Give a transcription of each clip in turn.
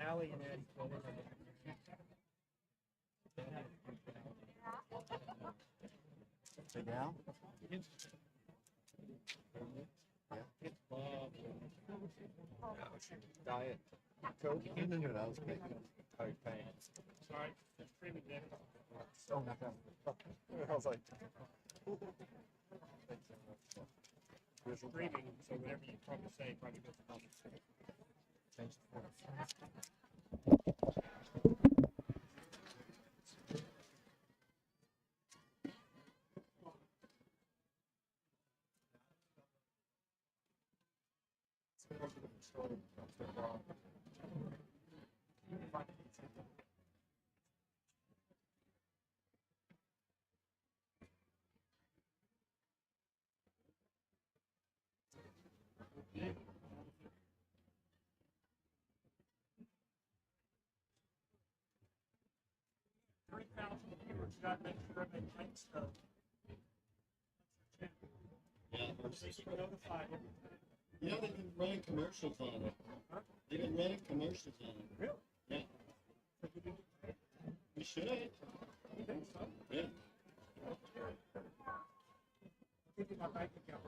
Allie and Eddie. Big Al? Diet. Coke? I didn't know that was big. Coke pants. Sorry, it's creamy dinner. Oh, not that. I was like, It's creamy, so whatever you probably say probably goes wrong. thanks for Got make sure they take stuff. Yeah. Notified every time. You know, they've been running commercials on it. Huh? They've been running commercials on it. Really? Yeah. We should. You think so? Yeah. Give you my bank account.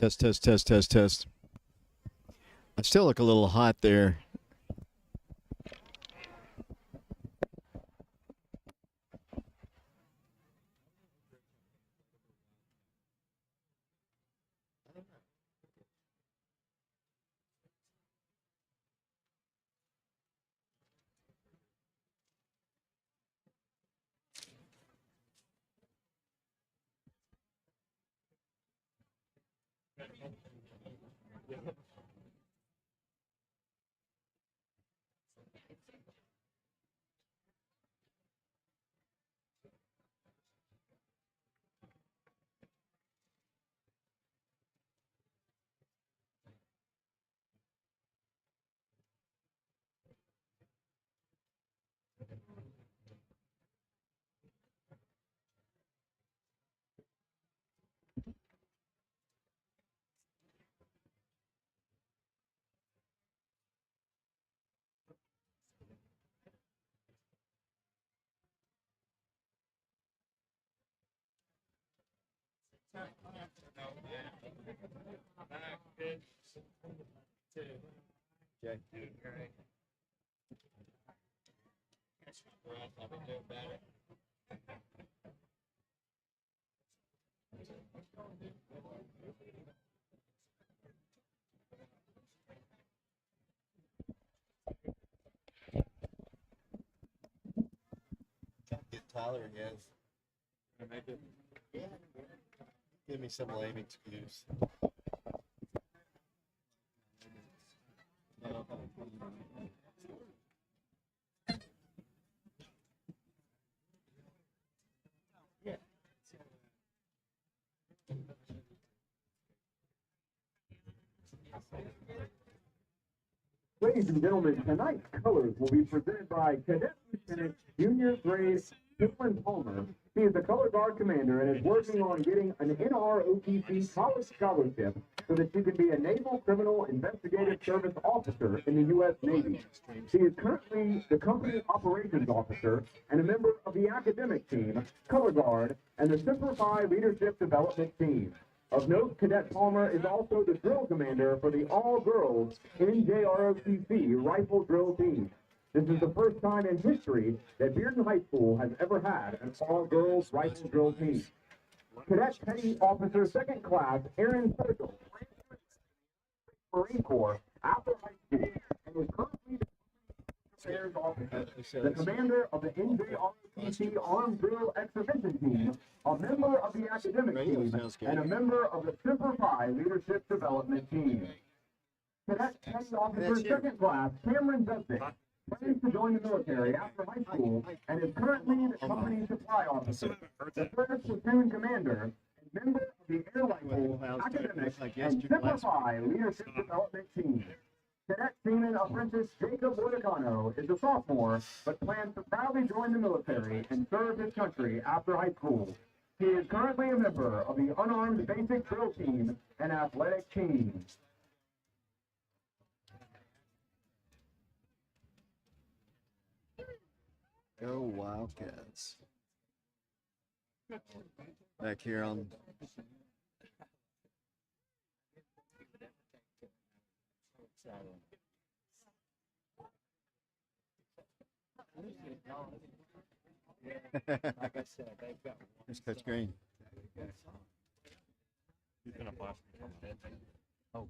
Test, test, test, test, test. I still look a little hot there. Jay. I've been doing better. Get Tyler again. Make it. Yeah. Give me some lame excuse. Ladies and gentlemen, tonight's colors will be presented by Cadet Lieutenant Junior Grade Caitlin Palmer. He is the color guard commander and is working on getting an NROTC college scholarship so that she can be a Naval Criminal Investigative Service officer in the U.S. Navy. She is currently the company operations officer and a member of the academic team, color guard, and the Semper Fi leadership development team. Of note, Cadet Palmer is also the drill commander for the all-girls NJROTC rifle drill team. This is the first time in history that Bearden High School has ever had an all-girls rifle drill team. Cadet Petty Officer Second Class Aaron Circle, Marine Corps after high school, and is currently Affairs Officer, the commander of the NJRPC Armed Drill Exhibition Team, a member of the academic team, and a member of the Semper Fi Leadership Development Team. Cadet Petty Officer Second Class Cameron Dustic plans to join the military after high school and is currently the company supply officer, the third platoon commander, and member of the Air Rifle Academic and Semper Fi Leadership Development Team. Cadet Seaman Apprentice Jacob Woodacano is a sophomore, but plans to proudly join the military and serve his country after high school. He is currently a member of the Unarmed Basic Drill Team and Athletic Team. Go Wildcats. Back here on Like I said, they've got here's Coach Green. He's gonna blast me from my head. Oh.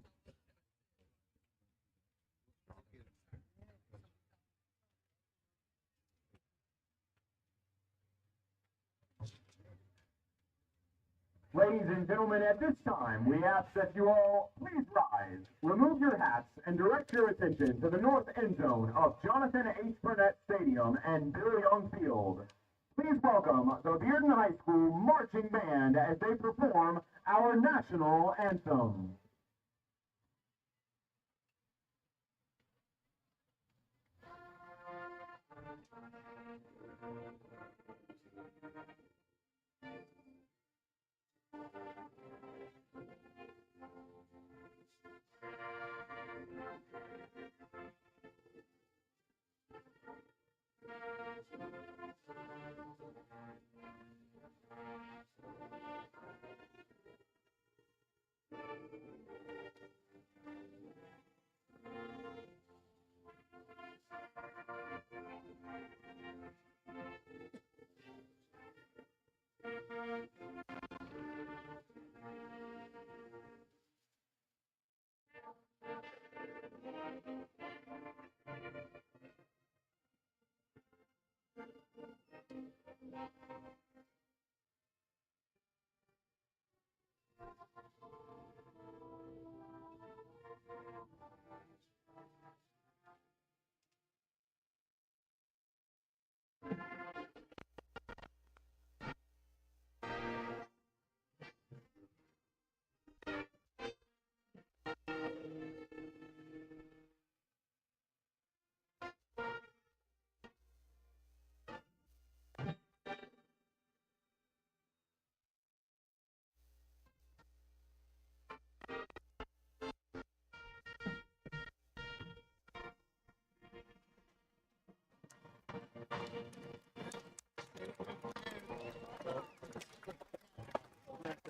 Ladies and gentlemen, at this time, we ask that you all please rise, remove your hats, and direct your attention to the north end zone of Jonathan H. Burnett Stadium and Bill Young Field. Please welcome the Bearden High School Marching Band as they perform our national anthem.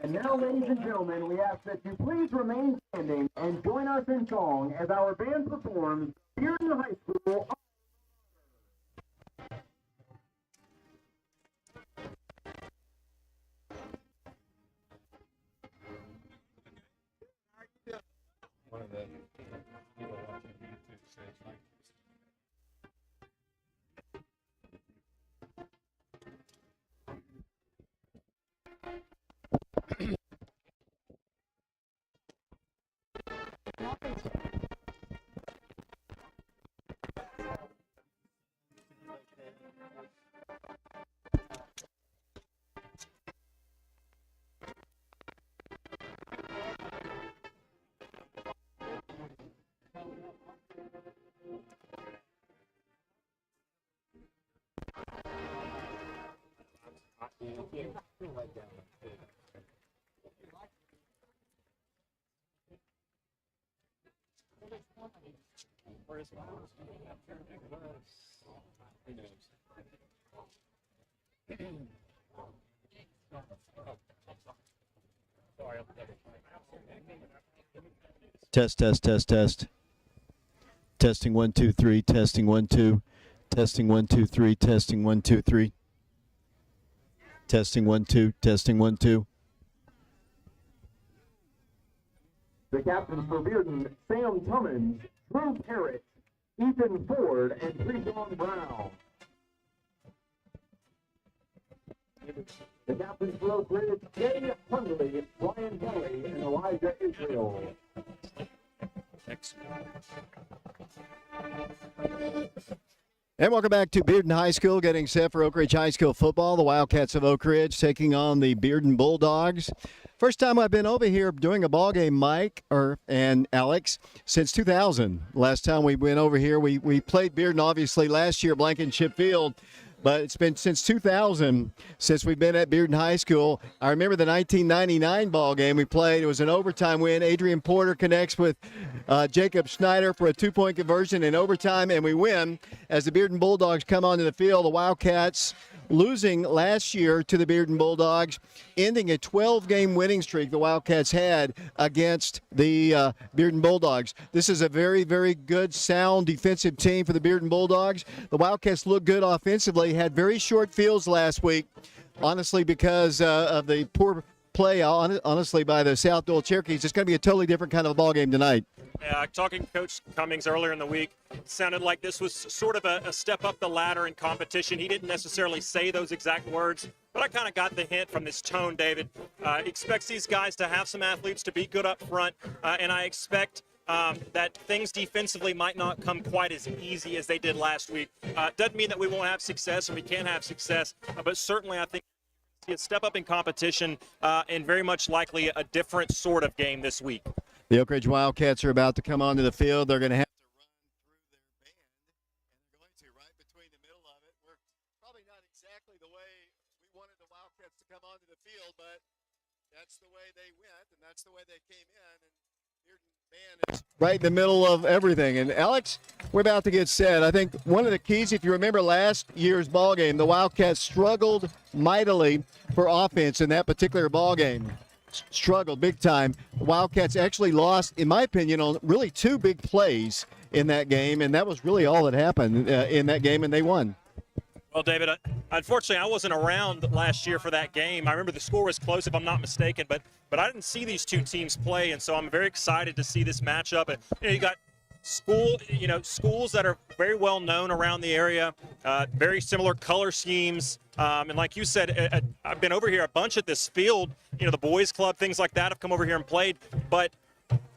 And now, ladies and gentlemen, we ask that you please remain standing and join us in song as our band performs Bearden High School. One of the people watching YouTube says like. Test, test, test, test. Testing 1 2 3. Testing 1 2. Testing 1 2 3. Testing 1 2 3. Testing 1 2. Testing 1 2. The captain for Bearden, Sam Tummins, Drew Parrott, Ethan Ford, and Trejon Brown. The captains for Oak Ridge, Jay Hundley, Brian Kelly, and Elijah Israel. And welcome back to Bearden High School, getting set for Oak Ridge High School football. The Wildcats of Oak Ridge taking on the Bearden Bulldogs. First time I've been over here doing a ball game, Mike and Alex, since 2000. Last time we went over here, we played Bearden obviously last year, Blankenship Field. But it's been since 2000 since we've been at Bearden High School. I remember the 1999 ball game we played. It was an overtime win. Adrian Porter connects with Jacob Schneider for a two-point conversion in overtime, and we win as the Bearden Bulldogs come onto the field. The Wildcats losing last year to the Bearden Bulldogs, ending a 12-game winning streak the Wildcats had against the Bearden Bulldogs. This is a very, very good, sound defensive team for the Bearden Bulldogs. The Wildcats look good offensively, had very short fields last week, honestly, because of the poor play, honestly, by the South Doyle Cherokees. It's going to be a totally different kind of a ball game tonight. Yeah, talking to Coach Cummings earlier in the week, it sounded like this was sort of a step up the ladder in competition. He didn't necessarily say those exact words, but I kind of got the hint from this tone, David. He expects these guys to have some athletes, to be good up front, and I expect that things defensively might not come quite as easy as they did last week. Doesn't mean that we won't have success or we can't have success, but certainly I think a step up in competition and very much likely a different sort of game this week. The Oak Ridge Wildcats are about to come onto the field. They're going to have to run through their band, and they're going to right between the middle of it. We're probably not exactly the way we wanted the Wildcats to come onto the field, but that's the way they went, and that's the way they came in. And Bearden band is right in the middle of everything. And Alex, we're about to get set. I think one of the keys, if you remember last year's ball game, the Wildcats struggled mightily for offense in that particular ball game. Struggled big time. The Wildcats actually lost, in my opinion, on really two big plays in that game, and that was really all that happened in that game, and they won. Well, David, unfortunately, I wasn't around last year for that game. I remember the score was close, if I'm not mistaken, but I didn't see these two teams play, and so I'm very excited to see this matchup. And you got schools that are very well known around the area, very similar color schemes. And like you said, I've been over here a bunch at this field. The boys club, things like that have come over here and played. But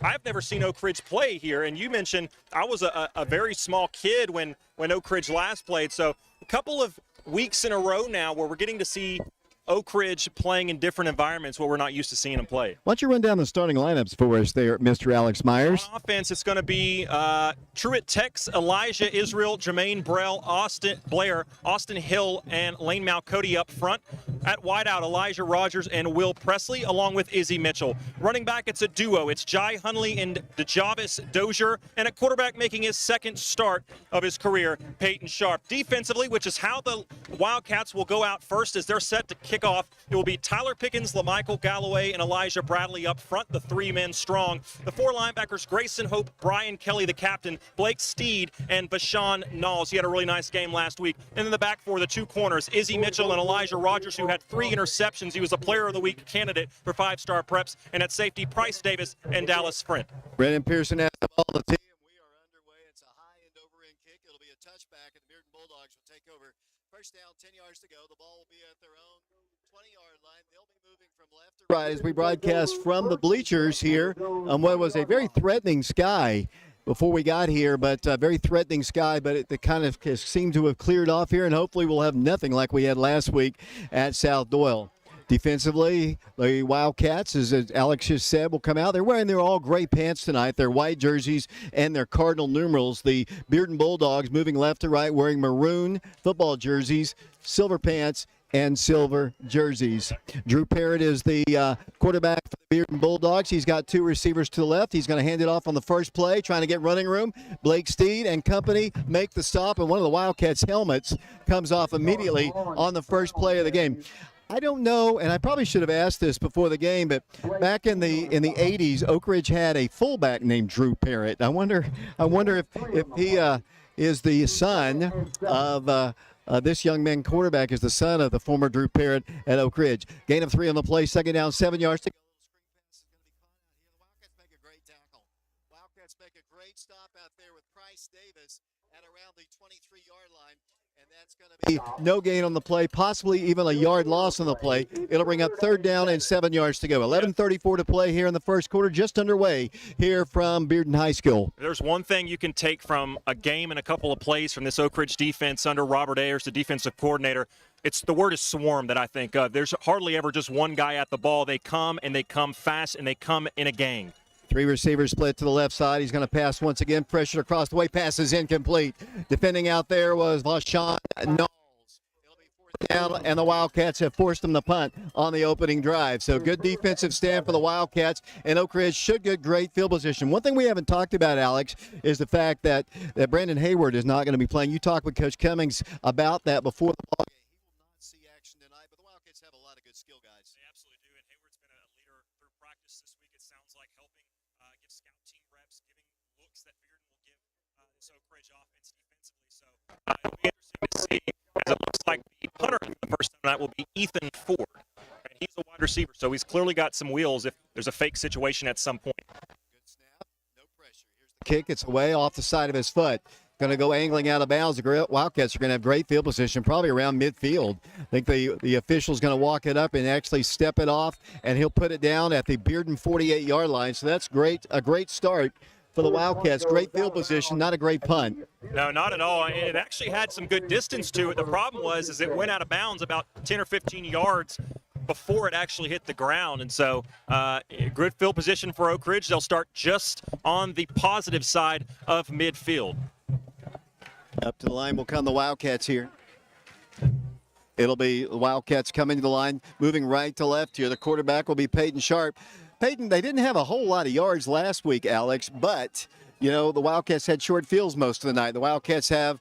I've never seen Oak Ridge play here. And you mentioned I was a very small kid when Oak Ridge last played. So a couple of weeks in a row now where we're getting to see Oak Ridge playing in different environments where we're not used to seeing them play. Why don't you run down the starting lineups for us there, Mr. Alex Myers? On offense, it's going to be Truett Tex, Elijah Israel, Jermaine Blair, Austin Hill, and Lane Malcody up front. At wideout, Elijah Rogers and Will Presley, along with Izzy Mitchell. Running back, it's a duo. It's Jai Hunley and DeJavis Dozier. And at quarterback, making his second start of his career, Peyton Sharp. Defensively, which is how the Wildcats will go out first as they're set to kick off, it will be Tyler Pickens, LaMichael Galloway, and Elijah Bradley up front, the three men strong. The four linebackers, Grayson Hope, Brian Kelly, the captain, Blake Steed, and Bashan Knowles. He had a really nice game last week. And in the back four, the two corners, Izzy Mitchell and Elijah Rogers, who had 3 interceptions. He was a player of the week candidate for 5-star preps. And at safety, Price Davis and Dallas Sprint. Brandon Pearson has the ball. The team. We are underway. It's a high-end over-end kick. It'll be a touchback, and the Bearden Bulldogs will take over. First down, 10 yards to go. The ball will be at their own 20-yard line. They'll be moving from left to right as we broadcast from the bleachers here on what was a very threatening sky before we got here, but very threatening sky, but it kind of seemed to have cleared off here, and hopefully we'll have nothing like we had last week at South Doyle. Defensively, the Wildcats, as Alex just said, will come out. They're wearing their all gray pants tonight, their white jerseys and their cardinal numerals. The Bearden Bulldogs moving left to right, wearing maroon football jerseys, silver pants, and silver jerseys. Drew Parrott is the quarterback for the Bearden Bulldogs. He's got 2 receivers to the left. He's going to hand it off on the first play, trying to get running room. Blake Steed and company make the stop, and one of the Wildcats' helmets comes off immediately on the first play of the game. I don't know, and I probably should have asked this before the game, but back in the 80s, Oak Ridge had a fullback named Drew Parrott. I wonder if he is the son of this young man quarterback is the son of the former Drew Parrott at Oak Ridge. Gain of 3 on the play, second down, 7 yards to go. Wildcats make a great tackle. Wildcats make a great stop out there with Price Davis. no gain on the play, possibly even a yard loss on the play. It'll bring up 3rd down and 7 yards to go. 11:34 to play here in the first quarter, just underway here from Bearden High School. There's one thing you can take from a game and a couple of plays from this Oak Ridge defense under Robert Ayers, the defensive coordinator. It's the word is swarm that I think of. There's hardly ever just one guy at the ball. They come and they come fast and they come in a gang. 3 receivers split to the left side. He's going to pass once again. Pressure across the way. Pass is incomplete. Defending out there was Vashon Knowles. Down, and the Wildcats have forced them to punt on the opening drive. So good defensive stand for the Wildcats, and Oak Ridge should get great field position. One thing we haven't talked about, Alex, is the fact that Brandon Hayward is not going to be playing. You talked with Coach Cummings about that before the ball. He will not see action tonight, but the Wildcats have a lot of good skill guys. They absolutely do, and Hayward's been a leader through practice this week. It sounds like helping give scout team reps, giving looks that Bearden will give this Oak Ridge offense defensively. So it'll be interesting to see, as it looks like the punter for the first time tonight will be Ethan Ford. And he's a wide receiver, so he's clearly got some wheels if there's a fake situation at some point. Good snap, no pressure. Here's the Kick, it's away off the side of his foot. Going to go angling out of bounds. The Wildcats are going to have great field position, probably around midfield. I think the official's going to walk it up and actually step it off, and he'll put it down at the Bearden 48-yard line. So that's great, a great start for the Wildcats. Great field position, not a great punt. No, not at all. It actually had some good distance to it. The problem was it went out of bounds about 10 or 15 yards before it actually hit the ground. And so good field position for Oak Ridge. They'll start just on the positive side of midfield. Up to the line will come the Wildcats here. It'll be the Wildcats coming to the line, moving right to left here. The quarterback will be Peyton Sharp. Peyton, they didn't have a whole lot of yards last week, Alex, but, you know, the Wildcats had short fields most of the night. The Wildcats have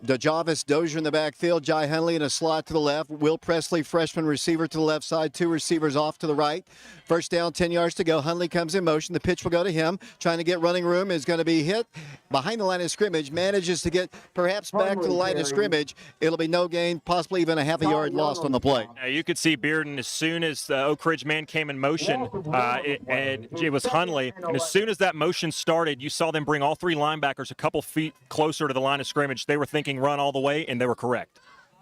DeJavis Dozier in the backfield, Jai Hunley in a slot to the left, Will Presley, freshman receiver to the left side, 2 receivers off to the right. First down, 10 yards to go. Hunley comes in motion. The pitch will go to him. Trying to get running room, is going to be hit behind the line of scrimmage. Manages to get perhaps back to the line of scrimmage. It'll be no gain, possibly even a half a yard lost on the play. Now, you could see Bearden as soon as the Oak Ridge man came in motion, it was Hunley. And as soon as that motion started, you saw them bring all 3 linebackers a couple feet closer to the line of scrimmage. They were thinking run all the way, and they were correct.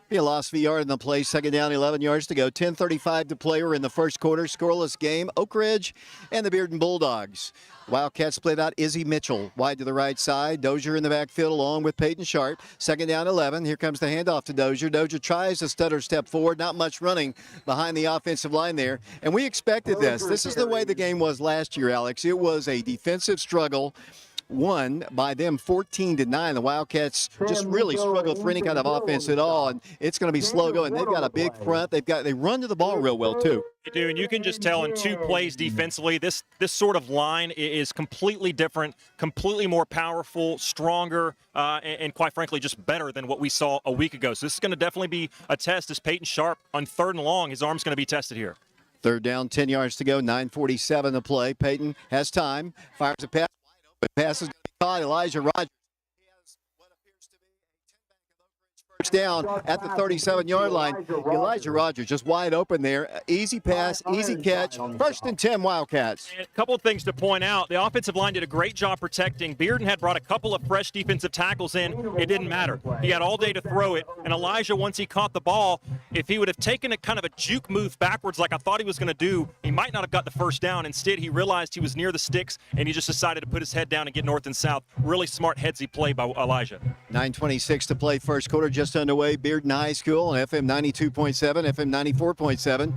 Be a loss of a yard in the play. Second down, 11 yards to go. 10:35 to play. We're in the first quarter. Scoreless game. Oak Ridge and the Bearden Bulldogs. Wildcats split out Izzy Mitchell wide to the right side. Dozier in the backfield along with Peyton Sharp. Second down, 11. Here comes the handoff to Dozier. Dozier tries to stutter step forward. Not much running behind the offensive line there. And we expected this. This is the way the game was last year, Alex. It was a defensive struggle. Won by them 14-9. The Wildcats just really struggled for any kind of offense at all, and it's going to be slow going. They've got a big front. They run to the ball real well too. They do, and you can just tell in 2 plays defensively, this sort of line is completely different, completely more powerful, stronger, and quite frankly, just better than what we saw a week ago. So this is going to definitely be a test as Peyton Sharp on 3rd and long. His arm's going to be tested here. 3rd down, 10 yards to go, 9:47 to play. Peyton has time, fires a pass. The pass is going to be caught. Elijah Rogers. He has what appears to be a 10-back of Oak Ridge First down at the 37-yard line. Elijah Rogers just wide open there. Easy pass, easy catch. 1st and 10 Wildcats. And a couple of things to point out. The offensive line did a great job protecting. Bearden had brought a couple of fresh defensive tackles in. It didn't matter. He had all day to throw it. And Elijah, once he caught the ball, if he would have taken a kind of a juke move backwards like I thought he was going to do, he might not have got the first down. Instead, he realized he was near the sticks, and he just decided to put his head down and get north and south. Really smart headsy play by Elijah. 9:26 to play, first quarter just underway. Bearden High School on FM 92.7, FM 94.7.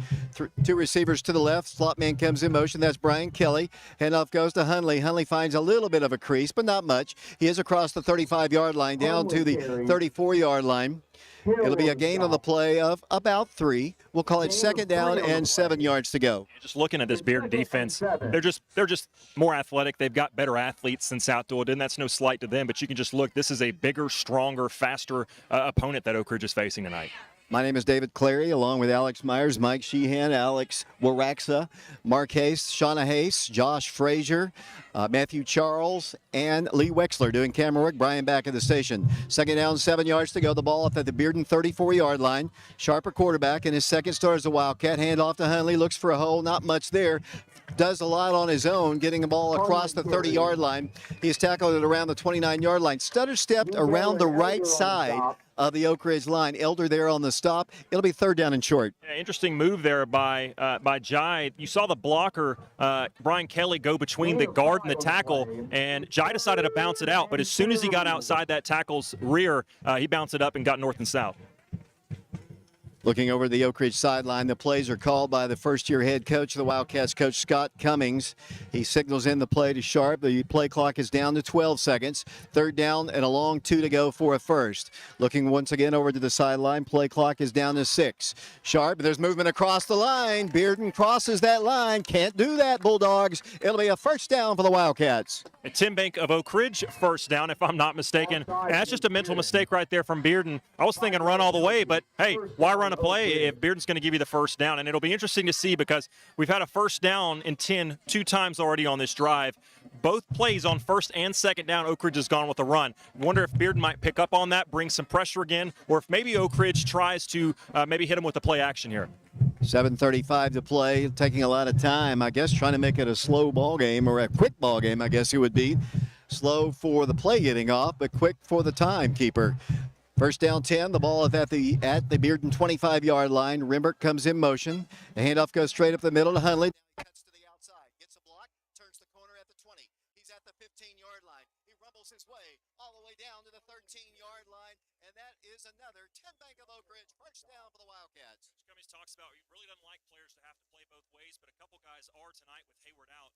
2 receivers to the left. Slot man comes in motion. That's Brian Kelly. Handoff goes to Hunley. Hunley finds a little bit of a crease, but not much. He is across the 35-yard line down to the 34-yard line. It'll be a gain on the play of about 3. We'll call it 2nd down and 7 yards to go. Just looking at this Bearden defense, they're just more athletic. They've got better athletes than South Dillon. That's no slight to them, but you can just look. This is a bigger, stronger, faster opponent that Oak Ridge is facing tonight. My name is David Clary, along with Alex Myers, Mike Sheehan, Alex Waraxa, Mark Hayes, Shauna Hayes, Josh Frazier, Matthew Charles, and Lee Wexler doing camera work. Brian back at the station. 2nd down, 7 yards to go. The ball up at the Bearden 34-yard line. Sharper quarterback, and his second start as a Wildcat. Hand off to Hunley, looks for a hole, not much there. Does a lot on his own, getting the ball across the 30-yard line. He's tackled it around the 29-yard line. Stutter stepped around the right side of the Oak Ridge line. Elder there on the stop. It'll be third down and short. Yeah, interesting move there by Jai. You saw the blocker, Brian Kelly, go between the guard and the tackle, and Jai decided to bounce it out. But as soon as he got outside that tackle's rear, he bounced it up and got north and south. Looking over the Oak Ridge sideline, the plays are called by the first-year head coach of the Wildcats, Coach Scott Cummings. He signals in the play to Sharp. The play clock is down to 12 seconds. Third down and a long 2 to go for a first. Looking once again over to the sideline, play clock is down to 6. Sharp, there's movement across the line. Bearden crosses that line. Can't do that, Bulldogs. It'll be a first down for the Wildcats. And Tim Bank of Oak Ridge, first down, if I'm not mistaken. And that's just a mental mistake right there from Bearden. I was thinking run all the way, but hey, why run a play if Bearden's going to give you the first down? And it'll be interesting to see because we've had a first down and 10 two times already on this drive. Both plays on first and second down, Oak Ridge has gone with a run. Wonder if Bearden might pick up on that, bring some pressure again, or if maybe Oak Ridge tries to maybe hit him with a play action here. 7:35 to play, taking a lot of time, I guess, trying to make it a slow ball game or a quick ball game, I guess it would be. Slow for the play getting off, but quick for the timekeeper. First down 10, the ball is at the Bearden 25-yard line. Rimbert comes in motion. The handoff goes straight up the middle to Hundley. Cuts to the outside, gets a block, turns the corner at the 20. He's at the 15-yard line. He rumbles his way all the way down to the 13-yard line, and that is another 10 Bank of Oak Ridge first down for the Wildcats. Cummings talks about he really doesn't like players to have to play both ways, but a couple guys are tonight with Hayward out.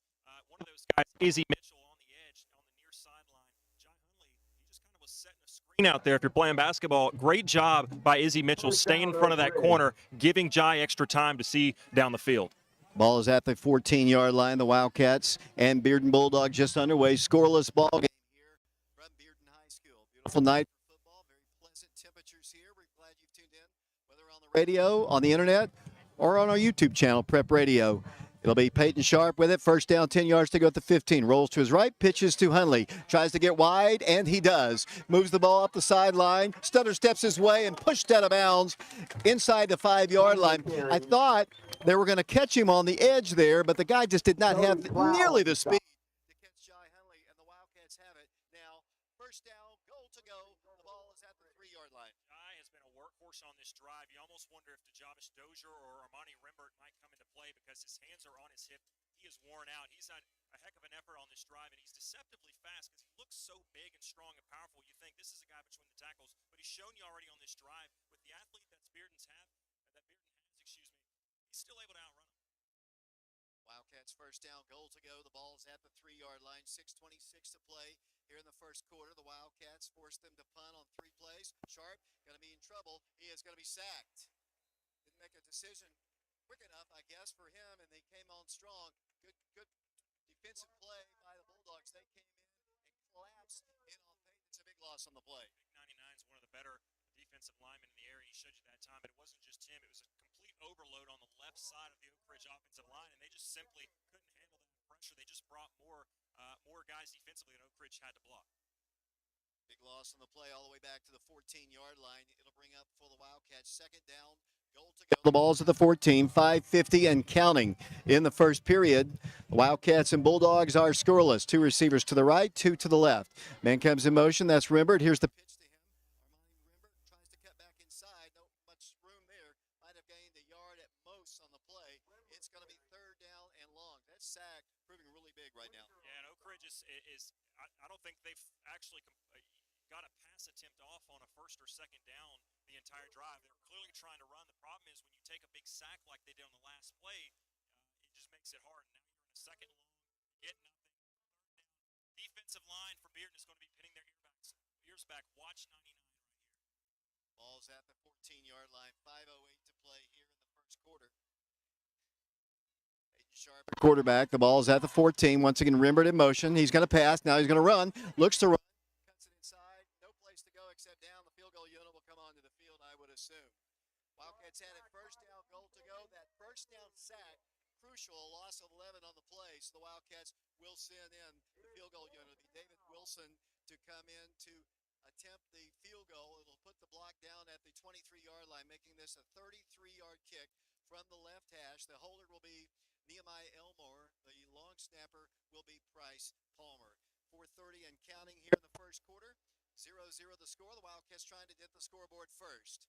One of those guys, Izzy Mitchell, on the edge, on the near sideline. Jai Hundley, he just kind of was setting a screen out there if you're playing basketball. Great job by Izzy Mitchell staying in front of that corner, giving Jai extra time to see down the field. Ball is at the 14-yard line. The Wildcats and Bearden Bulldogs just underway. Scoreless ball game Here from Bearden High School. Beautiful night. Football, very pleasant temperatures here. We're glad you've tuned in, whether on the Radio, on the internet, or on our YouTube channel, Prep Radio. It'll be Peyton Sharp with it. First down, 10 yards to go at the 15. Rolls to his right, pitches to Hundley. Tries to get wide, and he does. Moves the ball up the sideline. Stutter steps his way and pushed out of bounds inside the 5-yard line. I thought they were going to catch him on the edge there, but the guy just did not have nearly the speed. to catch Jai Hundley, and the Wildcats have it. Now, first down, goal to go. The ball is at the 3-yard line. Jai has been a workhorse on this drive. You almost wonder if DeJavis Dozier or Armani Rimbert might come into play because his hands are on his hip. He is worn out. He's had a heck of an effort on this drive, and he's deceptively fast because he looks so big and strong and powerful. You think this is a guy between the tackles, but he's shown you already on this drive with the athlete that Bearden has, he's still able to outrun him. Wildcats first down, goal to go. The ball is at the 3-yard line. 6:26 to play here in the first quarter. The Wildcats forced them to punt on 3 plays. Sharp going to be in trouble. He is going to be sacked. Didn't make a decision quick enough, I guess, for him, and they came on strong. Good defensive play by the Bulldogs. They came in and collapsed in on Peyton. It's a big loss on the play. Big 99 is one of the better defensive linemen in the area. He showed you that time, but it wasn't just him. It was a complete overload on the left side of the Oak Ridge offensive line, and they just simply couldn't handle that pressure. They just brought more guys defensively than Oak Ridge had to block. Big loss on the play all the way back to the 14-yard line. It'll bring up for the Wildcats second down, goal to go. The ball's at the 14, 5:50 and counting in the first period. The Wildcats and Bulldogs are scoreless. 2 receivers to the right, 2 to the left. Man comes in motion. That's Rimbert. Here's the Pitch to him. Armani Rimbert tries to cut back inside. No much room there. Might have gained a yard at most on the play. It's going to be third down and long. That sack proving really big right now. Yeah, and Oak Ridge is I don't think they've actually got a pass attempt off on a first or second down the entire drive. They're clearly trying to run. The problem is when you take a big sack like they did on the last play, it just makes it hard. Now you're in a second long, get nothing. Defensive line for Bearden is going to be pinning their ears back. Watch 99 right here. Ball's at the 14-yard line. 5:08 to play here in the first quarter. Peyton Sharp. quarterback. The ball's at the 14. Once again, Rimbert in motion. He's going to pass. Now he's going to run. Looks to run. Cuts it inside. No place to go except down. The field goal unit will come onto the field, I would assume. Wildcats had it first down, goal to go. That first down sack, crucial, a loss of 11 on the play. So the Wildcats will send in the field goal unit. It'll be David Wilson to come in to attempt the field goal. It'll put the block down at the 23-yard line, making this a 33-yard kick from the left hash. The holder will be Nehemiah Elmore. The long snapper will be Bryce Palmer. 4:30 and counting here in the first quarter. 0-0 the score. The Wildcats trying to get the scoreboard first.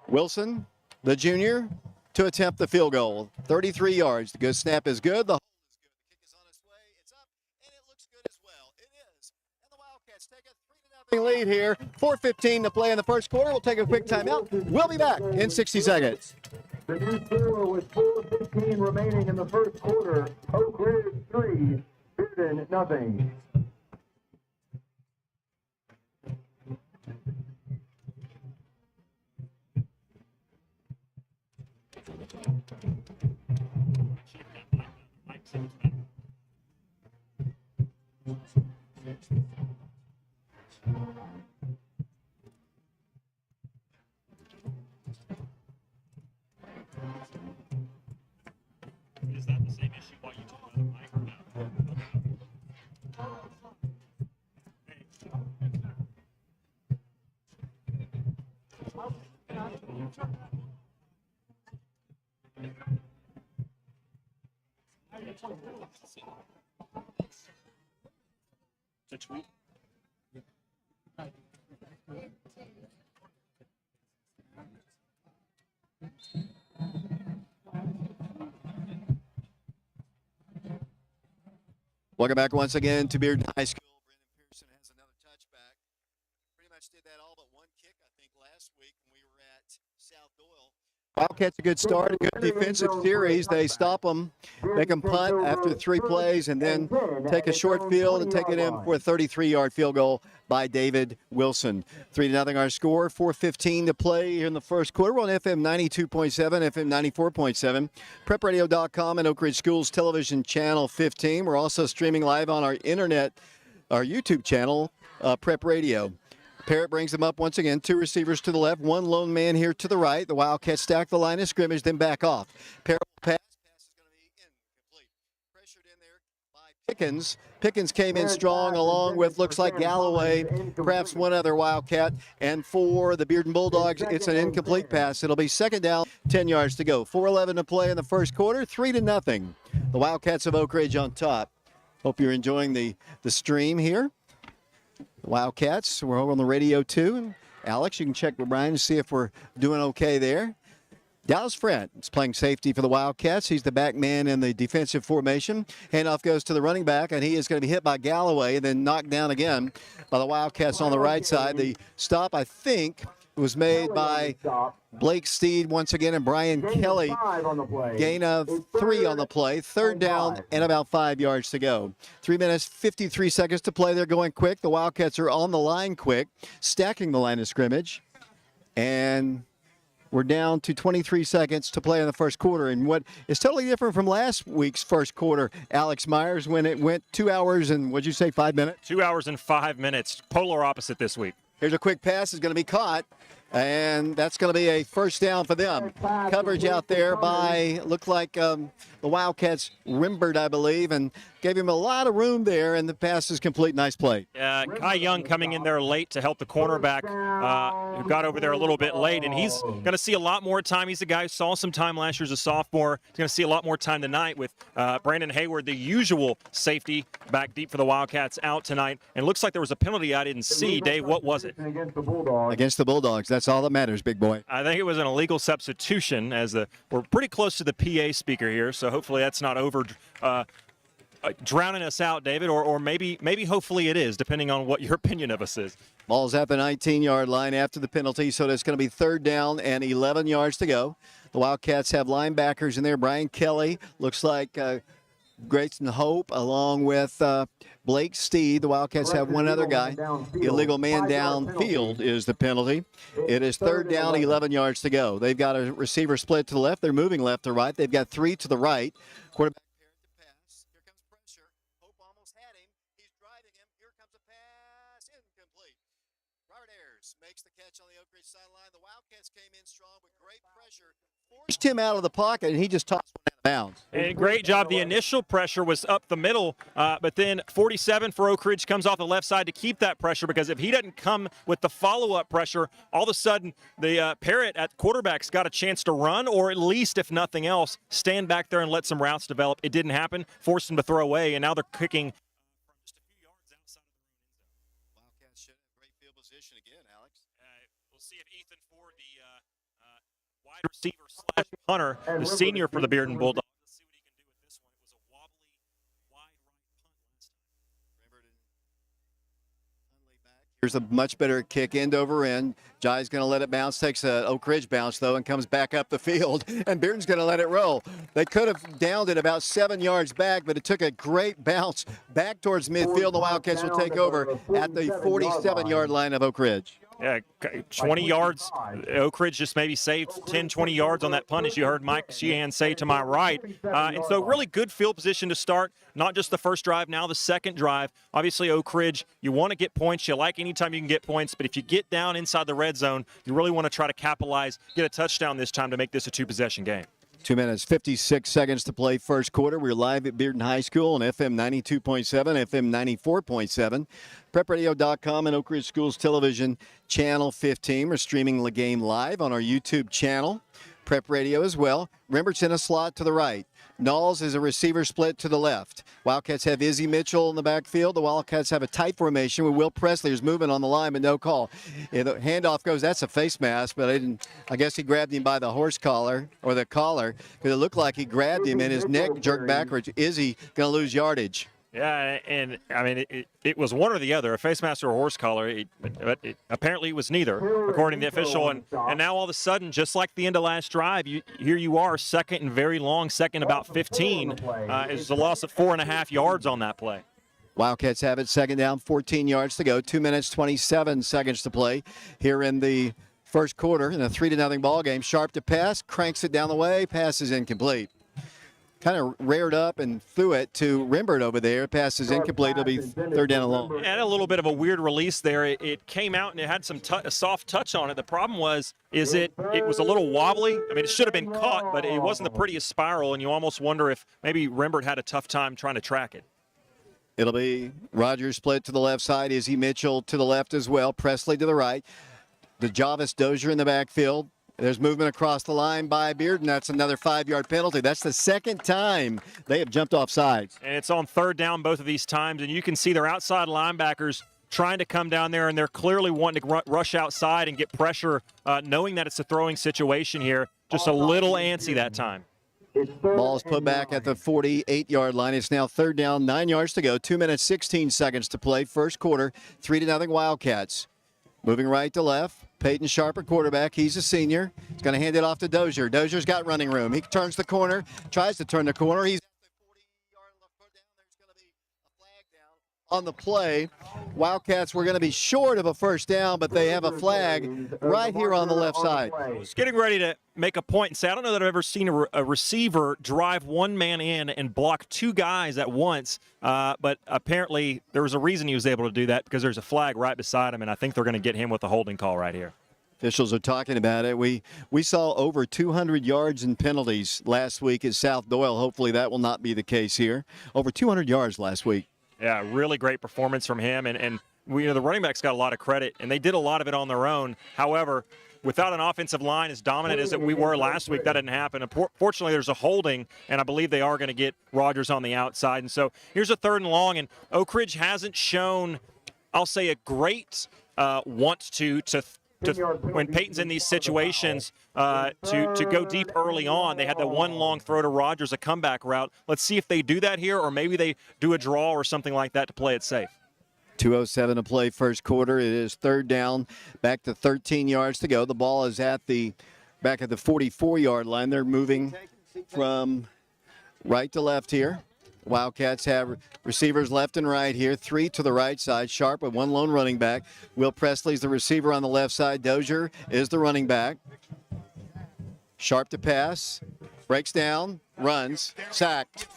Wilson, the junior, to attempt the field goal. 33 yards. The good snap is good. The Is good. The kick is on its way. It's up, and it looks good as well. It is. And the Wildcats take a 3-0 lead here. 4:15 to play in the first quarter. We'll take a quick timeout. We'll be back in 60 seconds. The new score with 4:15 remaining in the first quarter. Oak Ridge 3, Bearden nothing. Is that the same issue while you talk about the mic or no? The tweet. Welcome back once again to Bearden High School. Brandon Pearson has another touchback. Pretty much did that all but one kick, I think, last week when we were at South Doyle. Wildcats a good start, a good defensive series. They stop them, make them punt after 3 plays, and then take a short field and take it in for a 33-yard field goal by David Wilson. 3-0 our score, 4:15 to play here in the first quarter. We're on FM 92.7, FM 94.7, prepradio.com, and Oak Ridge Schools Television Channel 15. We're also streaming live on our internet, our YouTube channel, Prep Radio. Parrott brings them up once again. 2 receivers to the left, 1 lone man here to the right. The Wildcats stack the line of scrimmage, then back off. Parrott pass. Pass is going to be incomplete. Pressured in there by Pickens. Pickens came in strong along with, looks like Galloway, perhaps one other Wildcat. And for the Bearden Bulldogs, it's an incomplete pass. It'll be second down, 10 yards to go. 4:11 to play in the first quarter, 3-0. The Wildcats of Oak Ridge on top. Hope you're enjoying the stream here. The Wildcats, we're over on the radio too. And Alex, you can check with Brian to see if we're doing okay there. Dallas Frent is playing safety for the Wildcats. He's the back man in the defensive formation. Handoff goes to the running back, and he is going to be hit by Galloway, then knocked down again by the Wildcats on the right side. The stop, I think, was made by Blake Steed once again, and Brian Kelly. Gain of 3 on the play. Third down and about 5 yards to go. 3 minutes, 53 seconds to play. They're going quick. The Wildcats are on the line quick, stacking the line of scrimmage. And we're down to 23 seconds to play in the first quarter. And what is totally different from last week's first quarter, Alex Myers, when it went 2 hours and, what'd you say, 5 minutes? 2 hours and 5 minutes. Polar opposite this week. Here's a quick pass. It's going to be caught. And that's going to be a first down for them. Coverage out there by, looked like the Wildcats, Rimbert, I believe, and gave him a lot of room there, and the pass is complete. Nice play. Kai Young coming in there late to help the cornerback who got over there a little bit late, and he's going to see a lot more time. He's a guy who saw some time last year as a sophomore. He's going to see a lot more time tonight with Brandon Hayward, the usual safety, back deep for the Wildcats, out tonight. And it looks like there was a penalty I didn't see. Dave, what was it? Against the Bulldogs. That's all that matters, big boy. I think it was an illegal substitution, as we're pretty close to the PA speaker here, so hopefully that's not over drowning us out, David, or maybe hopefully it is, depending on what your opinion of us is. Ball's at the 19-yard line after the penalty, so it's going to be third down and 11 yards to go. The Wildcats have linebackers in there. Brian Kelly, looks like Grayson Hope, along with Blake Steed. The Wildcats have one other guy. Illegal man downfield is the penalty. It is third down, 11 yards to go. They've got a receiver split to the left. They're moving left to right. They've got 3 to the right. Quarterback. Parrott to pass. Here comes pressure. Hope almost had him. He's driving him. Here comes a pass. Incomplete. Robert Ayers makes the catch on the Oak Ridge sideline. The Wildcats came in strong with great pressure. Forced him out of the pocket, and he just tossed one out of bounds. And great job. The initial pressure was up the middle, but then 47 for Oak Ridge comes off the left side to keep that pressure, because if he doesn't come with the follow-up pressure, all of a sudden the Parrott at quarterback's got a chance to run, or at least, if nothing else, stand back there and let some routes develop. It didn't happen. Forced him to throw away, and now they're kicking from just a few yards outside of the Wildcats should have great field receiver slash punter, the senior for the Bearden Bulldogs. Let's see what he can do with this one. It was a wobbly, wide right punt last time. Here's a much better kick end over end. Jai's going to let it bounce, takes a Oak Ridge bounce, though, and comes back up the field. And Bearden's going to let it roll. They could have downed it about 7 yards back, but it took a great bounce back towards midfield. The Wildcats will take over at the 47-yard line of Oak Ridge. Yeah, 20 yards. Oak Ridge just maybe saved 10, 20 yards on that punt, as you heard Mike Sheehan say to my right. And so really good field position to start, not just the first drive, now the second drive. Obviously, Oak Ridge, you want to get points. You like anytime you can get points, but if you get down inside the red zone, you really want to try to capitalize, get a touchdown this time to make this a two-possession game. 2 minutes, 56 seconds to play first quarter. We're live at Bearden High School on FM 92.7, FM 94.7, prepradio.com, and Oak Ridge Schools Television Channel 15. We're streaming the game live on our YouTube channel, Prep Radio as well. Rembert's in a slot to the right. Knowles is a receiver split to the left. Wildcats have Izzy Mitchell in the backfield. The Wildcats have a tight formation with Will Presley, who's moving on the line, but no call. The handoff goes, that's a face mask, but I guess he grabbed him by the horse collar, or the collar, because it looked like he grabbed him and his neck jerked backwards. Izzy going to lose yardage. Yeah, and I mean, it was one or the other, a face mask or a horse collar. But apparently it was neither, according to the official. And now all of a sudden, just like the end of last drive, here you are, second and very long, second about 15. It's a loss of 4.5 yards on that play. Wildcats have it, second down, 14 yards to go, 2 minutes, 27 seconds to play here in the first quarter in a 3-0 ball game. Sharp to pass, cranks it down the way, pass is incomplete. Kind of reared up and threw it to Rembert over there. Pass is incomplete. It'll be third down and long. Had a little bit of a weird release there. It came out and it had some a soft touch on it. The problem was it was a little wobbly. I mean, it should have been caught, but it wasn't the prettiest spiral, and you almost wonder if maybe Rembert had a tough time trying to track it. It'll be Rogers split to the left side. Izzy Mitchell to the left as well. Presley to the right. The Javis Dozier in the backfield. There's movement across the line by Bearden. That's another 5-yard penalty. That's the second time they have jumped off sides. And it's on third down both of these times, and you can see their outside linebackers trying to come down there, and they're clearly wanting to rush outside and get pressure, knowing that it's a throwing situation here. Just a little antsy that time. Ball's put back at the 48-yard line. It's now third down, 9 yards to go, 2 minutes, 16 seconds to play. First quarter, 3-0 Wildcats. Moving right to left. Peyton Sharp, quarterback. He's a senior. He's going to hand it off to Dozier. Dozier's got running room. He turns the corner, tries to turn the corner. He's at the 40-yard left foot down. There's going to be a flag down on the play. Wildcats were going to be short of a first down, but they have a flag right here on the left side. I was getting ready to make a point and say, I don't know that I've ever seen a receiver drive one man in and block two guys at once, but apparently there was a reason he was able to do that, because there's a flag right beside him, and I think they're going to get him with a holding call right here. Officials are talking about it. We saw over 200 yards in penalties last week at South Doyle. Hopefully that will not be the case here. Over 200 yards last week. Yeah, really great performance from him, and the running backs got a lot of credit, and they did a lot of it on their own. However, without an offensive line as dominant as we were last week, that didn't happen. Fortunately, there's a holding, and I believe they are going to get Rogers on the outside. And so here's a third and long, and Oak Ridge hasn't shown, I'll say, a great want to when Peyton's in these situations to go deep early on. They had the one long throw to Rogers, a comeback route. Let's see if they do that here, or maybe they do a draw or something like that to play it safe. 2:07 to play first quarter. It is third down, back to 13 yards to go. The ball is back at the 44-yard line. They're moving from right to left here. Wildcats have receivers left and right here. 3 to the right side. Sharp with one lone running back. Will Presley's the receiver on the left side. Dozier is the running back. Sharp to pass. Breaks down. Runs. Sacked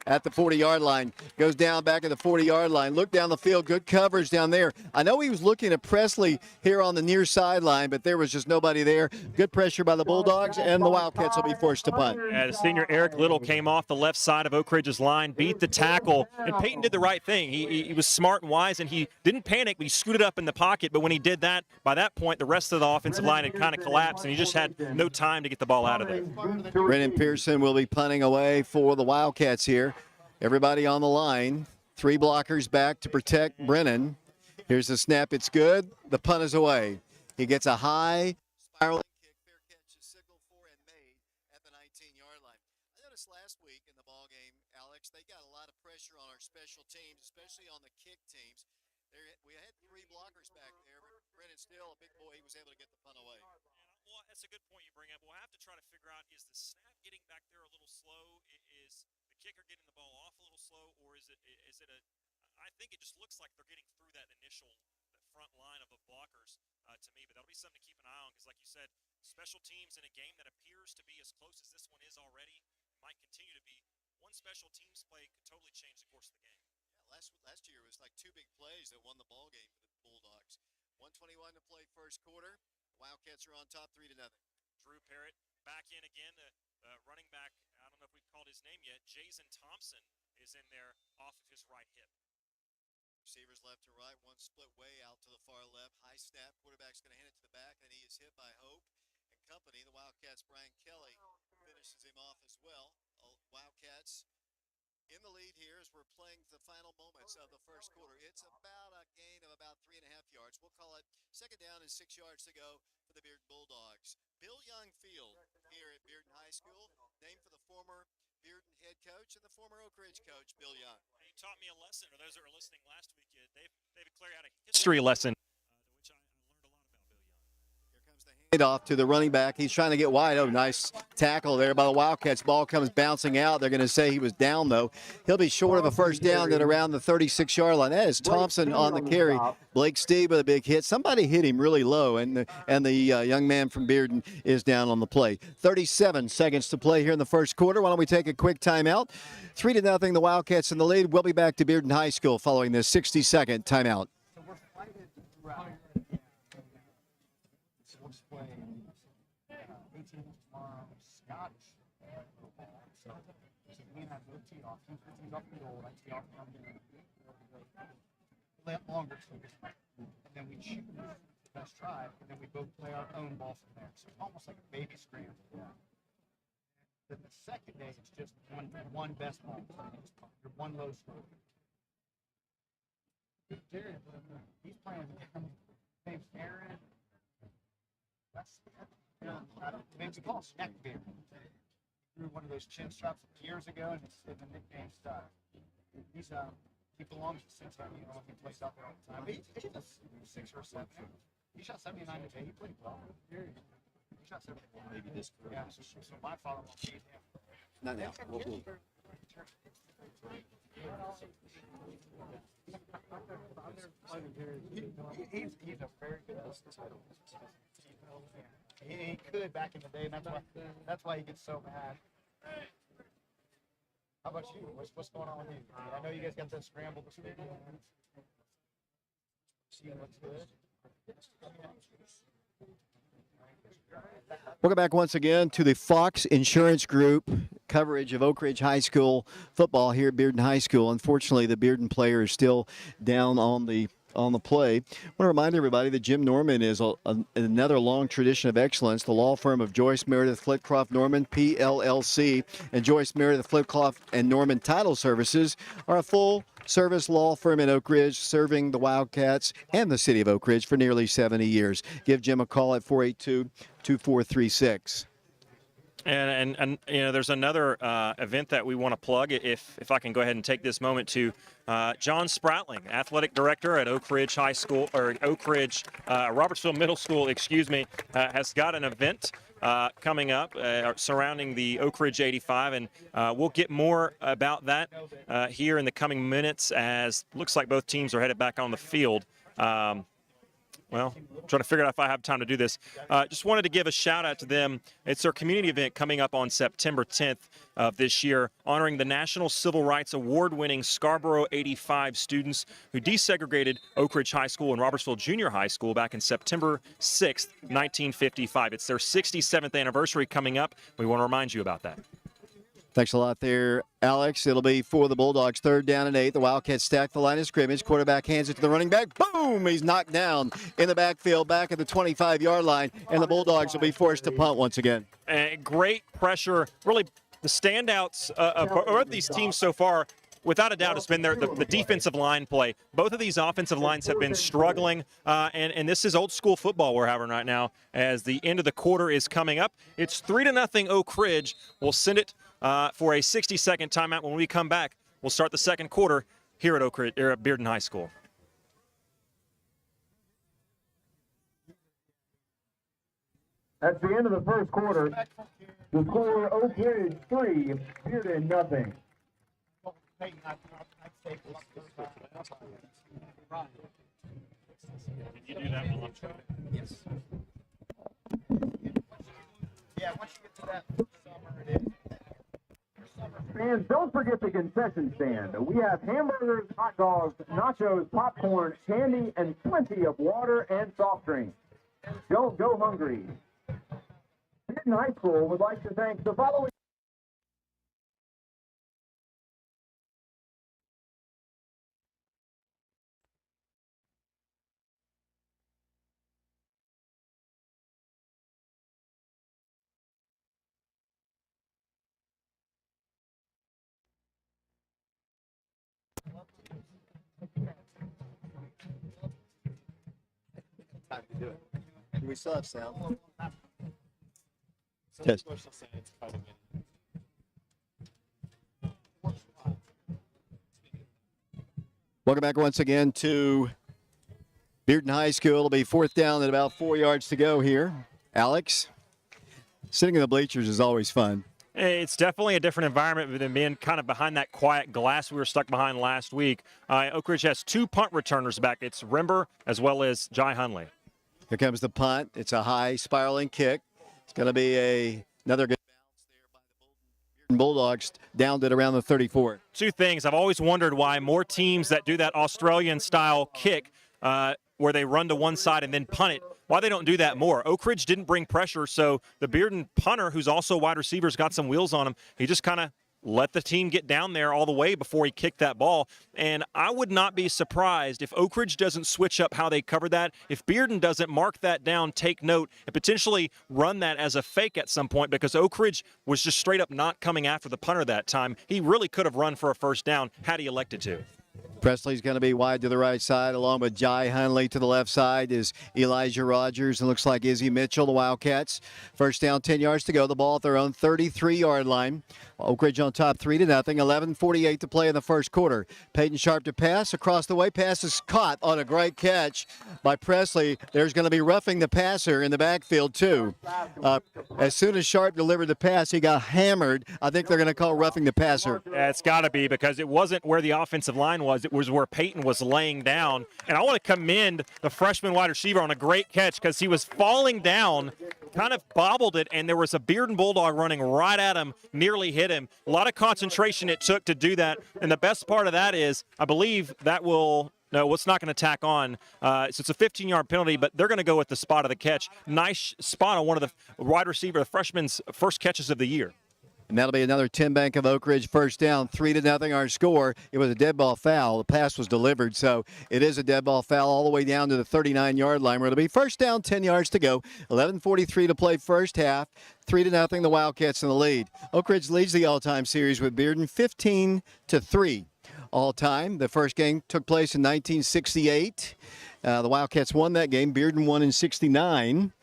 at the 40-yard line. Goes down back at the 40-yard line. Look down the field. Good coverage down there. I know he was looking at Presley here on the near sideline, but there was just nobody there. Good pressure by the Bulldogs, and the Wildcats will be forced to punt. Yeah, the senior Eric Little came off the left side of Oak Ridge's line, beat the tackle, and Peyton did the right thing. He was smart and wise, and he didn't panic, but he scooted up in the pocket. But when he did that, by that point, the rest of the offensive line had kind of collapsed, and he just had no time to get the ball out of there. Brennan Pearson will be punting away for the Wildcats here. Everybody on the line. 3 blockers back to protect Brennan. Here's the snap. It's good. The punt is away. He gets a high spiraling kick. Fair catch is signaled for and made at the 19-yard line. I noticed last week in the ball game, Alex, they got a lot of pressure on our special teams, especially on the kick teams. We had 3 blockers back there, but Brennan Still, a big boy, he was able to get the punt away. Well, that's a good point you bring up. We'll have to try to figure out, is the snap getting back there a little slow? Is the kicker getting the ball off a little slow? Or is it I think it just looks like they're getting through that front line of the blockers to me. But that'll be something to keep an eye on because, like you said, special teams in a game that appears to be as close as this one is already might continue to be. One special teams play could totally change the course of the game. Yeah, last year it was like 2 big plays that won the ball game for the Bulldogs. 1:21 to play first quarter. Wildcats are on top 3-0. Drew Parrott back in again. Running back, I don't know if we've called his name yet. Jason Thompson is in there off of his right hip. Receivers left to right, one split way out to the far left. High snap, quarterback's going to hand it to the back, and he is hit by Hope and company. The Wildcats' Brian Kelly finishes him off as well. Wildcats in the lead here as we're playing the final moments of the first quarter. It's about a gain of about 3.5 yards. We'll call it 2nd down and 6 yards to go for the Bearden Bulldogs. Bill Young Field here at Bearden High School, named for the former Bearden head coach and the former Oak Ridge coach, Bill Young. He taught me a lesson, or those that were listening last week, David Clary had a history lesson, which I learned a lot about Bill Young. Here comes the hand. Off to the running back. He's trying to get wide. Oh, nice tackle there by the Wildcats. Ball comes bouncing out. They're going to say he was down, though. He'll be short of a first down at around the 36-yard line. That is Thompson on the carry. Blake Steve with a big hit. Somebody hit him really low, and the young man from Bearden is down on the play. 37 seconds to play here in the first quarter. Why don't we take a quick timeout? 3-0, the Wildcats in the lead. We'll be back to Bearden High School following this 60-second timeout. Longer and then we choose the best drive, and then we both play our own ball from there. So it's almost like a baby scramble. Yeah. Then the second day, it's just one best ball. Your one low score. Jared, he's playing with name's Aaron. Maybe we call him Snack Bear. He threw one of those chin straps years ago, and the nickname stuck. He belongs to Cincinnati. You know, he plays out there all the time. But he's a 6 or 7. He shot 79 today. He played well. He shot 79. Maybe this career. Yeah, so my father-in-law paid him. Not now. He's a very good business. He could back in the day, and that's why he gets so mad. How about you? What's going on with you? I know you guys got that scramble this weekend. See what's good. Welcome back once again to the Fox Insurance Group coverage of Oak Ridge High School football here at Bearden High School. Unfortunately, the Bearden player is still down on the play. I want to remind everybody that Jim Norman is another long tradition of excellence. The law firm of Joyce Meredith Flitcroft Norman, PLLC, and Joyce Meredith Flitcroft and Norman Title Services are a full-service law firm in Oak Ridge, serving the Wildcats and the city of Oak Ridge for nearly 70 years. Give Jim a call at 482-2436. And you know, there's another event that we want to plug. If I can go ahead and take this moment to John Spratling, athletic director at Oak Ridge High School, or Oak Ridge Robertsville Middle School, excuse me, has got an event coming up surrounding the Oak Ridge 85, and we'll get more about that here in the coming minutes, as looks like both teams are headed back on the field. Well, I'm trying to figure out if I have time to do this. Just wanted to give a shout out to them. It's their community event coming up on September 10th of this year, honoring the National Civil Rights Award-winning Scarborough 85 students who desegregated Oak Ridge High School and Robertsville Junior High School back in September 6th, 1955. It's their 67th anniversary coming up. We want to remind you about that. Thanks a lot there, Alex. It'll be for the Bulldogs, 3rd down and 8. The Wildcats stack the line of scrimmage. Quarterback hands it to the running back. Boom! He's knocked down in the backfield back at the 25-yard line, and the Bulldogs will be forced to punt once again. Great pressure. Really, the standouts of both these teams so far without a doubt, it's been the defensive line play. Both of these offensive lines have been struggling, and this is old school football we're having right now as the end of the quarter is coming up. It's 3-0 Oak Ridge. We'll send it for a 60-second timeout. When we come back, we'll start the second quarter here at Bearden High School. At the end of the first quarter, the score Oak Ridge 3, Bearden nothing. Yes. Yeah, once you get to that summer, it is. Fans, don't forget the concession stand. We have hamburgers, hot dogs, nachos, popcorn, candy, and plenty of water and soft drinks. Don't go hungry. Bearden High School would like to thank the following. Time to do it. Do we still have sound? Some Yes. people are still saying it's kind of Welcome back once again to Bearden High School. It'll be fourth down at about 4 yards to go here. Alex, sitting in the bleachers is always fun. It's definitely a different environment than being kind of behind that quiet glass we were stuck behind last week. Oak Ridge has 2 punt returners back. It's Rimber as well as Jai Hunley. Here comes the punt. It's a high spiraling kick. It's going to be another good bounce there by the Bearden Bulldogs, downed at around the 34. 2 things. I've always wondered why more teams that do that Australian-style kick where they run to one side and then punt it, why they don't do that more. Oak Ridge didn't bring pressure, so the Bearden punter, who's also a wide receiver, has got some wheels on him. He just kind of let the team get down there all the way before he kicked that ball. And I would not be surprised if Oak Ridge doesn't switch up how they cover that, if Bearden doesn't mark that down, take note, and potentially run that as a fake at some point, because Oak Ridge was just straight up not coming after the punter that time. He really could have run for a first down had he elected to. Presley's going to be wide to the right side, along with Jai Hunley. To the left side is Elijah Rogers, and looks like Izzy Mitchell, the Wildcats. First down, 10 yards to go. The ball at their own 33-yard line. Oak Ridge on top, 3-0. 11:48 to play in the first quarter. Peyton Sharp to pass. Across the way, pass is caught on a great catch by Presley. There's going to be roughing the passer in the backfield, too. As soon as Sharp delivered the pass, he got hammered. I think they're going to call roughing the passer. Yeah, it's got to be, because it wasn't where the offensive line was. It was where Peyton was laying down. And I want to commend the freshman wide receiver on a great catch, because he was falling down, kind of bobbled it, and there was a Bearden Bulldog running right at him, nearly hit him. A lot of concentration it took to do that. And the best part of that is, I believe that will – no, it's not going to tack on. So it's a 15-yard penalty, but they're going to go with the spot of the catch. Nice spot on one of the wide receiver, the freshman's first catches of the year. And that'll be another 10 bank of Oak Ridge first down, 3-0 our score. It was a dead ball foul. The pass was delivered, so it is a dead ball foul all the way down to the 39-yard line, where it'll be first down, 10 yards to go. 11:43 to play first half. 3-0, the Wildcats in the lead. Oak Ridge leads the all-time series with Bearden 15-3. All-time. The first game took place in 1968. The Wildcats won that game. Bearden won in 69.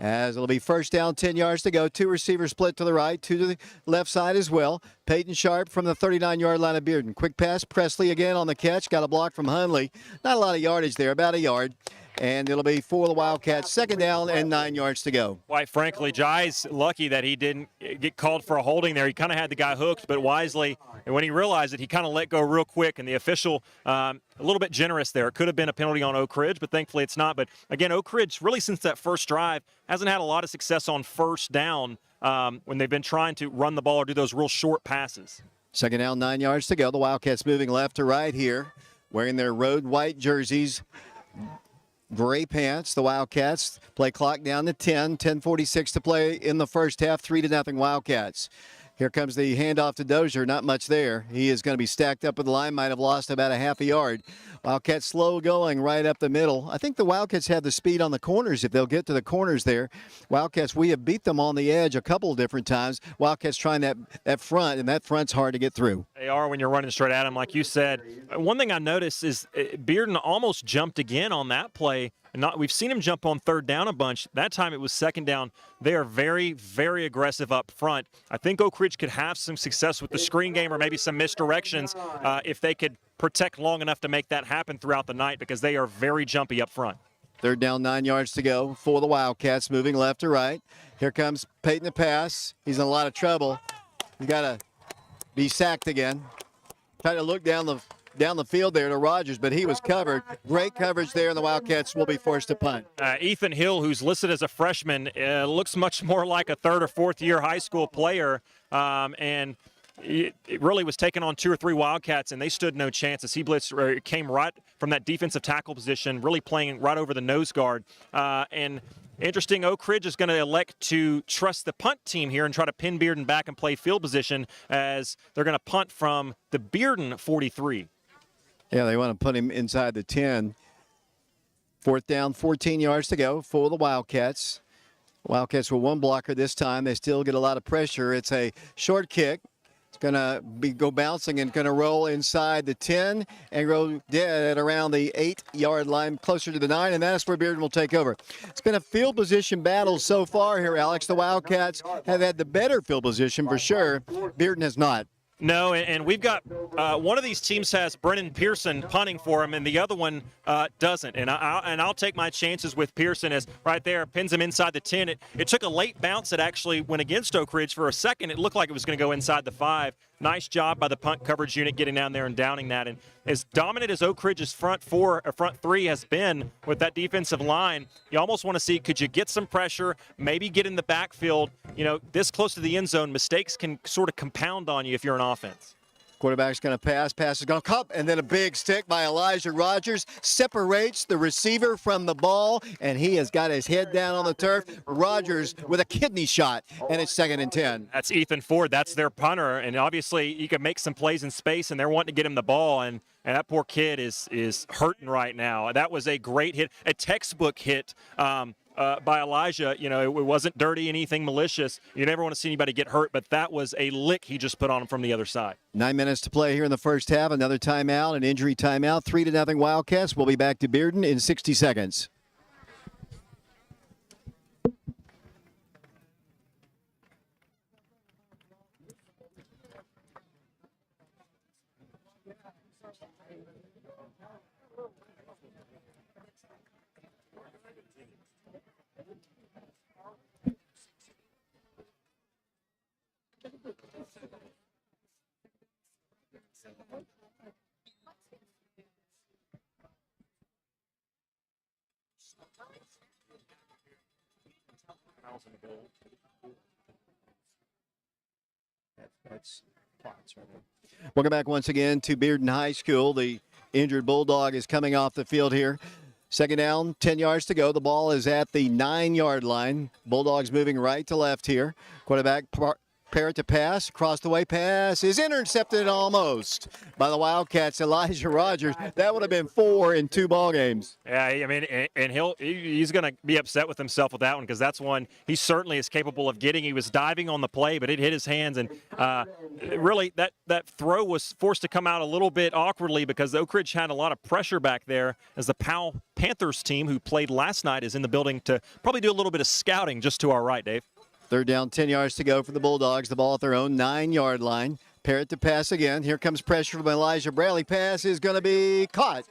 As it'll be first down, 10 yards to go. 2 receivers split to the right, 2 to the left side as well. Peyton Sharp from the 39-yard line of Bearden. Quick pass, Presley again on the catch. Got a block from Hunley. Not a lot of yardage there, about a yard. And it'll be for the Wildcats, second down and 9 yards to go. Quite frankly, Jai's lucky that he didn't get called for a holding there. He kind of had the guy hooked, but wisely, and when he realized it, he kind of let go real quick, and the official a little bit generous there. It could have been a penalty on Oak Ridge, but thankfully it's not. But again, Oak Ridge, really since that first drive, hasn't had a lot of success on first down when they've been trying to run the ball or do those real short passes. Second down, 9 yards to go. The Wildcats moving left to right here, wearing their road white jerseys. Gray pants, the Wildcats. Play clock down to 10. 10:46 to play in the first half. 3-0 Wildcats. Here comes the handoff to Dozier. Not much there. He is going to be stacked up with the line. Might have lost about a half a yard. Wildcats slow going right up the middle. I think the Wildcats have the speed on the corners if they'll get to the corners there. Wildcats, we have beat them on the edge a couple of different times. Wildcats trying that front, and that front's hard to get through. They are when you're running straight at them, like you said. One thing I noticed is Bearden almost jumped again on that play. We've seen him jump on third down a bunch. That time it was second down. They are very, very aggressive up front. I think Oak Ridge could have some success with the screen game or maybe some misdirections if they could protect long enough to make that happen throughout the night, because they are very jumpy up front. Third down, 9 yards to go for the Wildcats, moving left to right. Here comes Peyton to pass. He's in a lot of trouble. He's got to be sacked again. Try to look down the field there to Rogers, but he was covered. Great coverage there, and the Wildcats will be forced to punt. Ethan Hill, who's listed as a freshman, looks much more like a third or fourth year high school player, and it really was taking on 2 or 3 Wildcats, and they stood no chance as he blitzed, came right from that defensive tackle position, really playing right over the nose guard. And interesting, Oak Ridge is going to elect to trust the punt team here and try to pin Bearden back and play field position, as they're going to punt from the Bearden 43. Yeah, they want to put him inside the 10. Fourth down, 14 yards to go for the Wildcats. Wildcats with 1 blocker this time. They still get a lot of pressure. It's a short kick. It's going to go bouncing and going to roll inside the 10 and go dead at around the 8-yard line, closer to the 9, and that's where Bearden will take over. It's been a field position battle so far here, Alex. The Wildcats have had the better field position for sure. Bearden has not. No, and we've got one of these teams has Brennan Pearson punting for him, and the other one doesn't. And I'll take my chances with Pearson, as right there pins him inside the 10. It took a late bounce that actually went against Oak Ridge for a second. It looked like it was going to go inside the 5. Nice job by the punt coverage unit getting down there and downing that. And as dominant as Oak Ridge's front 3 has been with that defensive line, you almost want to see, could you get some pressure, maybe get in the backfield? You know, this close to the end zone, mistakes can sort of compound on you if you're an offense. Quarterback's going to pass is going to come, and then a big stick by Elijah Rogers separates the receiver from the ball, and he has got his head down on the turf. Rogers with a kidney shot, and it's 2nd and 10. That's Ethan Ford. That's their punter, and obviously you can make some plays in space, and they're wanting to get him the ball, and that poor kid is hurting right now. That was a great hit, a textbook hit by Elijah. You know, it wasn't dirty, anything malicious. You never want to see anybody get hurt, but that was a lick he just put on him from the other side. 9 minutes to play here in the first half. Another timeout, an injury timeout. 3-0 Wildcats. We'll be back to Bearden in 60 seconds. Welcome back once again to Bearden High School. The injured Bulldog is coming off the field here. Second down, 10 yards to go. The ball is at the 9-yard line. Bulldogs moving right to left here. Quarterback Parrott to pass. Across the way pass is intercepted almost by the Wildcats. Elijah Rogers. That would have been 4 in 2 ball games. Yeah, I mean, and he's going to be upset with himself with that one, because that's one he certainly is capable of getting. He was diving on the play, but it hit his hands, and really that throw was forced to come out a little bit awkwardly because Oak Ridge had a lot of pressure back there, as the Powell Panthers team, who played last night, is in the building to probably do a little bit of scouting just to our right, Dave. Third down, 10 yards to go for the Bulldogs. The ball at their own 9-yard line. Parrott to pass again. Here comes pressure from Elijah Bradley. Pass is going to be caught.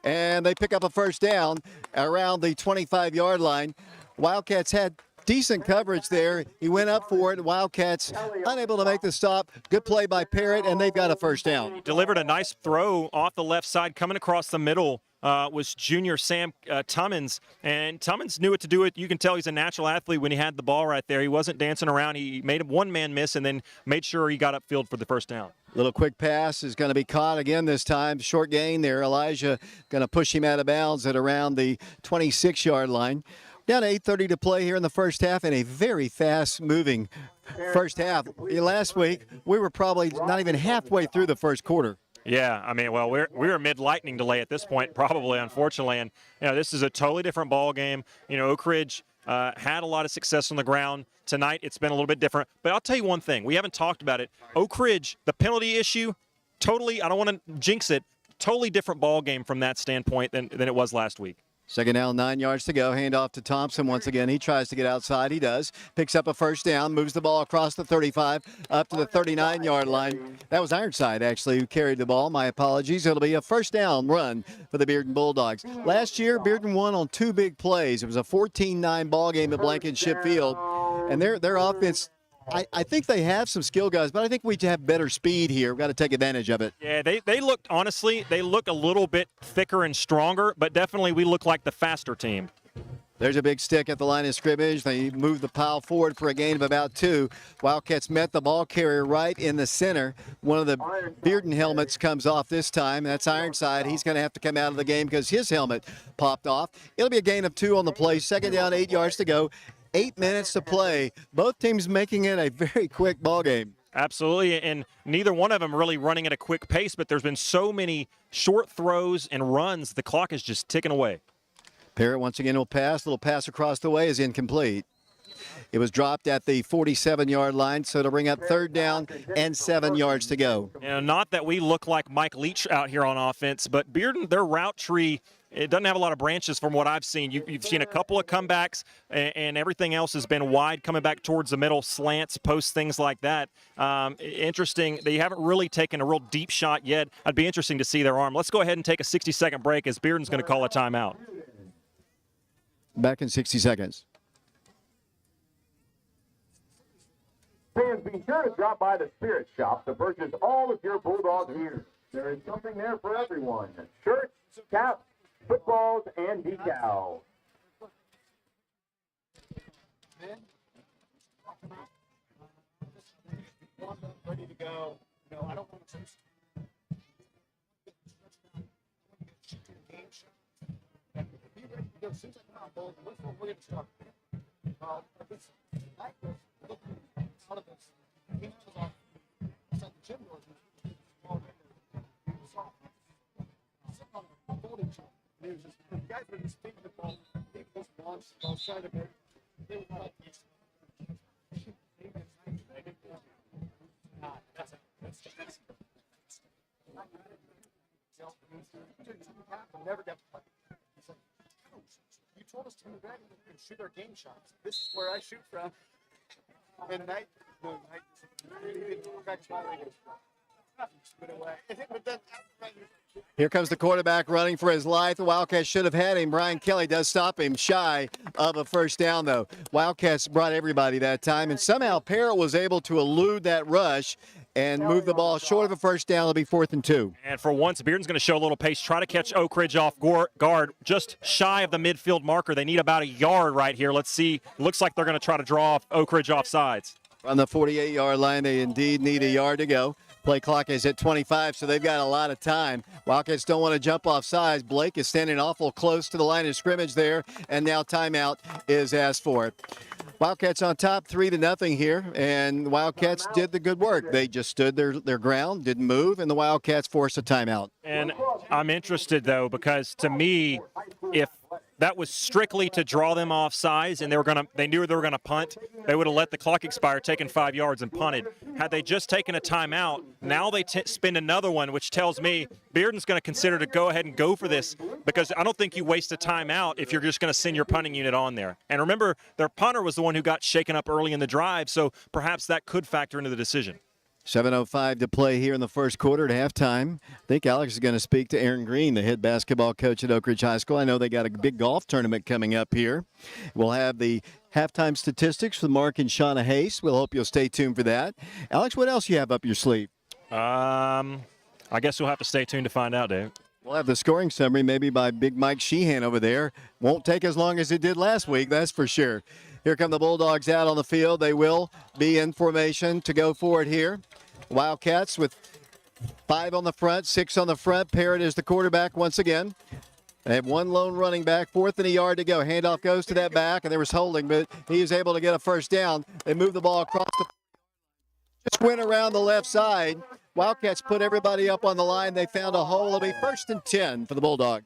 And they pick up a first down around the 25-yard line. Wildcats had decent coverage there. He went up for it. Wildcats unable to make the stop. Good play by Parrott, and they've got a first down. Delivered a nice throw off the left side, coming across the middle. Was junior Sam Tummins, and Tummins knew what to do. You can tell he's a natural athlete when he had the ball right there. He wasn't dancing around. He made a one-man miss and then made sure he got upfield for the first down. Little quick pass is going to be caught again this time. Short gain there. Elijah going to push him out of bounds at around the 26-yard line. Down to 8:30 to play here in the first half, and a very fast-moving first half. Last week, we were probably not even halfway through the first quarter. Yeah, I mean, well, we're mid lightning delay at this point, probably, unfortunately, and this is a totally different ball game. Oak Ridge had a lot of success on the ground tonight. It's been a little bit different, but I'll tell you one thing: we haven't talked about it. Oak Ridge, the penalty issue, totally, I don't want to jinx it, totally different ball game from that standpoint than it was last week. Second down, 9 yards to go. Hand off to Thompson once again. He tries to get outside. He does. Picks up a first down, moves the ball across the 35, up to the 39-yard line. That was Ironside, actually, who carried the ball. My apologies. It'll be a first down run for the Bearden Bulldogs. Last year, Bearden won on 2 big plays. It was a 14-9 ball game at Blankenship Field. And their offense, I think they have some skill guys, but I think we have better speed here. We've got to take advantage of it. Yeah, they looked, honestly, they look a little bit thicker and stronger, but definitely we look like the faster team. There's a big stick at the line of scrimmage. They move the pile forward for a gain of about 2. Wildcats met the ball carrier right in the center. One of the Bearden helmets comes off this time. That's Ironside. He's going to have to come out of the game because his helmet popped off. It'll be a gain of 2 on the play. Second down, 8 yards to go. 8 minutes to play. Both teams making it a very quick ball game. Absolutely, and neither one of them really running at a quick pace, but there's been so many short throws and runs, the clock is just ticking away. Parrott once again will pass. Little pass across the way is incomplete. It was dropped at the 47-yard line, so it'll bring up third down and 7 yards to go. Not that we look like Mike Leach out here on offense, but Bearden, their route tree, it doesn't have a lot of branches from what I've seen. You've seen a couple of comebacks, and everything else has been wide, coming back towards the middle, slants, posts, things like that. Interesting. They haven't really taken a real deep shot yet. I'd be interesting to see their arm. Let's go ahead and take a 60-second break as Bearden's going to call a timeout. Back in 60 seconds. Fans, be sure to drop by the Spirit Shop to purchase all of your Bulldog gear. There is something there for everyone. Shirts, caps, footballs, and decals. Ready to go. No, I don't want to as soon as I come out, we're going to start. It's like this. Out of this. He was off. It's like the gym doors. The guys were just thinking the ball. They just launched the ball, trying to make. They were like this. Never got to play. He's like, you told us to move back and shoot our game shots. This is where I shoot from. And Here comes the quarterback running for his life. The Wildcats should have had him. Brian Kelly does stop him shy of a first down, though. Wildcats brought everybody that time, and somehow Parrott was able to elude that rush and move the ball short of a first down. It'll be 4th and 2. And for once, Bearden's going to show a little pace, try to catch Oak Ridge off guard, just shy of the midfield marker. They need about a yard right here. Let's see. Looks like they're going to try to draw off Oak Ridge off sides. On the 48-yard line, they indeed need a yard to go. Play clock is at 25, so they've got a lot of time. Wildcats don't want to jump off sides. Blake is standing awful close to the line of scrimmage there, and now timeout is asked for. Wildcats on top 3-0 here, and the Wildcats did the good work. They just stood their ground, didn't move, and the Wildcats forced a timeout. And I'm interested, though, because to me, if that was strictly to draw them off sides and they knew they were going to punt, they would have let the clock expire, taken 5 yards and punted. Had they just taken a timeout, now they spend another one, which tells me Bearden's going to consider to go ahead and go for this, because I don't think you waste a timeout if you're just going to send your punting unit on there. And remember, their punter was the one who got shaken up early in the drive, so perhaps that could factor into the decision. 7:05 to play here in the first quarter at halftime. I think Alex is going to speak to Aaron Green, the head basketball coach at Oak Ridge High School. I know they got a big golf tournament coming up here. We'll have the halftime statistics from Mark and Shauna Hayes. We'll hope you'll stay tuned for that. Alex, what else you have up your sleeve? I guess you'll have to stay tuned to find out, Dave. We'll have the scoring summary maybe by Big Mike Sheehan over there. Won't take as long as it did last week, that's for sure. Here come the Bulldogs out on the field. They will be in formation to go forward here. Wildcats with 5 on the front, 6 on the front. Parrott is the quarterback once again. They have one lone running back, 4th and a yard to go. Handoff goes to that back, and there was holding, but he was able to get a first down. They move the ball across the – just went around the left side, Wildcats put everybody up on the line. They found a hole. It'll be 1st and 10 for the Bulldogs.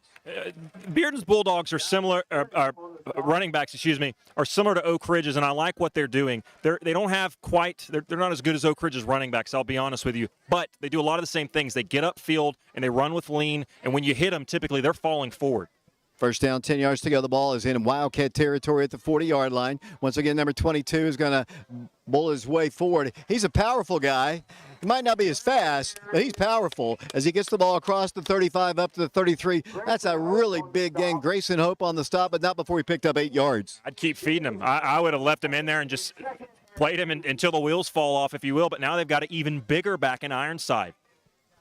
Bearden's Bulldogs are similar, running backs, are similar to Oak Ridge's, and I like what they're doing. They don't have quite, they're not as good as Oak Ridge's running backs, I'll be honest with you, but they do a lot of the same things. They get upfield, and they run with lean, and when you hit them, typically they're falling forward. First down, 10 yards to go. The ball is in Wildcat territory at the 40-yard line. Once again, number 22 is going to bull his way forward. He's a powerful guy. He might not be as fast, but he's powerful as he gets the ball across the 35 up to the 33. That's a really big gain. Grayson Hope on the stop, but not before he picked up 8 yards. I'd keep feeding him. I would have left him in there and just played him until the wheels fall off, if you will, but now they've got an even bigger back in Ironside.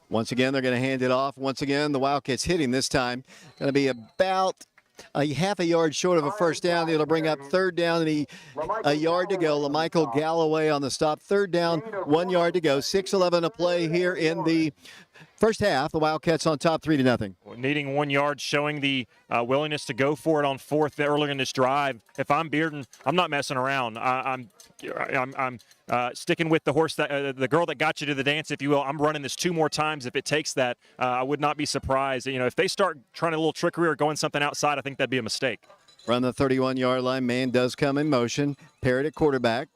Once again, they're going to hand it off. Once again, the Wildcats hitting this time. Going to be about a half a yard short of a first down. It'll bring up 3rd down and a yard to go. LaMichael Galloway on the stop. 3rd down, 1 yard to go. 6:11 to play here in the first half. The Wildcats on top 3-0. Needing 1 yard, showing the willingness to go for it on 4th earlier in this drive. If I'm Bearden, I'm not messing around. I'm sticking with the horse, the girl that got you to the dance, if you will. I'm running this 2 more times if it takes that. I would not be surprised. If they start trying a little trickery or going something outside, I think that'd be a mistake. Run the 31-yard line. Man does come in motion. Parrott at quarterback.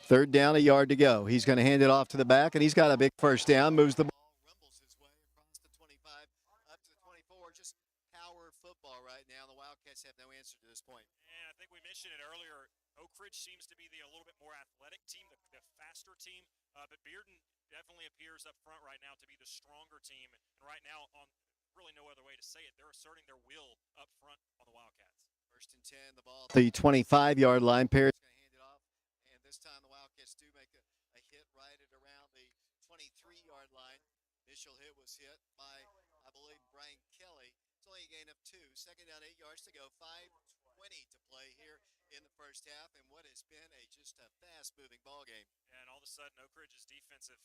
3rd down, a yard to go. He's going to hand it off to the back, and he's got a big first down. Moves the ball. Rumbles his way across the 25 up to the 24. Just power football right now. The Wildcats have no answer to this point. And I think we mentioned it earlier. Oak Ridge seems to be a little bit more athletic team, the faster team, but Bearden definitely appears up front right now to be the stronger team. And right now, on really no other way to say it, they're asserting their will up front on the Wildcats. 1st and 10, the ball. The 25-yard line. Parrott. Going to hand it off, and this time the Wildcats do make a hit right at around the 23-yard line. Initial hit was hit by, I believe, Brian Kelly. It's only a gain of 2. 2nd down, 8 yards to go. 5:20 to play here in the first half, and what has been just a fast-moving ball game. And all of a sudden, Oak Ridge's defensive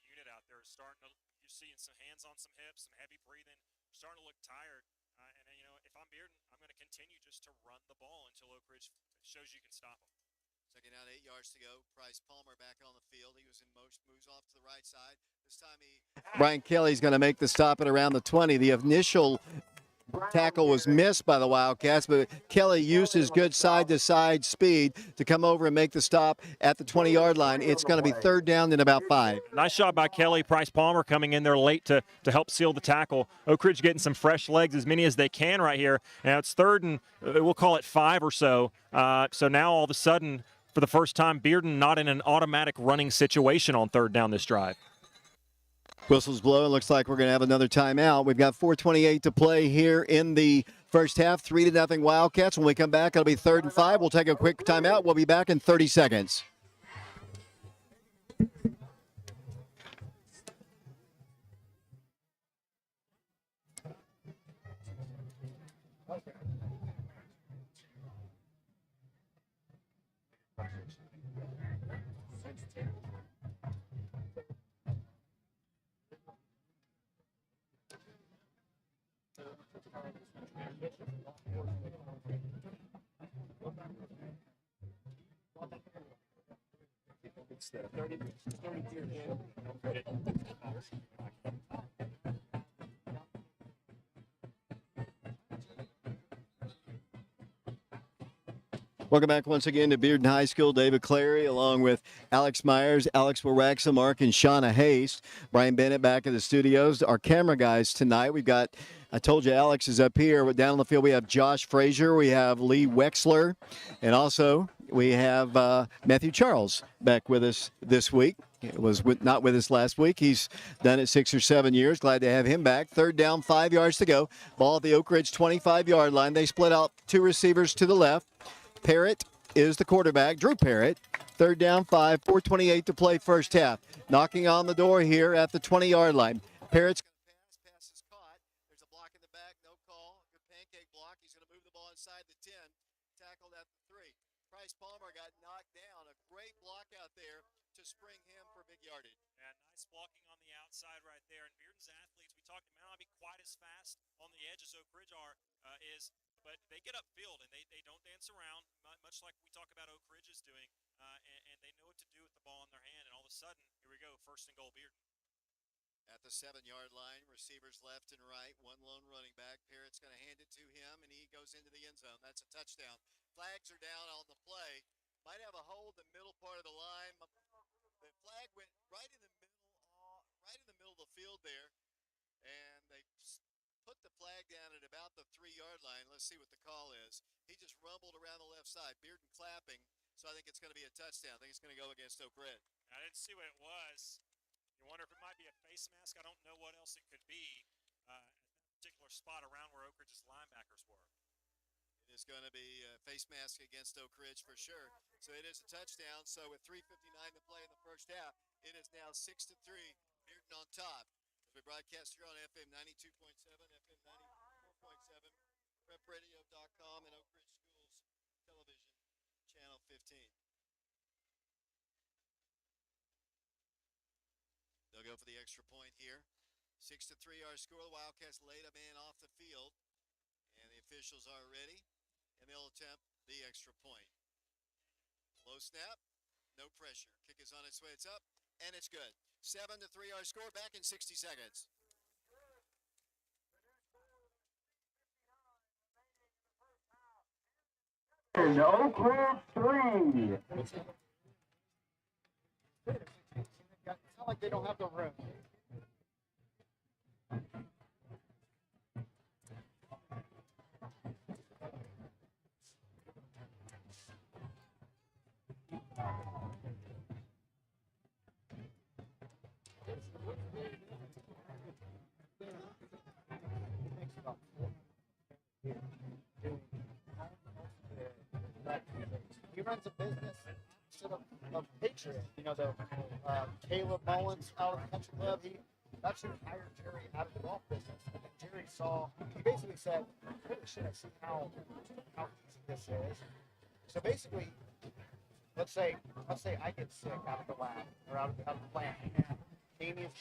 unit out there is starting to, you're seeing some hands on some hips, some heavy breathing, starting to look tired. If I'm Bearden, I'm going to continue just to run the ball until Oak Ridge shows you can stop them. 2nd down, 8 yards to go. Price Palmer back on the field. He was in motion, moves off to the right side. This time Brian Kelly's going to make the stop at around the 20. The initial tackle was missed by the Wildcats, but Kelly used his good side-to-side speed to come over and make the stop at the 20-yard line. It's going to be 3rd down and about 5. Nice shot by Kelly. Price Palmer coming in there late to help seal the tackle. Oak Ridge getting some fresh legs, as many as they can right here. Now it's 3rd and we'll call it 5 or so. So now all of a sudden, for the first time, Bearden not in an automatic running situation on 3rd down this drive. Whistles blow. It looks like we're going to have another timeout. We've got 4:28 to play here in the first half. 3-0 Wildcats. When we come back, it'll be 3rd and 5. We'll take a quick timeout. We'll be back in 30 seconds. Welcome back once again to Bearden High School. David Clary along with Alex Myers, Alex Waraxamark, and Shauna Haste. Brian Bennett back at the studios. Our camera guys tonight, we've got, I told you Alex is up here. Down on the field we have Josh Frazier, we have Lee Wexler, and also we have Matthew Charles back with us this week. It was not with us last week. He's done it 6 or 7 years. Glad to have him back. 3rd down, 5 yards to go. Ball at the Oak Ridge 25-yard line. They split out 2 receivers to the left. Parrott is the quarterback, Drew Parrott. 3rd down, 5, 4:28 to play first half. Knocking on the door here at the 20-yard line. Parrott's pass is caught. There's a block in the back, no call. Good pancake block. He's going to move the ball inside the 10. Tackled at the 3. Price Palmer got knocked down. A great block out there to spring him for big yardage. Yeah, nice blocking on the outside right there. And Bearden's athletes, we talked, may not be quite as fast on the edge as Oak Ridge but they get upfield and they don't dance around, much like we talk about Oak Ridge is doing, and they know what to do with the ball in their hand. And all of a sudden, here we go, 1st and goal, Bearden. at the 7-yard line. Receivers left and right. One lone running back. Parrott's going to hand it to him, and he goes into the end zone. That's a touchdown. Flags are down on the play. Might have a hole in the middle part of the line. The flag went right in the middle of the field there, and they put the flag down at about the 3-yard line. Let's see what the call is. He just rumbled around the left side. Bearden clapping, so I think it's going to be a touchdown. I think it's going to go against Oak Ridge. I didn't see what it was. You wonder if it might be a face mask. I don't know what else it could be at that particular spot around where Oak Ridge's linebackers were. It is going to be a face mask against Oak Ridge for sure. So it is a touchdown. So with 3:59 to play in the first half, it is now 6-3. Bearden on top. As we broadcast here on FM 92.7, FM 94.7, prepradio.com, and Oak Ridge Schools Television, Channel 15. They'll go for the extra point here. 6-3 our score. The Wildcats laid a man off the field, and the officials are ready, and they'll attempt the extra point. Low snap, no pressure. Kick is on its way. It's up, and it's good. 7-3 our score. Back in 60 seconds. And Oak Ridge 3. It's not like they don't have the room. He runs a business instead of Patriot. You know, the Caleb Mullins out of the country club. He actually hired Jerry out of the golf business. And then Jerry he basically said, "Holy shit, I see how easy this is." So basically, let's say I get sick out of the lab or out of the plant. Amy is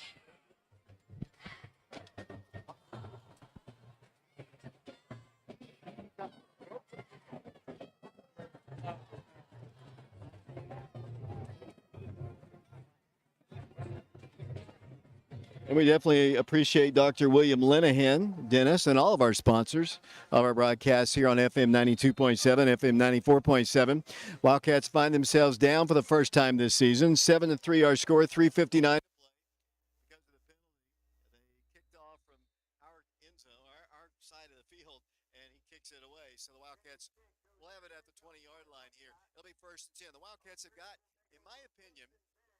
And we definitely appreciate Dr. William Linehan, Dennis, and all of our sponsors of our broadcasts here on FM 92.7, FM 94.7. Wildcats find themselves down for the first time this season. 7-3 our score, 3:59. Because of the penalty, they kicked off from our end zone, our side of the field, and he kicks it away. So the Wildcats will have it at the 20-yard line here. It'll be 1st and 10. The Wildcats have got, in my opinion,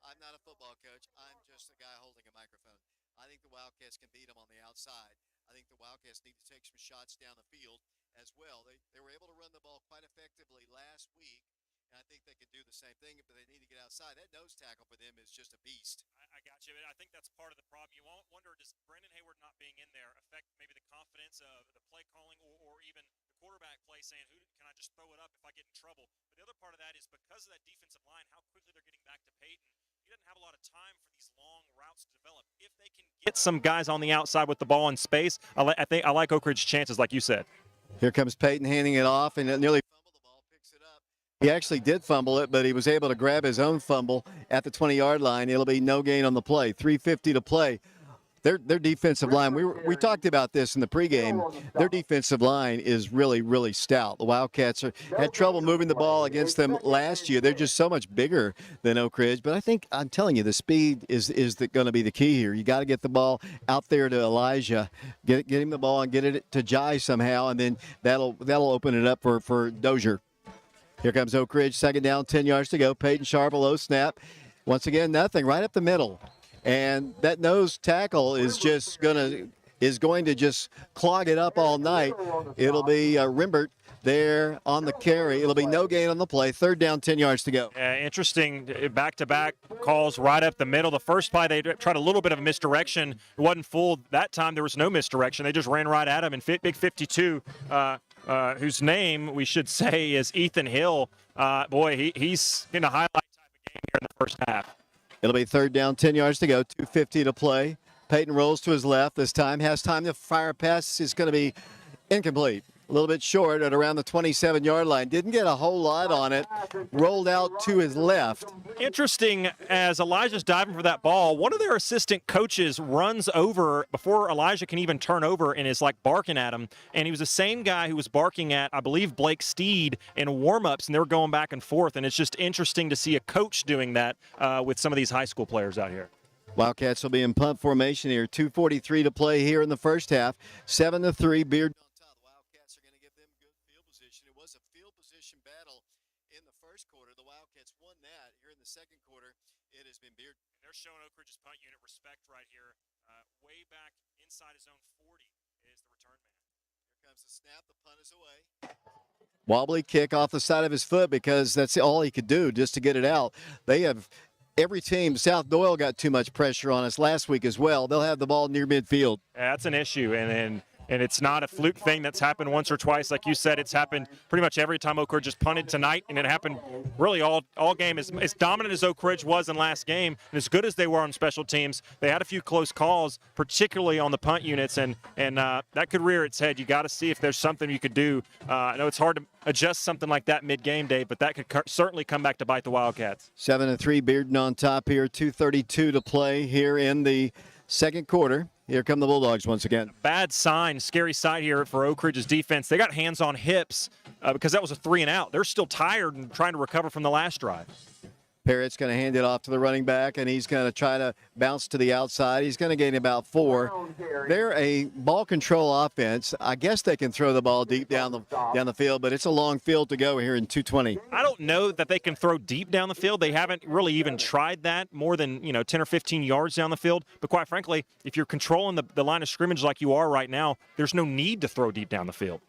I'm not a football coach. I'm just a guy holding a microphone. I think the Wildcats can beat them on the outside. I think the Wildcats need to take some shots down the field as well. They were able to run the ball quite effectively last week, and I think they could do the same thing, but they need to get outside. That nose tackle for them is just a beast. I got you. I think that's part of the problem. You wonder, does Brandon Hayward not being in there affect maybe the confidence of the play calling or even the quarterback play saying, who can I just throw it up if I get in trouble? But the other part of that is because of that defensive line, how quickly they're getting back to Peyton. He doesn't have a lot of time for these long routes to develop. If they can get some guys on the outside with the ball in space, I like Oak Ridge's chances, like you said. Here comes Peyton handing it off, and it nearly Fumble the ball, picks it up. he actually did fumble it, but he was able to grab his own fumble at the 20-yard line. It'll be no gain on the play. 3:50 to play. Their defensive line, we talked about this in the pregame. Their defensive line is really, really stout. The Wildcats had trouble moving the ball against them last year. They're just so much bigger than Oak Ridge. But I'm telling you, the speed is going to be the key here. You got to get the ball out there to Elijah, get him the ball and get it to Jai somehow, and then that'll open it up for Dozier. Here comes Oak Ridge, 2nd down, 10 yards to go. Peyton Sharp, a low snap. Once again, nothing, right up the middle. And that nose tackle is going to just clog it up all night. It'll be Rimbert there on the carry. It'll be no gain on the play. 3rd down, 10 yards to go. Interesting back-to-back calls right up the middle. The first play, they tried a little bit of a misdirection. It wasn't full. That time, there was no misdirection. They just ran right at him. And Big 52, whose name we should say is Ethan Hill, he's in a highlight type of game here in the first half. It'll be 3rd down, 10 yards to go, 2:50 to play. Peyton rolls to his left this time, has time to fire a pass. It's going to be incomplete. a little bit short at around the 27-yard line. Didn't get a whole lot on it. Rolled out to his left. Interesting, as Elijah's diving for that ball, one of their assistant coaches runs over before Elijah can even turn over and is like barking at him. And he was the same guy who was barking at, I believe, Blake Steed in warm-ups, and they were going back and forth. And it's just interesting to see a coach doing that with some of these high school players out here. Wildcats will be in punt formation here. 2:43 to play here in the first half. 7-3, Bearden. The Wildcats are going to give them good field position. It was a field position battle in the first quarter. The Wildcats won that. Here in the second quarter, it has been Bearden. They're showing Oak Ridge's punt unit respect right here. Way back inside his own 40 is the return man. Here comes the snap. The punt is away. Wobbly kick off the side of his foot because that's all he could do just to get it out. They have every team. South Doyle got too much pressure on us last week as well. They'll have the ball near midfield. Yeah, that's an issue, and it's not a fluke thing that's happened once or twice. Like you said, it's happened pretty much every time Oak Ridge has punted tonight, and it happened really all game. As dominant as Oak Ridge was in last game, and as good as they were on special teams, they had a few close calls, particularly on the punt units, and that could rear its head. You got to see if there's something you could do. I know it's hard to adjust something like that mid-game, Dave, but that could certainly come back to bite the Wildcats. 7-3, Bearden on top here. 2:32 to play here in the second quarter. Here come the Bulldogs once again. Bad sign, scary sight here for Oak Ridge's defense. They got hands on hips because that was a 3-and-out. They're still tired and trying to recover from the last drive. Parrott's going to hand it off to the running back, and he's going to try to bounce to the outside. He's going to gain about 4. They're a ball control offense. I guess they can throw the ball deep down the field, but it's a long field to go here in 2:20. I don't know that they can throw deep down the field. They haven't really even tried that more than 10 or 15 yards down the field. But quite frankly, if you're controlling the line of scrimmage like you are right now, there's no need to throw deep down the field.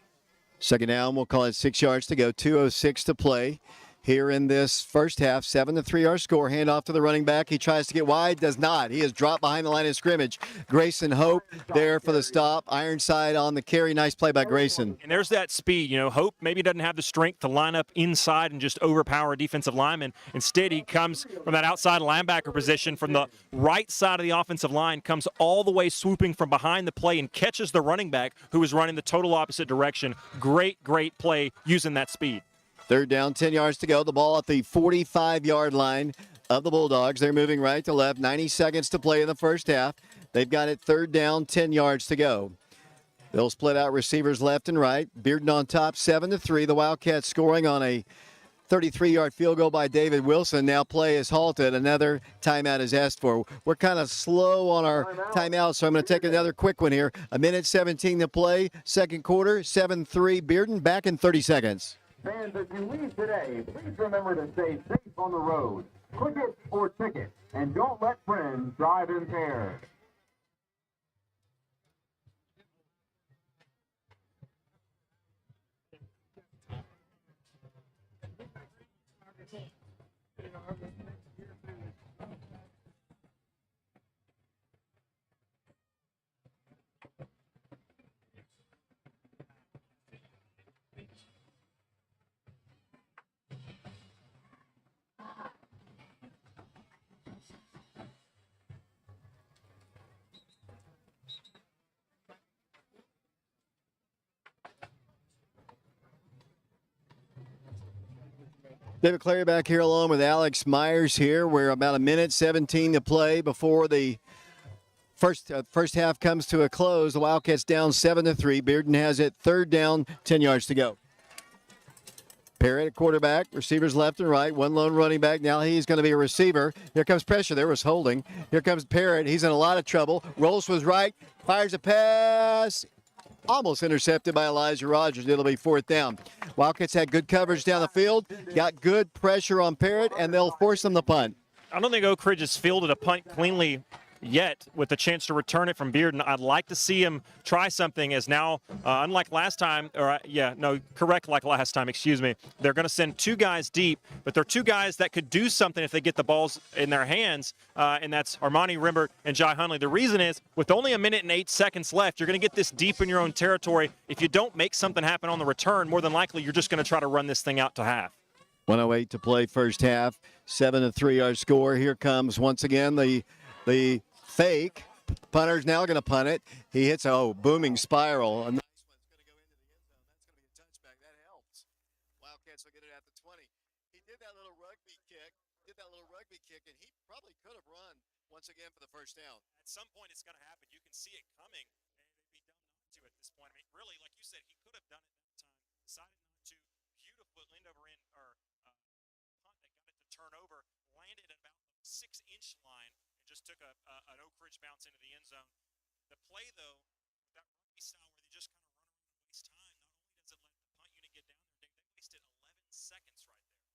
Second down, we'll call it 6 yards to go. 2:06 to play. Here in this first half, 7-3 our score. Hand off to the running back. He tries to get wide, does not. He is dropped behind the line of scrimmage. Grayson Hope there for the stop. Ironside on the carry. Nice play by Grayson. And there's that speed. Hope maybe doesn't have the strength to line up inside and just overpower a defensive lineman. Instead, he comes from that outside linebacker position from the right side of the offensive line, comes all the way swooping from behind the play and catches the running back who is running the total opposite direction. Great play using that speed. Third down, 10 yards to go. The ball at the 45-yard line of the Bulldogs. They're moving right to left. 90 seconds to play in the first half. They've got it third down, 10 yards to go. They'll split out receivers left and right. Bearden on top, 7-3. The Wildcats scoring on a 33-yard field goal by David Wilson. Now play is halted. Another timeout is asked for. We're kind of slow on our timeout, so I'm going to take another quick one here. 1:17 to play, second quarter, 7-3. Bearden back in 30 seconds. Fans, as you leave today, please remember to stay safe on the road. Click it or ticket, and don't let friends drive impaired. David Clary back here along with Alex Myers here. We're about 1:17 to play before the first half comes to a close. The Wildcats down 7-3. Bearden has it third down, 10 yards to go. Parrott at quarterback, receivers left and right, one lone running back. Now he's going to be a receiver. Here comes pressure. There was holding. Here comes Parrott. He's in a lot of trouble. Rolls to his right, fires a pass. Almost intercepted by Elijah Rogers. It'll be fourth down. Wildcats had good coverage down the field, got good pressure on Parrott, and they'll force them to punt. I don't think Oak Ridge has fielded a punt cleanly yet with the chance to return it from Bearden. I'd like to see him try something as now, unlike last time, like last time, excuse me. They're going to send 2 guys deep, but they're 2 guys that could do something if they get the balls in their hands, and that's Armani Rimbert and Jai Hunley. The reason is, with only 1:08 seconds left, you're going to get this deep in your own territory. If you don't make something happen on the return, more than likely you're just going to try to run this thing out to half. 1:08 to play first half, 7-3 our score. Here comes once again the fake. Punter's now going to punt it. He hits a booming spiral. Nice one's going to go into the end zone. That's going to once again for the first down. At some point, it's going to happen. You can see it coming, and it'd be dumb not to at this point. I mean, really, like you said, he could have done it that time. Decided not to. Beautiful end over end or punt. They got it to turn over. Landed at about the 6-inch line and just took an Oak Ridge bounce into the end zone. The play, though, that rugby style where they just kind of run around and waste time. Not only does it let the punt unit get down there, they wasted 11 seconds right there.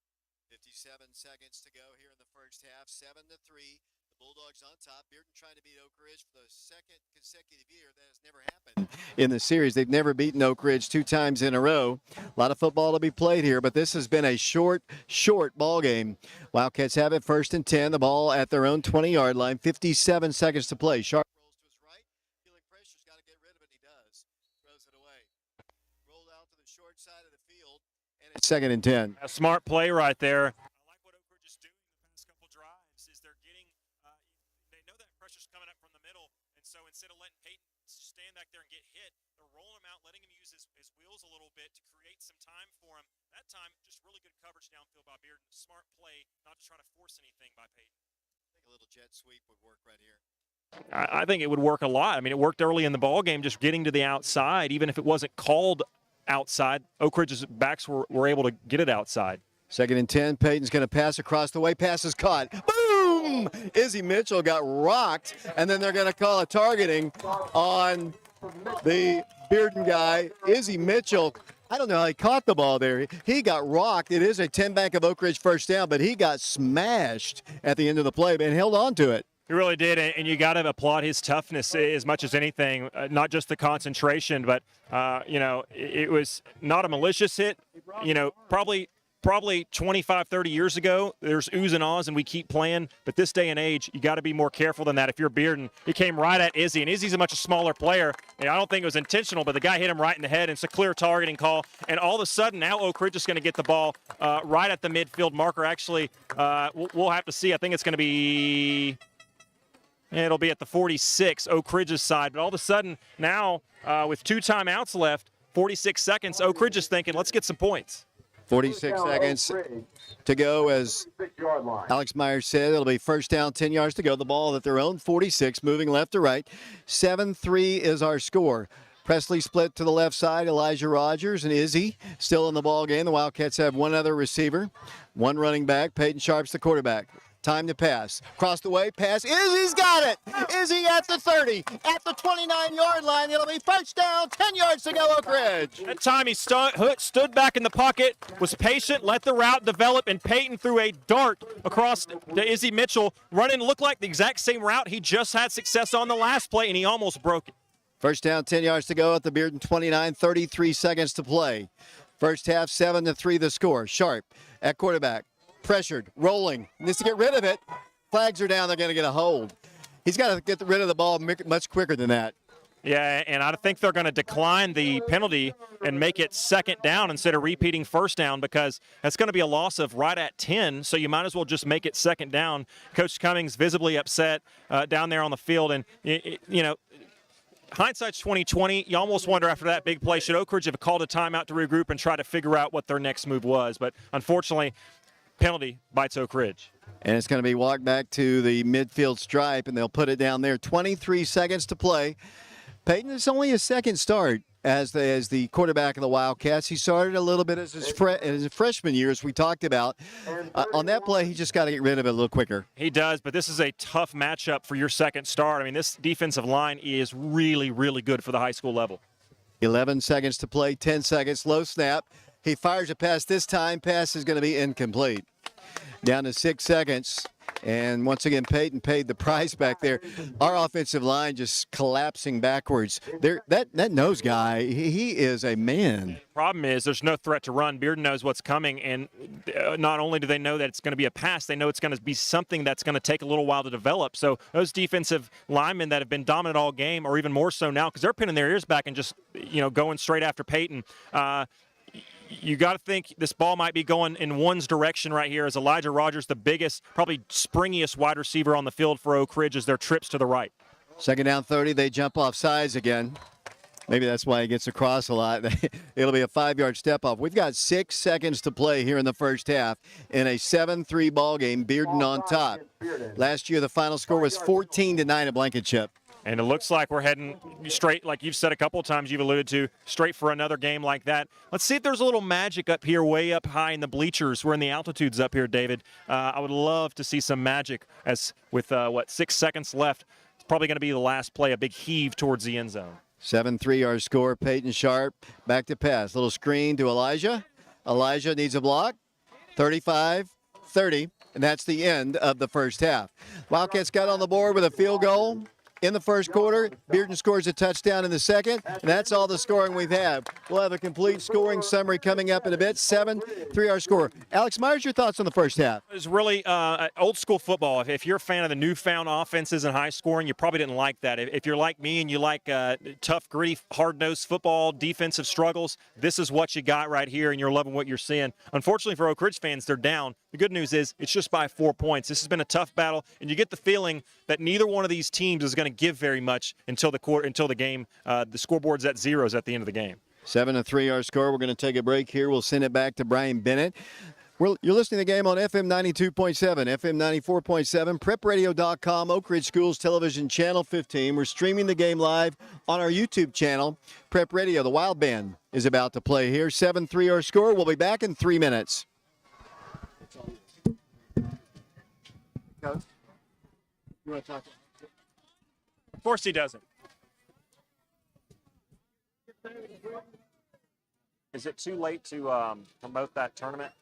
57 seconds to go here in the first half. 7-3. The Bulldogs on top. Bearden trying to beat Oak Ridge for the second consecutive year. That has never happened. In the series, they've never beaten Oak Ridge 2 times in a row. A lot of football to be played here, but this has been a short ball game. Wildcats have it 1st and 10. The ball at their own 20-yard line. 57 seconds to play. Sharp Rolls to his right. Feeling pressure's got to get rid of it. He does. Throws it away. Rolled out to the short side of the field. And it's 2nd and 10. A smart play right there. I like what Oak Ridge is doing the past couple drives. Is they're getting, they know that pressure's coming up from the middle, and so instead of letting Peyton stand back there and get hit, they're rolling him out, letting him use his wheels a little bit to create some time for him. That time, just really good coverage downfield by Bearden. Smart play, not to try to force anything by Peyton. I think a little jet sweep would work right here. I think it would work a lot. I mean, it worked early in the ball game, just getting to the outside, even if it wasn't called outside. Oak Ridge's backs were able to get it outside. 2nd and 10. Peyton's going to pass across the way. Pass is caught. Boom! Izzy Mitchell got rocked, and then they're going to call a targeting on the Bearden guy. Izzy Mitchell, I don't know how he caught the ball there. He got rocked. It is a 10 Bank of Oak Ridge first down, but he got smashed at the end of the play, but held on to it. He really did, and you got to applaud his toughness as much as anything, not just the concentration, but, it was not a malicious hit. Probably 25, 30 years ago, there's oohs and ahs, and we keep playing. But this day and age, you got to be more careful than that. If you're Bearden, he came right at Izzy, and Izzy's a much smaller player. And I don't think it was intentional, but the guy hit him right in the head, and it's a clear targeting call. And all of a sudden, now Oak Ridge is going to get the ball right at the midfield marker. Actually, we'll have to see. I think it's going to be – it'll be at the 46, Oak Ridge's side. But all of a sudden, now with 2 timeouts left, 46 seconds, Oak Ridge is thinking, let's get some points. 46 seconds to go. As Alex Myers said, it'll be first down, 10 yards to go. The ball at their own 46, moving left to right. 7-3 is our score. Presley split to the left side. Elijah Rogers and Izzy still in the ball game. The Wildcats have one other receiver, one running back. Peyton Sharp's the quarterback. Time to pass. Across the way, pass. Izzy's got it. Izzy at the 30, at the 29-yard line. It'll be first down, 10 yards to go, Oak Ridge. That time he stood back in the pocket, was patient, let the route develop, and Peyton threw a dart across to Izzy Mitchell. Running looked like the exact same route he just had success on the last play, and he almost broke it. First down, 10 yards to go at the Bearden 29, 33 seconds to play. First half, 7-3 the score. Sharp at quarterback. Pressured, rolling, needs to get rid of it. Flags are down, they're going to get a hold. He's got to get rid of the ball much quicker than that. Yeah, and I think they're going to decline the penalty and make it second down instead of repeating first down, because that's going to be a loss of right at 10, so you might as well just make it second down. Coach Cummings visibly upset down there on the field, and, hindsight's 20/20. You almost wonder after that big play, should Oak Ridge have called a timeout to regroup and try to figure out what their next move was, but unfortunately, penalty bites Oak Ridge. And it's going to be walked back to the midfield stripe, and they'll put it down there. 23 seconds to play. Peyton, it's only his second start as the quarterback of the Wildcats. He started a little bit as his freshman year, as we talked about. On that play, he just got to get rid of it a little quicker. He does, but this is a tough matchup for your second start. I mean, this defensive line is really, really good for the high school level. 11 seconds to play, 10 seconds, low snap. He fires a pass this time. Pass is going to be incomplete. Down to 6 seconds. And once again, Peyton paid the price back there. Our offensive line just collapsing backwards. That nose guy, he is a man. Problem is there's no threat to run. Bearden knows what's coming, and not only do they know that it's going to be a pass, they know it's going to be something that's going to take a little while to develop. So those defensive linemen that have been dominant all game, or even more so now, because they're pinning their ears back and just going straight after Peyton. You got to think this ball might be going in one's direction right here, as Elijah Rogers, the biggest, probably springiest wide receiver on the field for Oak Ridge, as their trips to the right. Second down 30, they jump off sides again. Maybe that's why he gets across a lot. It'll be a 5-yard step off. We've got 6 seconds to play here in the first half in a 7-3 ball game. Bearden on top. Last year, the final score was 14-9 at Blankenship. And it looks like we're heading straight, like you've said a couple of times, you've alluded to, straight for another game like that. Let's see if there's a little magic up here, way up high in the bleachers. We're in the altitudes up here, David. I would love to see some magic as with, 6 seconds left. It's probably going to be the last play, a big heave towards the end zone. 7-3 our score. Peyton Sharp back to pass. Little screen to Elijah. Elijah needs a block. 35-30, and that's the end of the first half. Wildcats got on the board with a field goal in the first quarter. Bearden scores a touchdown in the second, and that's all the scoring we've had. We'll have a complete scoring summary coming up in a bit. 7-3 our score. Alex Myers, your thoughts on the first half? It was really old school football. If you're a fan of the newfound offenses and high scoring, you probably didn't like that. If you're like me and you like tough, gritty, hard-nosed football, defensive struggles, this is what you got right here, and you're loving what you're seeing. Unfortunately for Oak Ridge fans, they're down. The good news is it's just by 4 points. This has been a tough battle, and you get the feeling that neither one of these teams is going to give very much until the game. The scoreboard's at zeros at the end of the game. 7-3 our score. We're going to take a break here. We'll send it back to Brian Bennett. You're listening to the game on FM 92.7, FM 94.7, prepradio.com, Oak Ridge Schools Television Channel 15. We're streaming the game live on our YouTube channel, Prep Radio. The Wild Band is about to play here. 7-3 our score. We'll be back in 3 minutes. Coach, you want to talk? Of course he doesn't. Is it too late to promote that tournament?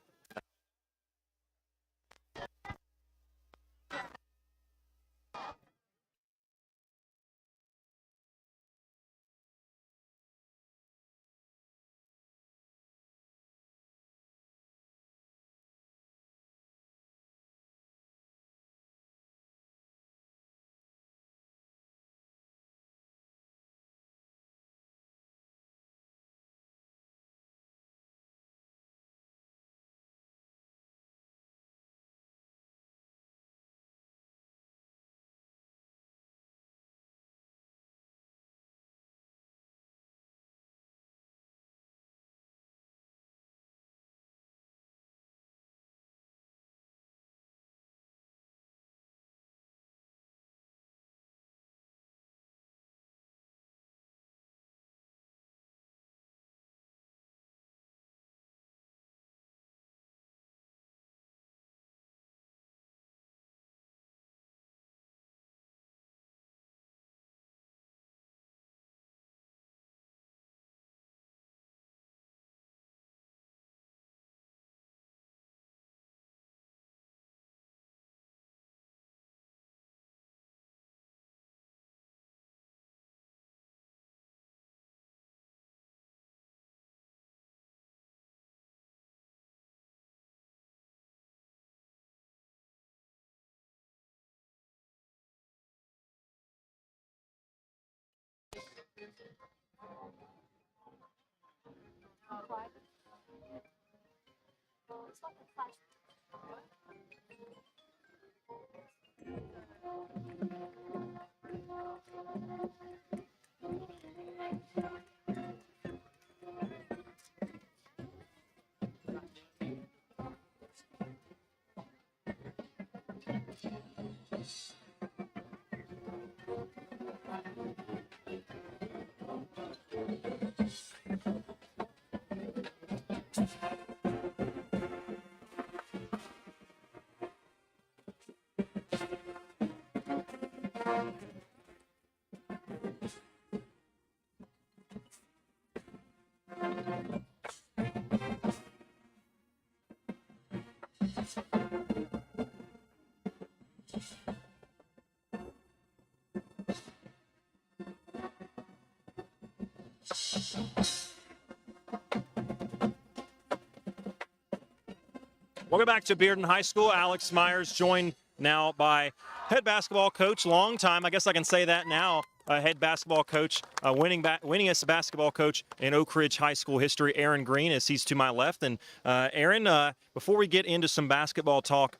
Welcome back to Bearden High School. Alex Myers joined now by head basketball coach, long time, I guess I can say that now, head basketball coach, winningest basketball coach in Oak Ridge High School history, Aaron Green, as he's to my left. And Aaron, before we get into some basketball talk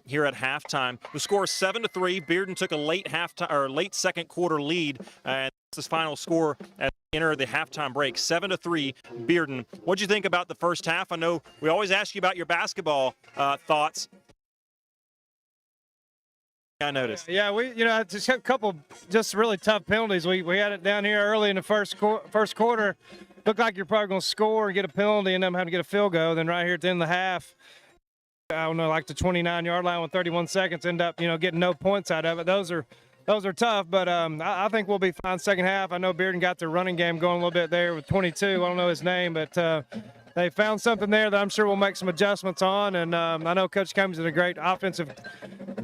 here at halftime, the score is 7-3. Bearden took a late second quarter lead. This final score as we enter the halftime break, 7-3 Bearden. What'd you think about the first half? I know we always ask you about your basketball thoughts. I noticed. Yeah, just a couple just really tough penalties. We had it down here early in the first quarter. Looked like you're probably going to score and get a penalty and then have to get a field goal. Then right here at the end of the half, I don't know, like the 29-yard line with 31 seconds, end up, getting no points out of it. Those are tough, but I think we'll be fine second half. I know Bearden got their running game going a little bit there with 22. I don't know his name, but they found something there that I'm sure we'll make some adjustments on. And I know Coach Cummings is a great offensive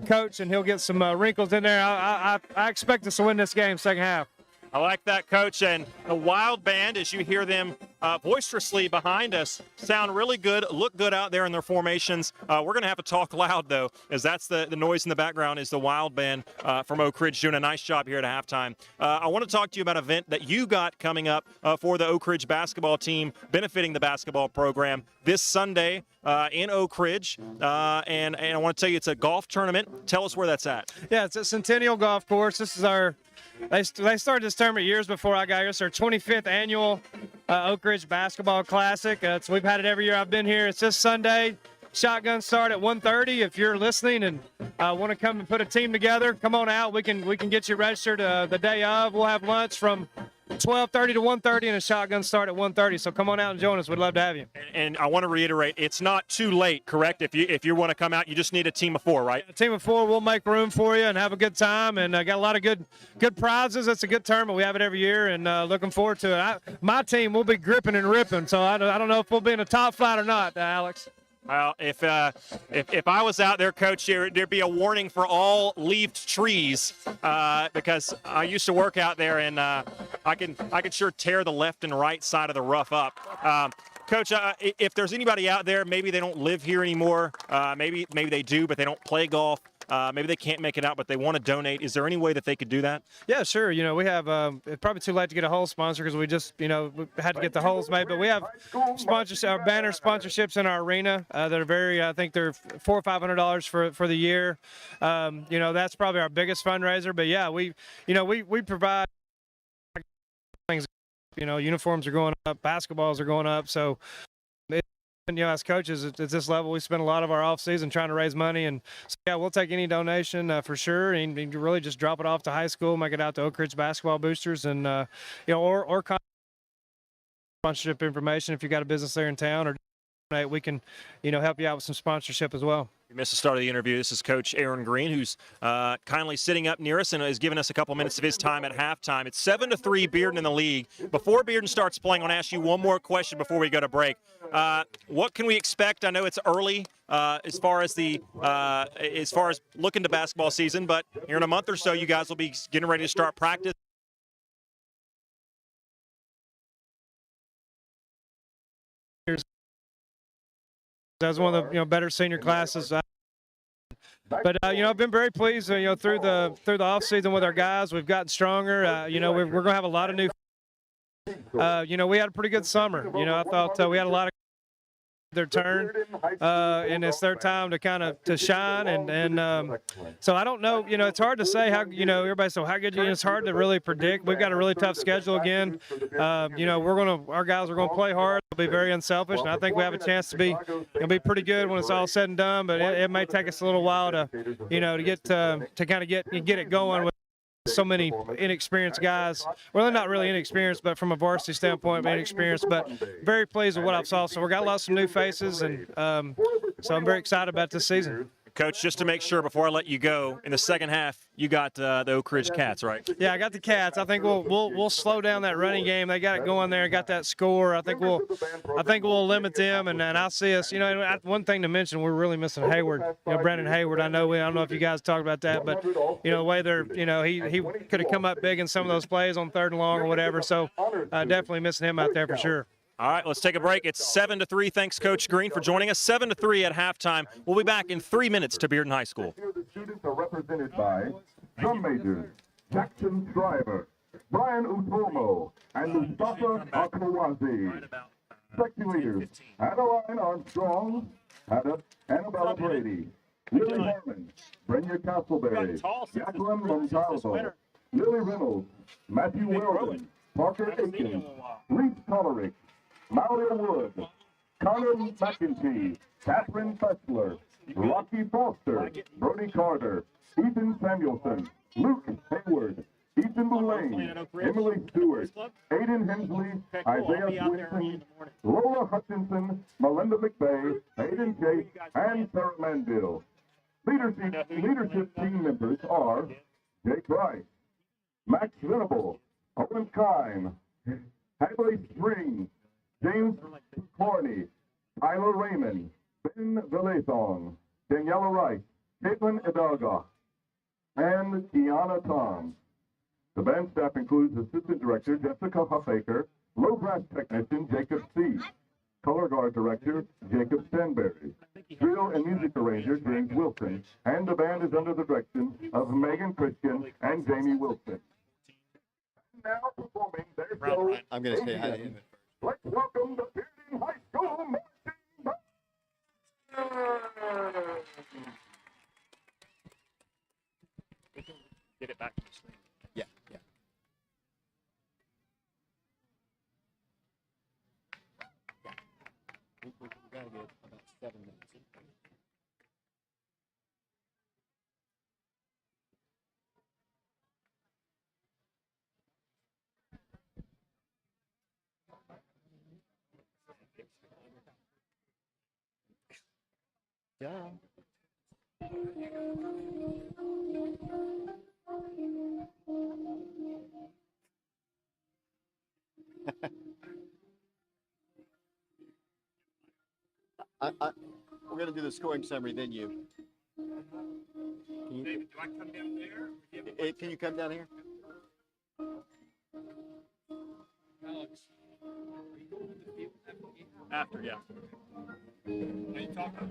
coach, and he'll get some wrinkles in there. I expect us to win this game second half. I like that, Coach. And the Wild Band, as you hear them boisterously behind us, sound really good, look good out there in their formations. We're going to have to talk loud, though, as that's the noise in the background is the Wild Band from Oak Ridge doing a nice job here at halftime. I want to talk to you about an event that you got coming up for the Oak Ridge basketball team, benefiting the basketball program this Sunday in Oak Ridge. And I want to tell you it's a golf tournament. Tell us where that's at. Yeah, it's a Centennial Golf Course. This is they started this tournament years before I got here. It's our 25th annual Oak Ridge Basketball Classic. We've had it every year I've been here. It's this Sunday. Shotgun start at 1:30. If you're listening and want to come and put a team together, come on out. We can get you registered the day of. We'll have lunch from 12:30 to 1:30 and a shotgun start at 1:30. So come on out and join us. We'd love to have you. And I want to reiterate, it's not too late, correct? If you want to come out, you just need a team of 4, right? A team of 4, we'll make room for you and have a good time. And got a lot of good prizes. It's a good tournament. We have it every year, and looking forward to it. My team will be gripping and ripping. So I don't know if we'll be in the top flight or not, Alex. Well, if I was out there, Coach, there'd be a warning for all leaved trees because I used to work out there, and I can sure tear the left and right side of the rough up. Coach, if there's anybody out there, maybe they don't live here anymore, maybe they do, but they don't play golf. Maybe they can't make it out, but they want to donate. Is there any way that they could do that? Yeah, sure. We have it's probably too late to get a hole sponsor because we just, we had to get the holes made. But we have sponsorship, banner sponsorships in our arena that are very, I think they're $400 or $500 for the year. That's probably our biggest fundraiser. But yeah, we provide things. Uniforms are going up, basketballs are going up, so. As coaches at this level, we spend a lot of our off season trying to raise money, and so, yeah, we'll take any donation for sure, and really just drop it off to high school, make it out to Oak Ridge basketball boosters, and or sponsorship information if you got a business there in town, or we can help you out with some sponsorship as well. You missed the start of the interview. This is Coach Aaron Green, who's kindly sitting up near us and has given us a couple minutes of his time at halftime. It's 7-3 Bearden in the league. Before Bearden starts playing, I want to ask you one more question before we go to break. What can we expect? I know it's early as far as looking to basketball season, but here in a month or so, you guys will be getting ready to start practice. That's one of the better senior classes. But I've been very pleased. Through the off season with our guys, we've gotten stronger. We're going to have a lot of new. We had a pretty good summer. I thought we had a lot of their turn, and it's their time to shine. And so I don't know. It's hard to say how. Everybody says how good. It's hard to really predict. We've got a really tough schedule again. Our guys are gonna play hard. They'll be very unselfish, and I think we have a chance to be pretty good when it's all said and done. But it may take us a little while to get it going with so many inexperienced guys. Well, they're not really inexperienced, but from a varsity standpoint, inexperienced. But very pleased with what I've saw. So we got lots of new faces, and so I'm very excited about this season. Coach, just to make sure before I let you go, in the second half, you got the Oak Ridge Cats, right? Yeah, I got the Cats. I think we'll slow down that running game. They got it going there, got that score. I think we'll limit them, and then I'll see us. One thing to mention, we're really missing Hayward. Brandon Hayward. I don't know if you guys talked about that, but the way they're, he could have come up big in some of those plays on 3rd and long or whatever. So definitely missing him out there for sure. All right, let's take a break. It's 7-3. Thanks, Coach Green, for joining us. 7-3 at halftime. We'll be back in 3 minutes to Bearden High School. The students are represented by drum majors Jackson Shriver, Brian Utomo, and Mustafa Akmawazi. Section leaders Adeline Armstrong, Annabella Brady, Lily Harmon, Brenda Castleberry, Jacqueline Montalvo, Lily Reynolds, Matthew Weldon, Parker Aiken, Reese Tolerick, Mario Wood, Connor McEntee, Catherine Fessler, Rocky Foster, Brody Carter, Ethan Samuelson, Luke Hayward, Ethan Boulain, Emily Stewart, Aiden Hensley, Isaiah Swinton, Laura Hutchinson, Melinda McVeigh, Aiden Chase, and Sarah Manville. Leadership team members are Jake Rice, Max Venable, Owen Kine, Hadley Spring, James Corney, Tyler Raymond, Ben Villethon, Daniela Rice, Caitlin Hidalgo, and Kiana Tom. The band staff includes Assistant Director Jessica Huffaker, Low Brass Technician Jacob C., Color Guard Director Jacob Stanberry, Drill and Music Arranger James Wilson, and the band is under the direction of Megan Christian and Jamie Wilson. Now performing their show. I'm going to say hi to him. Let's welcome the Bearden High School marching band. Get it back to the screen. Yeah, yeah. We got to get about 7 minutes. Yeah. We're going to do the scoring summary, then you. David, do I come down there? Can you come down here? Alex, are you going to the field after? Yeah. Are you talking?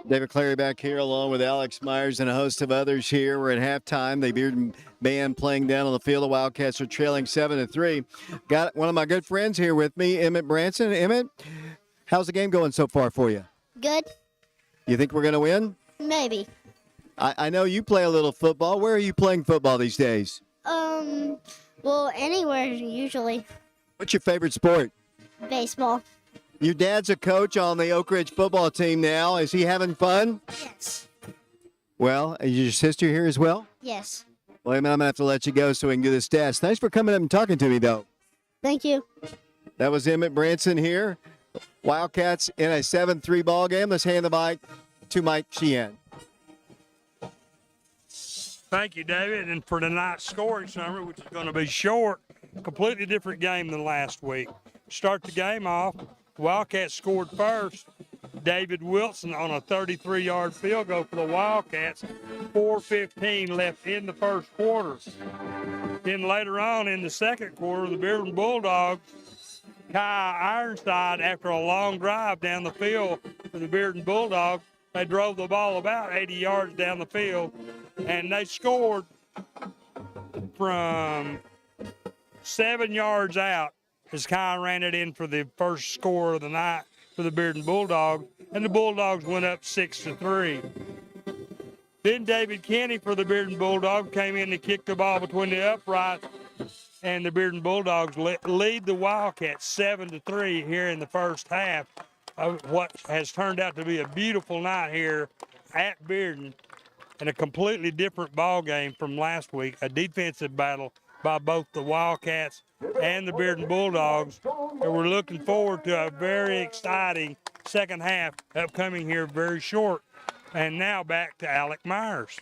David Clary back here along with Alex Myers and a host of others here. We're at halftime. The Bearden band playing down on the field. The Wildcats are trailing 7-3. Got one of my good friends here with me, Emmett Branson. Emmett, how's the game going so far for you? Good. You think we're going to win? Maybe. I know you play a little football. Where are you playing football these days? Well, anywhere usually. What's your favorite sport? Baseball. Your dad's a coach on the Oak Ridge football team now. Is he having fun? Yes. Well, is your sister here as well? Yes. Well, I'm going to have to let you go so we can do the stats. Thanks for coming up and talking to me, though. Thank you. That was Emmett Branson here. Wildcats in a 7-3 ball game. Let's hand the mic to Mike Sheehan. Thank you, David. And for tonight's scoring summary, which is going to be short, completely different game than last week. Start the game off. Wildcats scored first. David Wilson on a 33-yard field goal for the Wildcats. 4:15 left in the first quarter. Then later on in the second quarter, the Bearden Bulldogs, Kai Ironside, after a long drive down the field for the Bearden Bulldogs, they drove the ball about 80 yards down the field, and they scored from 7 yards out as Kai ran it in for the first score of the night for the Bearden Bulldogs, and the Bulldogs went up 6-3. Then David Kenny for the Bearden Bulldogs came in to kick the ball between the uprights, and the Bearden Bulldogs lead the Wildcats 7-3 here in the first half of what has turned out to be a beautiful night here at Bearden, and a completely different ball game from last week, a defensive battle by both the Wildcats and the Bearden Bulldogs. And we're looking forward to a very exciting second half upcoming here very short. And now back to Alec Myers.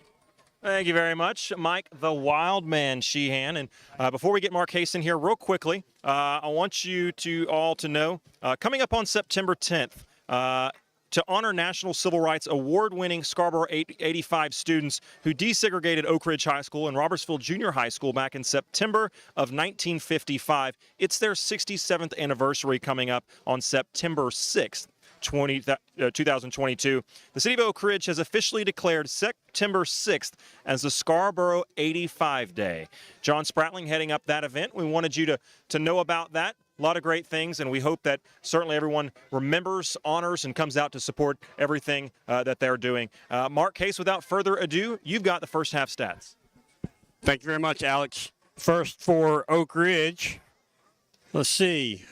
Thank you very much, Mike, the Wild Man Sheehan. And before we get Mark Haston here, real quickly, I want you all to know, coming up on September 10th, to honor National Civil Rights Award-winning Scarborough 85 students who desegregated Oak Ridge High School and Robertsville Junior High School back in September of 1955. It's their 67th anniversary coming up on September 6th. 2022. The city of Oak Ridge has officially declared September 6th as the Scarborough 85 Day. John Spratling heading up that event. We wanted you to know about that. A lot of great things, and we hope that certainly everyone remembers, honors, and comes out to support everything that they're doing. Mark Case, without further ado, you've got the first half stats. Thank you very much, Alex. First for Oak Ridge. Let's see.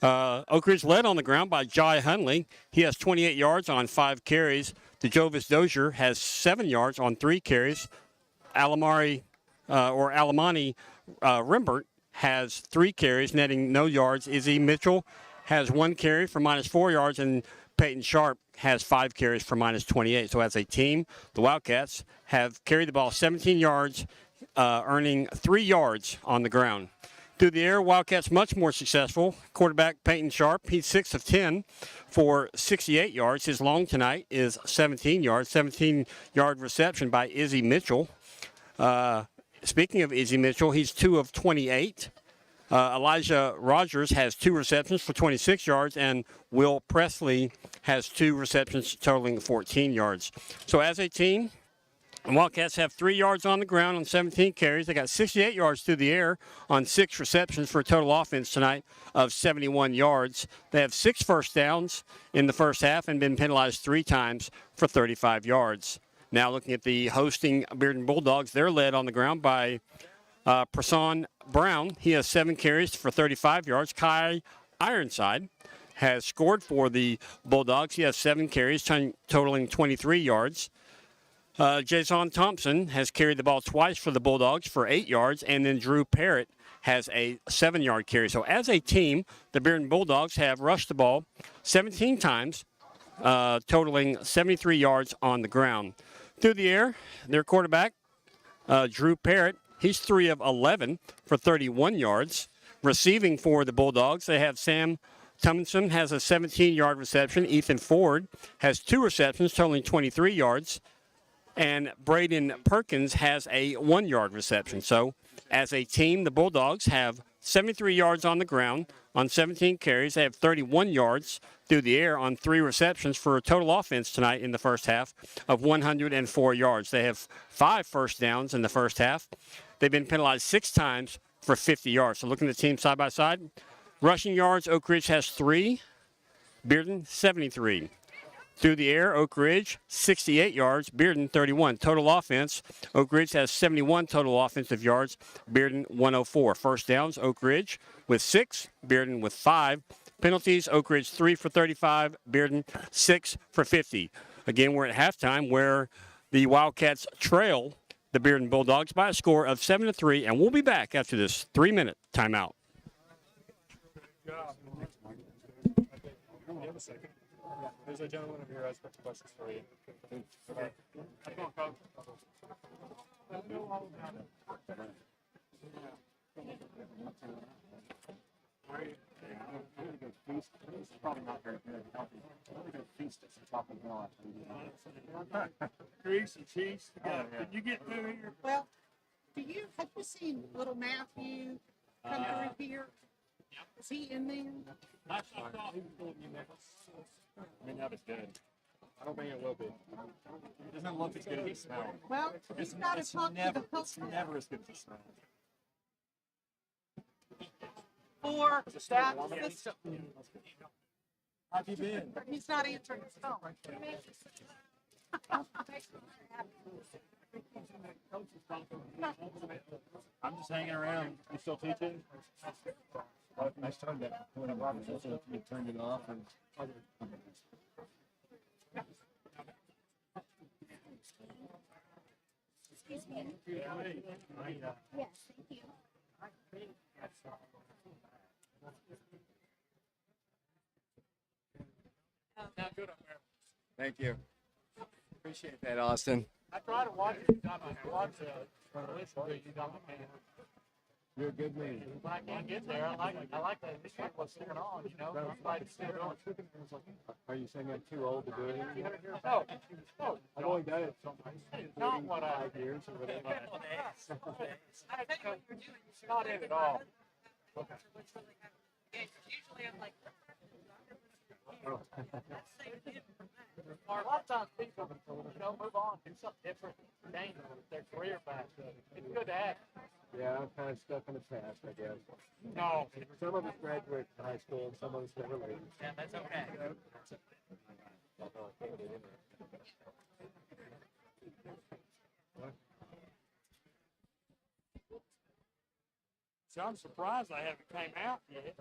Oak Ridge led on the ground by Jai Hunley. He has 28 yards on 5 carries. DeJovis Dozier has 7 yards on 3 carries. Alamani Rimbert has 3 carries, netting no yards. Izzy Mitchell has 1 carry for -4 yards, and Peyton Sharp has 5 carries for -28. So as a team, the Wildcats have carried the ball 17 yards, earning 3 yards on the ground. Through the air, Wildcats much more successful. Quarterback Peyton Sharp, he's 6 of 10 for 68 yards. His long tonight is 17 yards, 17-yard reception by Izzy Mitchell. Speaking of Izzy Mitchell, he's 2 of 28. Elijah Rogers has 2 receptions for 26 yards, and Will Presley has 2 receptions totaling 14 yards. So as a team, the Wildcats have 3 yards on the ground on 17 carries. They got 68 yards through the air on 6 receptions for a total offense tonight of 71 yards. They have 6 first downs in the first half and been penalized 3 times for 35 yards. Now looking at the hosting Bearden Bulldogs, they're led on the ground by Prasan Brown. He has 7 carries for 35 yards. Kai Ironside has scored for the Bulldogs. He has 7 carries, totaling 23 yards. Jason Thompson has carried the ball twice for the Bulldogs for 8 yards, and then Drew Parrott has a 7-yard carry. So as a team, the Bearden Bulldogs have rushed the ball 17 times, totaling 73 yards on the ground. Through the air, their quarterback, Drew Parrott, he's 3 of 11 for 31 yards. Receiving for the Bulldogs, they have Sam Tomlinson has a 17-yard reception. Ethan Ford has 2 receptions, totaling 23 yards. And Braden Perkins has a 1-yard reception. So as a team, the Bulldogs have 73 yards on the ground on 17 carries. They have 31 yards through the air on 3 receptions for a total offense tonight in the first half of 104 yards. They have 5 first downs in the first half. They've been penalized 6 times for 50 yards. So looking at the team side by side, rushing yards, Oak Ridge has 3, Bearden 73. Through the air, Oak Ridge, 68 yards, Bearden 31. Total offense, Oak Ridge has 71 total offensive yards, Bearden 104. First downs, Oak Ridge with 6, Bearden with 5. Penalties, Oak Ridge 3 for 35, Bearden 6 for 50. Again, we're at halftime where the Wildcats trail the Bearden Bulldogs by a score of 7-3, and we'll be back after this 3-minute timeout. There's a gentleman over here who has a couple questions for you. Probably not very good. Healthy. We're going to feast at some Taco Bell. Grease and cheese. Did you get through here? Well, have you seen little Matthew come through here? Is he in there? I thought he was going to be next. I mean, that was good. I don't think it will be. It doesn't look as good as it smells. Well, he's got to talk to the It's never as good as it smells. for that system. How have you been? He's not answering his phone. I'm just hanging around. You still teaching? I started that when I turned it off and Yes, thank you. Thank you. Appreciate that, Austin. I try to watch it. I watch listen to you. You're a good man. When I can't get there, I like that. This is what's going on, you know. Everybody's still going. Are you saying I'm too old to do it? No, no. I've only done it Not what I 5 years or whatever. Not it at all. Usually I'm like, A lot of times people, move on, do something different, gain their career back. It's good to have. Yeah, I'm kind of stuck in the past, I guess. No. Some of us graduate from high school, and some of us never leave. Yeah, that's okay. So I'm surprised I haven't came out yet.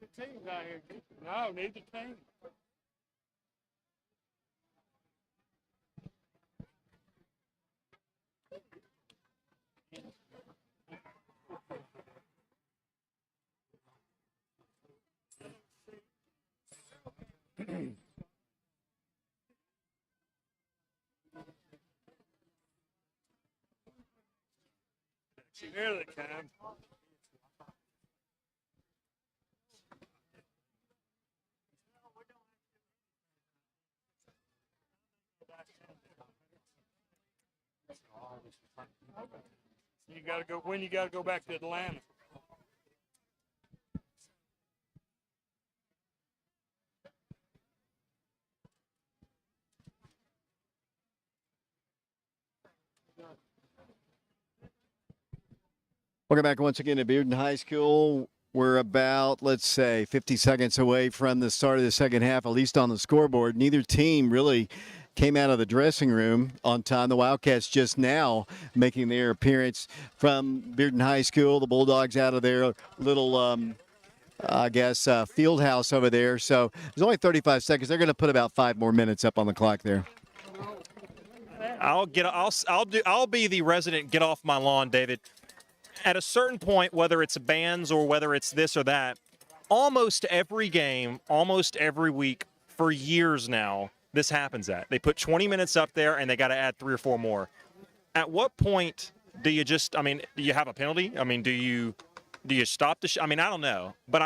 The team's out here. No, need the team. Here they come. You got to go when you got to go back to Atlanta. Welcome back once again to Bearden High School. We're about, let's say, 50 seconds away from the start of the second half, at least on the scoreboard. Neither team really came out of the dressing room on time. The Wildcats just now making their appearance from Bearden High School. The Bulldogs out of their little, field house over there. So there's only 35 seconds. They're going to put about 5 more minutes up on the clock there. I'll be the resident get off my lawn, David. At a certain point, whether it's bands or whether it's this or that, almost every game, almost every week for years now, this happens at. They put 20 minutes up there and they got to add 3 or 4 more. At what point do you just, do you have a penalty? Do you stop the I don't know. But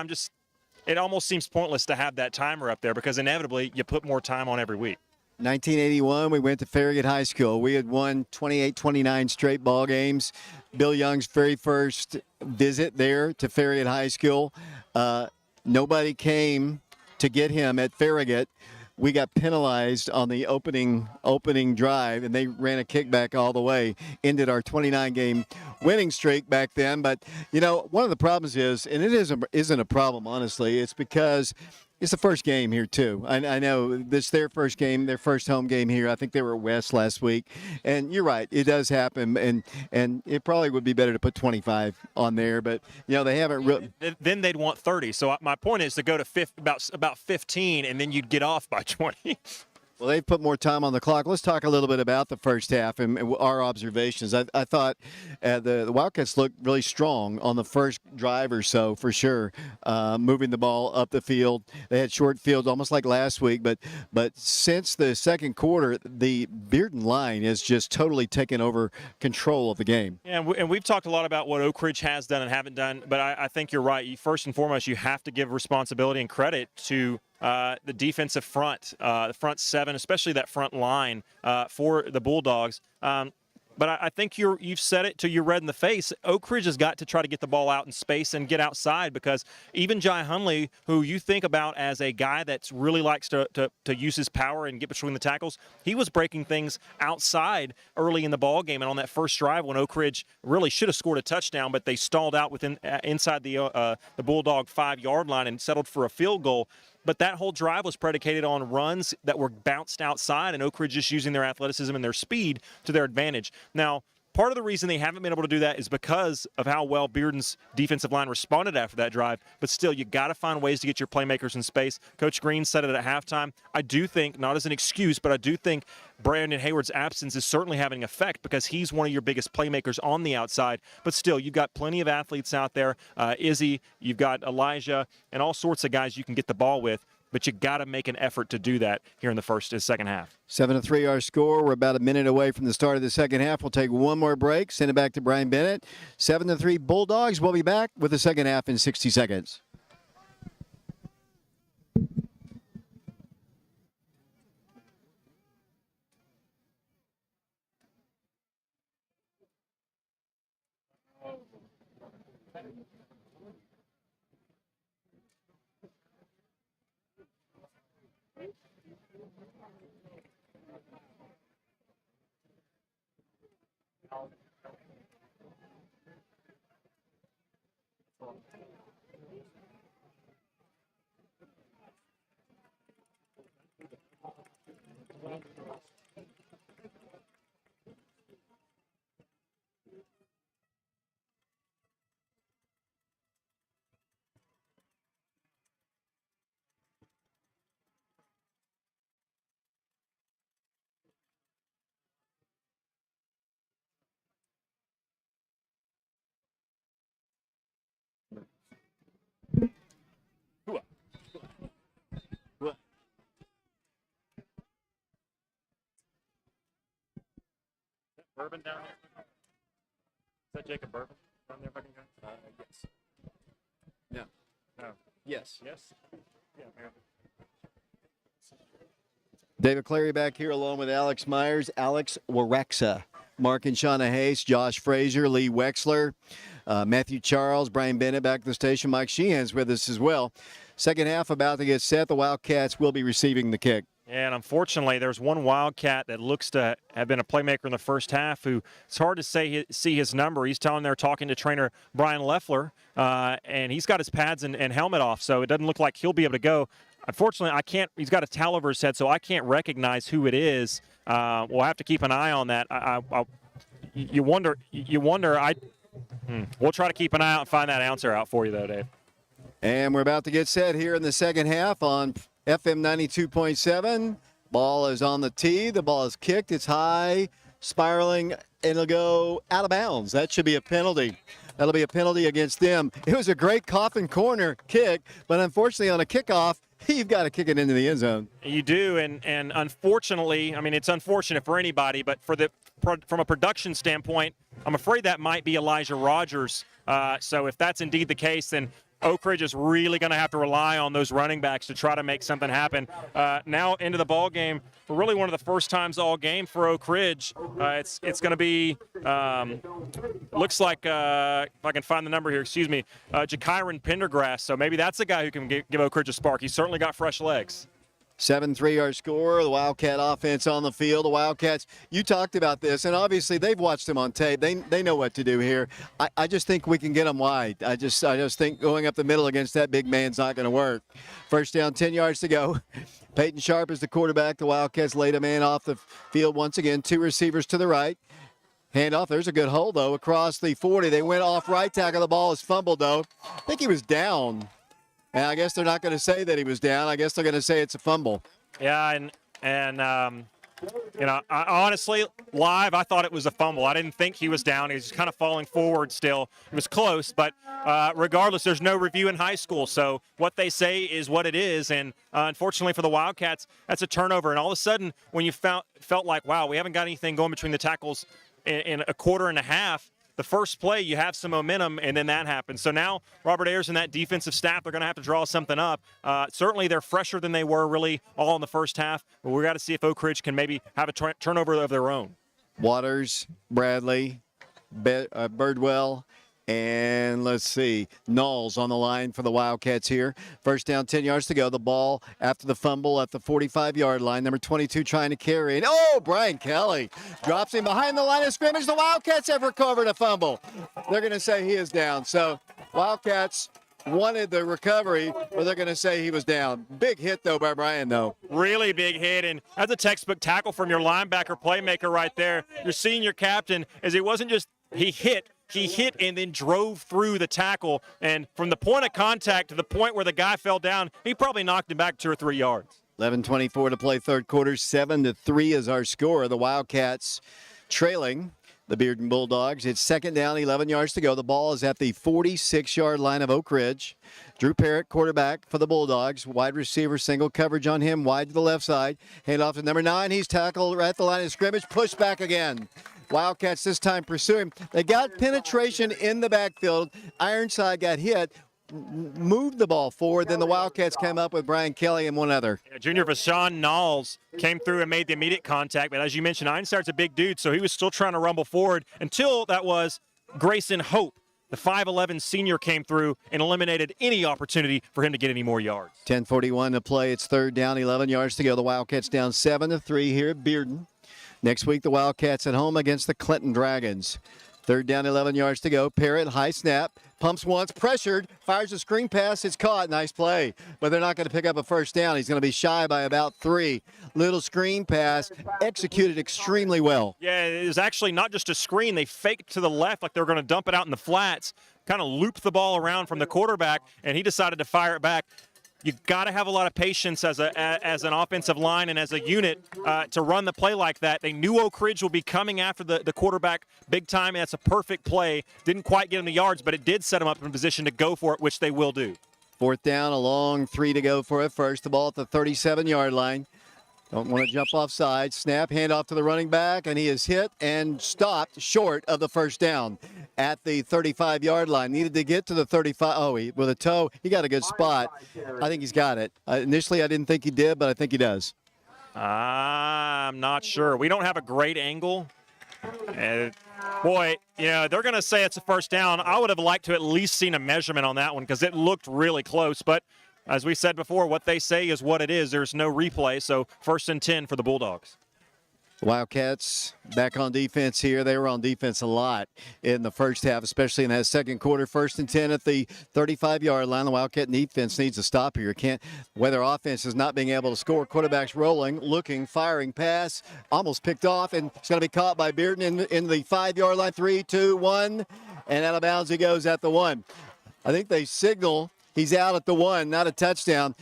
it almost seems pointless to have that timer up there because inevitably you put more time on every week. 1981, we went to Farragut High School. We had won 28-29 straight ball games. Bill Young's very first visit there to Farragut High School. Nobody came to get him at Farragut. We got penalized on the opening drive, and they ran a kickback all the way. Ended our 29-game winning streak back then. But, one of the problems is, and it isn't a problem, honestly, it's because it's the first game here, too. I know this is their first game, their first home game here. I think they were at West last week. And you're right, it does happen. And it probably would be better to put 25 on there. But, they haven't really. Then they'd want 30. So my point is to go to about 15, and then you'd get off by 20. Well, they've put more time on the clock. Let's talk a little bit about the first half and our observations. I thought the Wildcats looked really strong on the first drive or so, for sure, moving the ball up the field. They had short fields almost like last week, but since the second quarter, the Bearden line has just totally taken over control of the game. Yeah, and we've talked a lot about what Oak Ridge has done and haven't done, but I think you're right. First and foremost, you have to give responsibility and credit to the defensive front, the front 7, especially that front line for the Bulldogs. But I think you've said it till you're red in the face. Oak Ridge has got to try to get the ball out in space and get outside because even Jai Hunley, who you think about as a guy that really likes to use his power and get between the tackles, he was breaking things outside early in the ball game. And on that first drive when Oak Ridge really should have scored a touchdown, but they stalled out inside the Bulldog 5-yard line and settled for a field goal. But that whole drive was predicated on runs that were bounced outside, and Oak Ridge just using their athleticism and their speed to their advantage. Now, Part of the reason they haven't been able to do that is because of how well Bearden's defensive line responded after that drive. But still, you got to find ways to get your playmakers in space. Coach Green said it at halftime. I do think, not as an excuse, but I do think Brandon Hayward's absence is certainly having an effect because he's one of your biggest playmakers on the outside. But still, you've got plenty of athletes out there. Izzy, you've got Elijah, and all sorts of guys you can get the ball with. But you got to make an effort to do that here in the first and second half. 7-3 our score. We're about a minute away from the start of the second half. We'll take one more break, send it back to Brian Bennett. 7-3 Bulldogs. We'll be back with the second half in 60 seconds. Bourbon down there? Is that Jacob Bourbon down there, fucking guy? Yes. No. No. Yes. Yes? Yeah, man. David Clary back here along with Alex Myers, Alex Warexa, Mark and Shauna Hayes, Josh Frazier, Lee Wexler, Matthew Charles, Brian Bennett back at the station. Mike Sheehan's with us as well. Second half about to get set. The Wildcats will be receiving the kick. And unfortunately, there's one Wildcat that looks to have been a playmaker in the first half who it's hard to see his number. He's telling they're talking to trainer Brian Leffler, and he's got his pads and helmet off, so it doesn't look like he'll be able to go. Unfortunately, I can't. He's got a towel over his head, so I can't recognize who it is. We'll have to keep an eye on that. You wonder. We'll try to keep an eye out and find that answer out for you, though, Dave. And we're about to get set here in the second half on FM 92.7. Ball is on the tee. The ball is kicked. It's high, spiraling, and it'll go out of bounds. That should be a penalty. That'll be a penalty against them. It was a great coffin corner kick, but unfortunately on a kickoff, you've got to kick it into the end zone. You do, and unfortunately, I mean, it's unfortunate for anybody, but from a production standpoint, I'm afraid that might be Elijah Rogers. So if that's indeed the case, then Oak Ridge is really going to have to rely on those running backs to try to make something happen. Now into the ball game, for really one of the first times all game for Oak Ridge. It's going to be, looks like, if I can find the number here, excuse me, Jakyron Pendergrass. So maybe that's a guy who can give Oak Ridge a spark. He's certainly got fresh legs. 7-3 our score. The Wildcat offense on the field. The Wildcats, you talked about this, and obviously they've watched them on tape. They know what to do here. I just think we can get them wide. I just think going up the middle against that big man's not going to work. First down, 10 yards to go. Peyton Sharp is the quarterback. The Wildcats laid a man off the field once again. Two receivers to the right. Handoff. There's a good hold, though, across the 40. They went off right tackle. The ball is fumbled, though. I think he was down. And I guess they're not going to say that he was down. I guess they're going to say it's a fumble. Yeah, and you know, I honestly, live, I thought it was a fumble. I didn't think he was down. He was kind of falling forward still. It was close, but regardless, there's no review in high school. So what they say is what it is. And unfortunately for the Wildcats, that's a turnover. And all of a sudden, when you felt like, wow, we haven't got anything going between the tackles in a quarter and a half, the first play, you have some momentum, and then that happens. So now Robert Ayers and that defensive staff, they're going to have to draw something up. Certainly they're fresher than they were really all in the first half, but we've got to see if Oak Ridge can maybe have a turnover of their own. Waters, Bradley, Birdwell, and let's see, Knowles on the line for the Wildcats here. First down, 10 yards to go. The ball after the fumble at the 45-yard line. Number 22 trying to carry it. Oh, Brian Kelly drops him behind the line of scrimmage. The Wildcats have recovered a fumble. They're going to say he is down. So Wildcats wanted the recovery, or they're going to say he was down. Big hit, though, by Brian, though. Really big hit, and that's a textbook tackle from your linebacker playmaker right there. Your senior captain, as it wasn't just he hit and then drove through the tackle, and from the point of contact to the point where the guy fell down, he probably knocked him back 2 or 3 yards. 11:24 to play third quarter. 7-3 is our score. The Wildcats trailing the Bearden Bulldogs. It's second down, 11 yards to go. The ball is at the 46-yard line of Oak Ridge. Drew Parrott, quarterback for the Bulldogs. Wide receiver, single coverage on him, wide to the left side. Hand off to number 9. He's tackled right at the line of scrimmage. Push back again. Wildcats this time pursuing. They got penetration in the backfield. Ironside got hit, moved the ball forward. Then the Wildcats came up with Brian Kelly and one other. Junior Vashawn Knowles came through and made the immediate contact, but as you mentioned, Ironside's a big dude, so he was still trying to rumble forward until that was Grayson Hope. The 5'11 senior came through and eliminated any opportunity for him to get any more yards. 10:41 to play. It's third down, 11 yards to go. The Wildcats down 7-3 here at Bearden. Next week, the Wildcats at home against the Clinton Dragons. Third down, 11 yards to go. Parrott, high snap, pumps once, pressured, fires a screen pass. It's caught. Nice play. But they're not going to pick up a first down. He's going to be shy by about 3. Little screen pass, executed extremely well. Yeah, it was actually not just a screen. They faked to the left like they were going to dump it out in the flats, kind of looped the ball around from the quarterback, and he decided to fire it back. You've got to have a lot of patience as an offensive line and as a unit to run the play like that. They knew Oak Ridge would be coming after the quarterback big time, and that's a perfect play. Didn't quite get him the yards, but it did set him up in position to go for it, which they will do. Fourth down, a long 3 to go for it first. The ball at the 37-yard line. Don't want to jump offside. Snap, handoff to the running back, and he is hit and stopped short of the first down at the 35-yard line. Needed to get to the 35. Oh, with a toe, he got a good spot. I think he's got it. Initially, I didn't think he did, but I think he does. I'm not sure. We don't have a great angle. Boy, they're going to say it's a first down. I would have liked to at least seen a measurement on that one because it looked really close, but as we said before, what they say is what it is. There's no replay, so 1st and 10 for the Bulldogs. Wildcats back on defense here. They were on defense a lot in the first half, especially in that second quarter. 1st and 10 at the 35-yard line. The Wildcat defense needs to stop here. Whether offense is not being able to score. Quarterback's rolling, looking, firing pass, almost picked off, and it's going to be caught by Bearden in the 5-yard line. 3, 2, 1, and out of bounds he goes at the 1. I think they signal he's out at the 1, not a touchdown.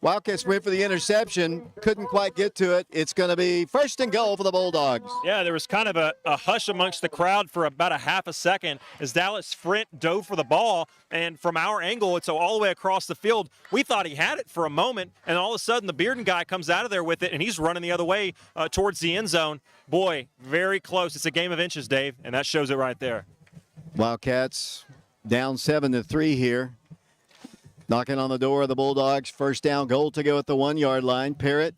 Wildcats went for the interception, couldn't quite get to it. It's going to be 1st and goal for the Bulldogs. Yeah, there was kind of a hush amongst the crowd for about a half a second as Dallas Frint dove for the ball, and from our angle, it's all the way across the field. We thought he had it for a moment, and all of a sudden the Bearden guy comes out of there with it, and he's running the other way towards the end zone. Boy, very close. It's a game of inches, Dave, and that shows it right there. Wildcats down 7-3 here. Knocking on the door of the Bulldogs. 1st down, goal to go at the 1-yard line. Parrott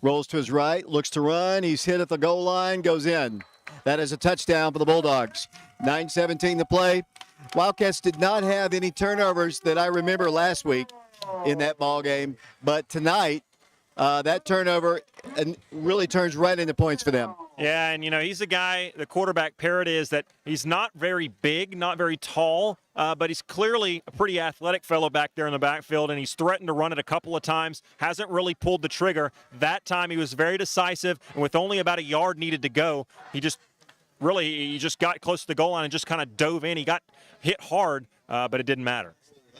rolls to his right, looks to run. He's hit at the goal line, goes in. That is a touchdown for the Bulldogs. 9:17 to play. Wildcats did not have any turnovers that I remember last week in that ball game, but tonight that turnover really turns right into points for them. Yeah, and he's a guy, the quarterback Parrott is, that he's not very big, not very tall, but he's clearly a pretty athletic fellow back there in the backfield, and he's threatened to run it a couple of times, hasn't really pulled the trigger. That time he was very decisive, and with only about a yard needed to go, he just got close to the goal line and just kind of dove in. He got hit hard, but it didn't matter.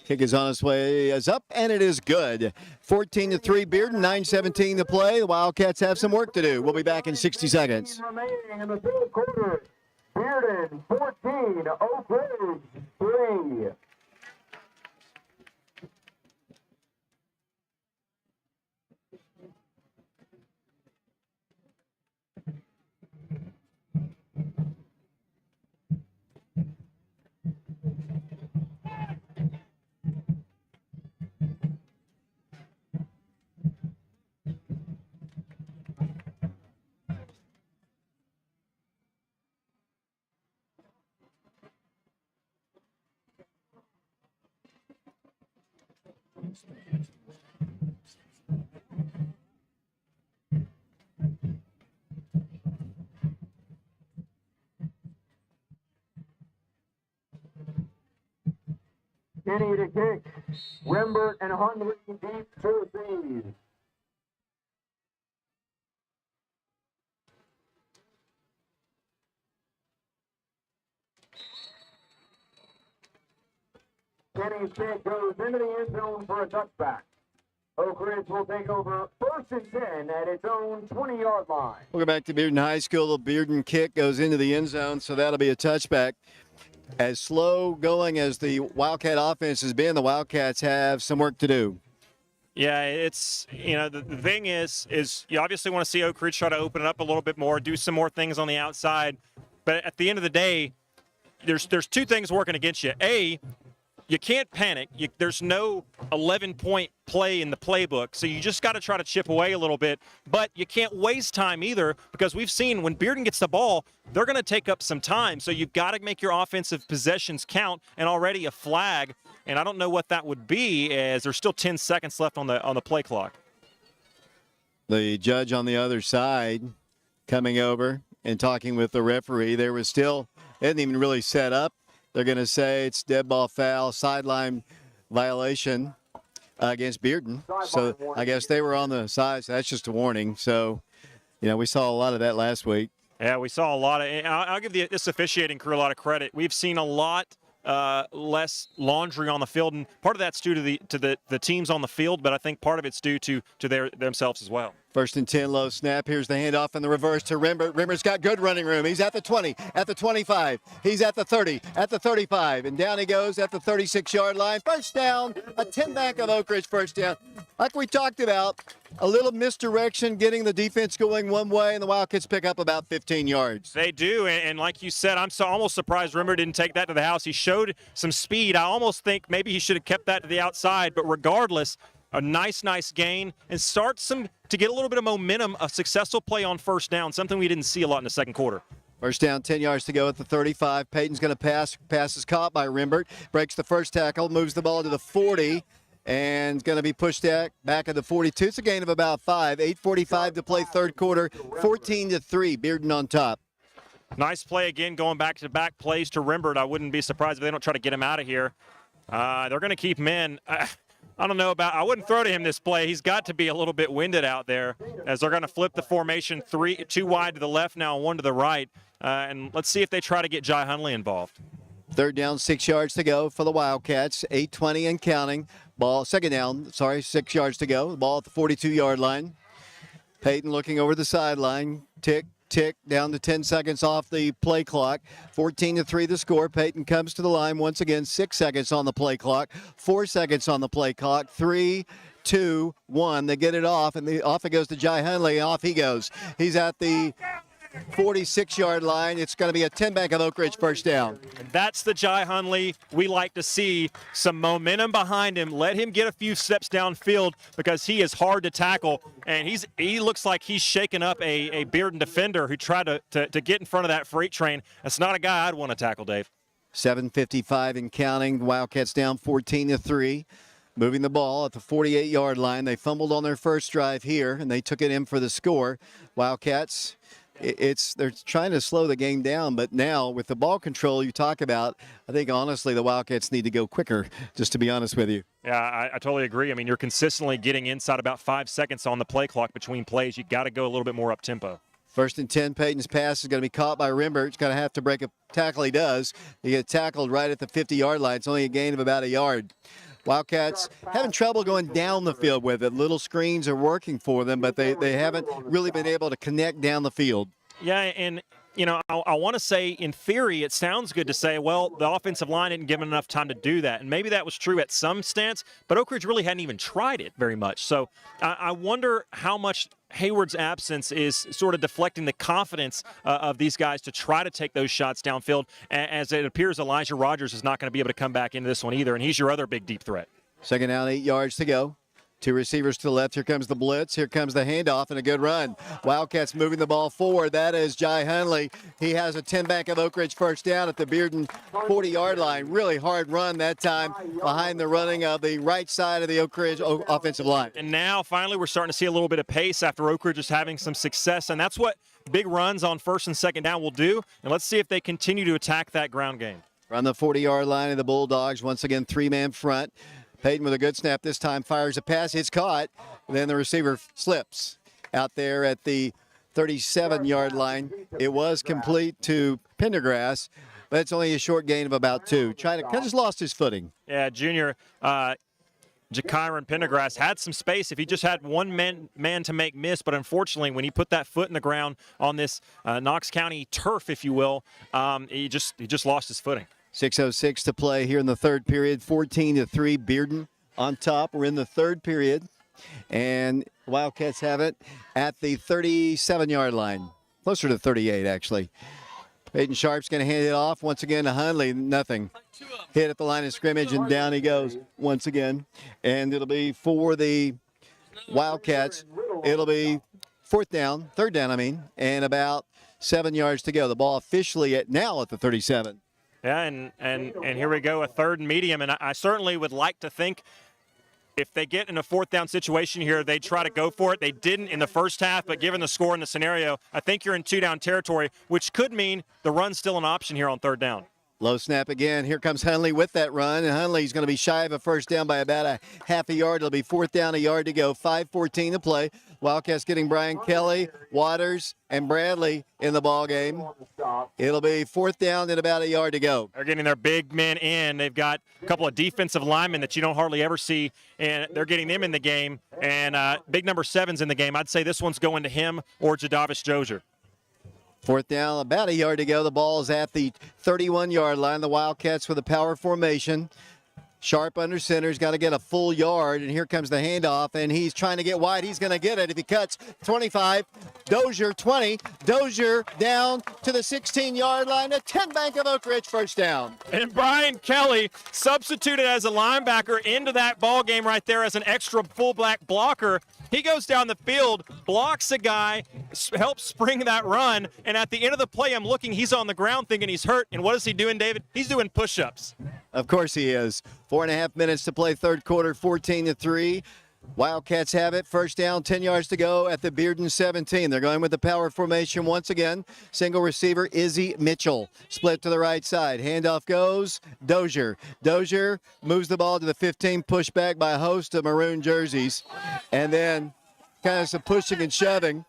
Kick is on its way, is up, and it is good. 14-3 Bearden, 9:17 to play. The Wildcats have some work to do. We'll be back in 60 seconds. Remaining in the third quarter. Bearden 14, Oak Ridge 3. Kenny to kick. Rembert and Hundley deep to receive. Kenny's kick goes into the end zone for a touchback. Oak Ridge will take over 1st and 10 at its own 20-yard line. Welcome back to Bearden High School. The Bearden kick goes into the end zone, so that'll be a touchback. As slow going as the Wildcat offense has been, the Wildcats have some work to do. Yeah, it's, the thing is you obviously want to see Oak Ridge try to open it up a little bit more, do some more things on the outside. But at the end of the day, there's two things working against you. A, you can't panic. There's no 11-point play in the playbook, so you just got to try to chip away a little bit. But you can't waste time either, because we've seen when Bearden gets the ball, they're going to take up some time. So you've got to make your offensive possessions count, and already a flag, and I don't know what that would be, as there's still 10 seconds left on the play clock. The judge on the other side coming over and talking with the referee. There was still, it hadn't even really set up. They're going to say it's dead ball foul, sideline violation against Bearden. So I guess they were on the side, so that's just a warning. So, we saw a lot of that last week. Yeah, we saw a lot of, I'll give this officiating crew a lot of credit. We've seen a lot less laundry on the field, and part of that's due to the teams on the field, but I think part of it's due to themselves as well. 1st and 10, low snap. Here's the handoff in the reverse to Rembert. Rembert's got good running room. He's at the 20, at the 25. He's at the 30, at the 35. And down he goes at the 36-yard line. First down, a 10-back of Oak Ridge first down. Like we talked about, a little misdirection, getting the defense going one way, and the Wildcats pick up about 15 yards. They do, and like you said, I'm almost surprised Rembert didn't take that to the house. He showed some speed. I almost think maybe he should have kept that to the outside, but regardless, a nice gain, and starts to get a little bit of momentum, a successful play on first down, something we didn't see a lot in the second quarter. First down, 10 yards to go at the 35. Peyton's going to pass. Pass is caught by Rembert. Breaks the first tackle, moves the ball to the 40, and going to be pushed back at the 42. It's a gain of about 5. 8:45 to play third quarter, 14-3. Bearden on top. Nice play again, going back-to-back plays to Rembert. I wouldn't be surprised if they don't try to get him out of here. They're going to keep him in. I don't know I wouldn't throw to him this play. He's got to be a little bit winded out there, as they're going to flip the formation, 2 wide to the left now, 1 to the right. And let's see if they try to get Jai Hundley involved. Third down, 6 yards to go for the Wildcats. 8:20 and counting. Second down, 6 yards to go. The ball at the 42-yard line. Peyton looking over the sideline. Tick, down to 10 seconds off the play clock. 14-3 the score. Peyton comes to the line once again. 6 seconds on the play clock. 4 seconds on the play clock. 3, 2, 1. They get it off, and off it goes to Jai Hundley, and off he goes. He's at the 46-yard line. It's going to be a 10-back of Oak Ridge first down. And that's the Jai Hundley we like to see. Some momentum behind him. Let him get a few steps downfield, because he is hard to tackle. And he looks like he's shaking up a Bearden defender who tried to get in front of that freight train. That's not a guy I'd want to tackle, Dave. 7:55 and counting. The Wildcats down 14-3. Moving the ball at the 48-yard line. They fumbled on their first drive here, and they took it in for the score. Wildcats, they're trying to slow the game down, but now with the ball control you talk about, I think honestly the Wildcats need to go quicker, just to be honest with you. Yeah, I totally agree. I mean, you're consistently getting inside about 5 seconds on the play clock between plays. You got to go a little bit more up tempo. 1st and 10, Peyton's pass is going to be caught by Rembert. He's going to have to break a tackle. He does. He gets tackled right at the 50-yard line. It's only a gain of about a yard. Wildcats having trouble going down the field with it. Little screens are working for them, but they haven't really been able to connect down the field. Yeah, and, I want to say, in theory, it sounds good to say, well, the offensive line didn't give them enough time to do that. And maybe that was true at some stance, but Oak Ridge really hadn't even tried it very much. So I wonder how much Hayward's absence is sort of deflecting the confidence of these guys to try to take those shots downfield, as it appears Elijah Rogers is not going to be able to come back into this one either, and he's your other big deep threat. Second down, 8 yards to go. 2 receivers to the left. Here comes the blitz. Here comes the handoff, and a good run. Wildcats moving the ball forward. That is Jai Hundley. He has a 10-back of Oak Ridge first down at the Bearden 40-yard line. Really hard run that time behind the running of the right side of the Oak Ridge offensive line. And now, finally, we're starting to see a little bit of pace after Oak Ridge is having some success, and that's what big runs on first and second down will do. And let's see if they continue to attack that ground game. From the 40-yard line of the Bulldogs, once again, three-man front. Peyton with a good snap this time, fires a pass, it's caught. Then the receiver slips out there at the 37-yard line. It was complete to Pendergrass, but it's only a short gain of about 2. Kind of just lost his footing. Yeah, junior Jakyron Pendergrass had some space if he just had one man to make miss, but unfortunately when he put that foot in the ground on this Knox County turf, if you will, he just lost his footing. 6:06 to play here in the third period, 14-3, Bearden on top. We're in the third period, and Wildcats have it at the 37-yard line, closer to 38 actually. Peyton Sharp's going to hand it off once again to Hundley. Nothing. Hit at the line of scrimmage, and down he goes once again. And it'll be for the Wildcats. It'll be third down, and about 7 yards to go. The ball officially now at the 37. Yeah, and here we go, a third and medium. And I certainly would like to think if they get in a fourth down situation here, they'd try to go for it. They didn't in the first half, but given the score and the scenario, I think you're in two-down territory, which could mean the run's still an option here on third down. Low snap again. Here comes Hundley with that run, and Hundley's going to be shy of a first down by about a half a yard. It'll be fourth down, a yard to go, 5:14 to play. Wildcats getting Brian Kelly, Waters, and Bradley in the ball game. It'll be fourth down and about a yard to go. They're getting their big men in. They've got a couple of defensive linemen that you don't hardly ever see, and they're getting them in the game. And big number 7's in the game. I'd say this one's going to him or Jadavish Dozier. Fourth down, about a yard to go. The ball is at the 31-yard line. The Wildcats with a power formation. Sharp under center. He's got to get a full yard, and here comes the handoff, and he's trying to get wide. He's going to get it if he cuts. 25, Dozier 20. Dozier down to the 16-yard line. A 10 Bank of Oak Ridge first down. And Brian Kelly substituted as a linebacker into that ball game right there as an extra fullback blocker. He goes down the field, blocks a guy, helps spring that run, and at the end of the play, I'm looking, he's on the ground thinking he's hurt. And what is he doing, David? He's doing push-ups. Of course he is. 4.5 minutes to play third quarter, 14-3. Wildcats have it. First down, 10 yards to go at the Bearden 17. They're going with the power formation once again. Single receiver, Izzy Mitchell. Split to the right side. Handoff goes, Dozier. Dozier moves the ball to the 15, pushed back by a host of maroon jerseys. And then kind of some pushing and shoving.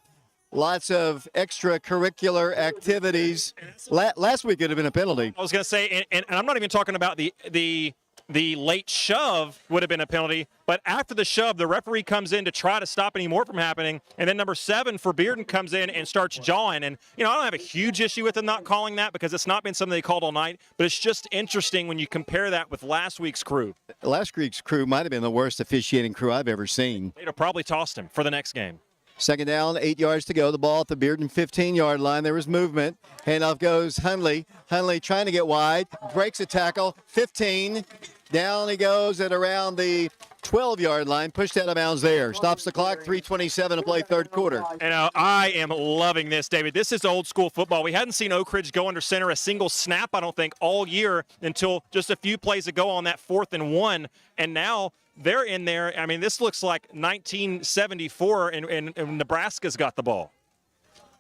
Lots of extracurricular activities. Last week it would have been a penalty. I was going to say, and I'm not even talking about the late shove would have been a penalty, but after the shove, the referee comes in to try to stop any more from happening, and then number 7 for Bearden comes in and starts jawing. And, I don't have a huge issue with them not calling that because it's not been something they called all night, but it's just interesting when you compare that with last week's crew. Last week's crew might have been the worst officiating crew I've ever seen. They'd have probably tossed him for the next game. Second down, 8 yards to go. The ball at the Bearden 15-yard line. There was movement. Handoff goes Hundley. Hundley trying to get wide. Breaks a tackle. 15. Down he goes at around the 12-yard line. Pushed out of bounds there. Stops the clock. 3:27 to play third quarter. I am loving this, David. This is old school football. We hadn't seen Oak Ridge go under center a single snap, I don't think, all year until just a few plays ago on that 4th and 1. And now they're in there. I mean, this looks like 1974, and Nebraska's got the ball.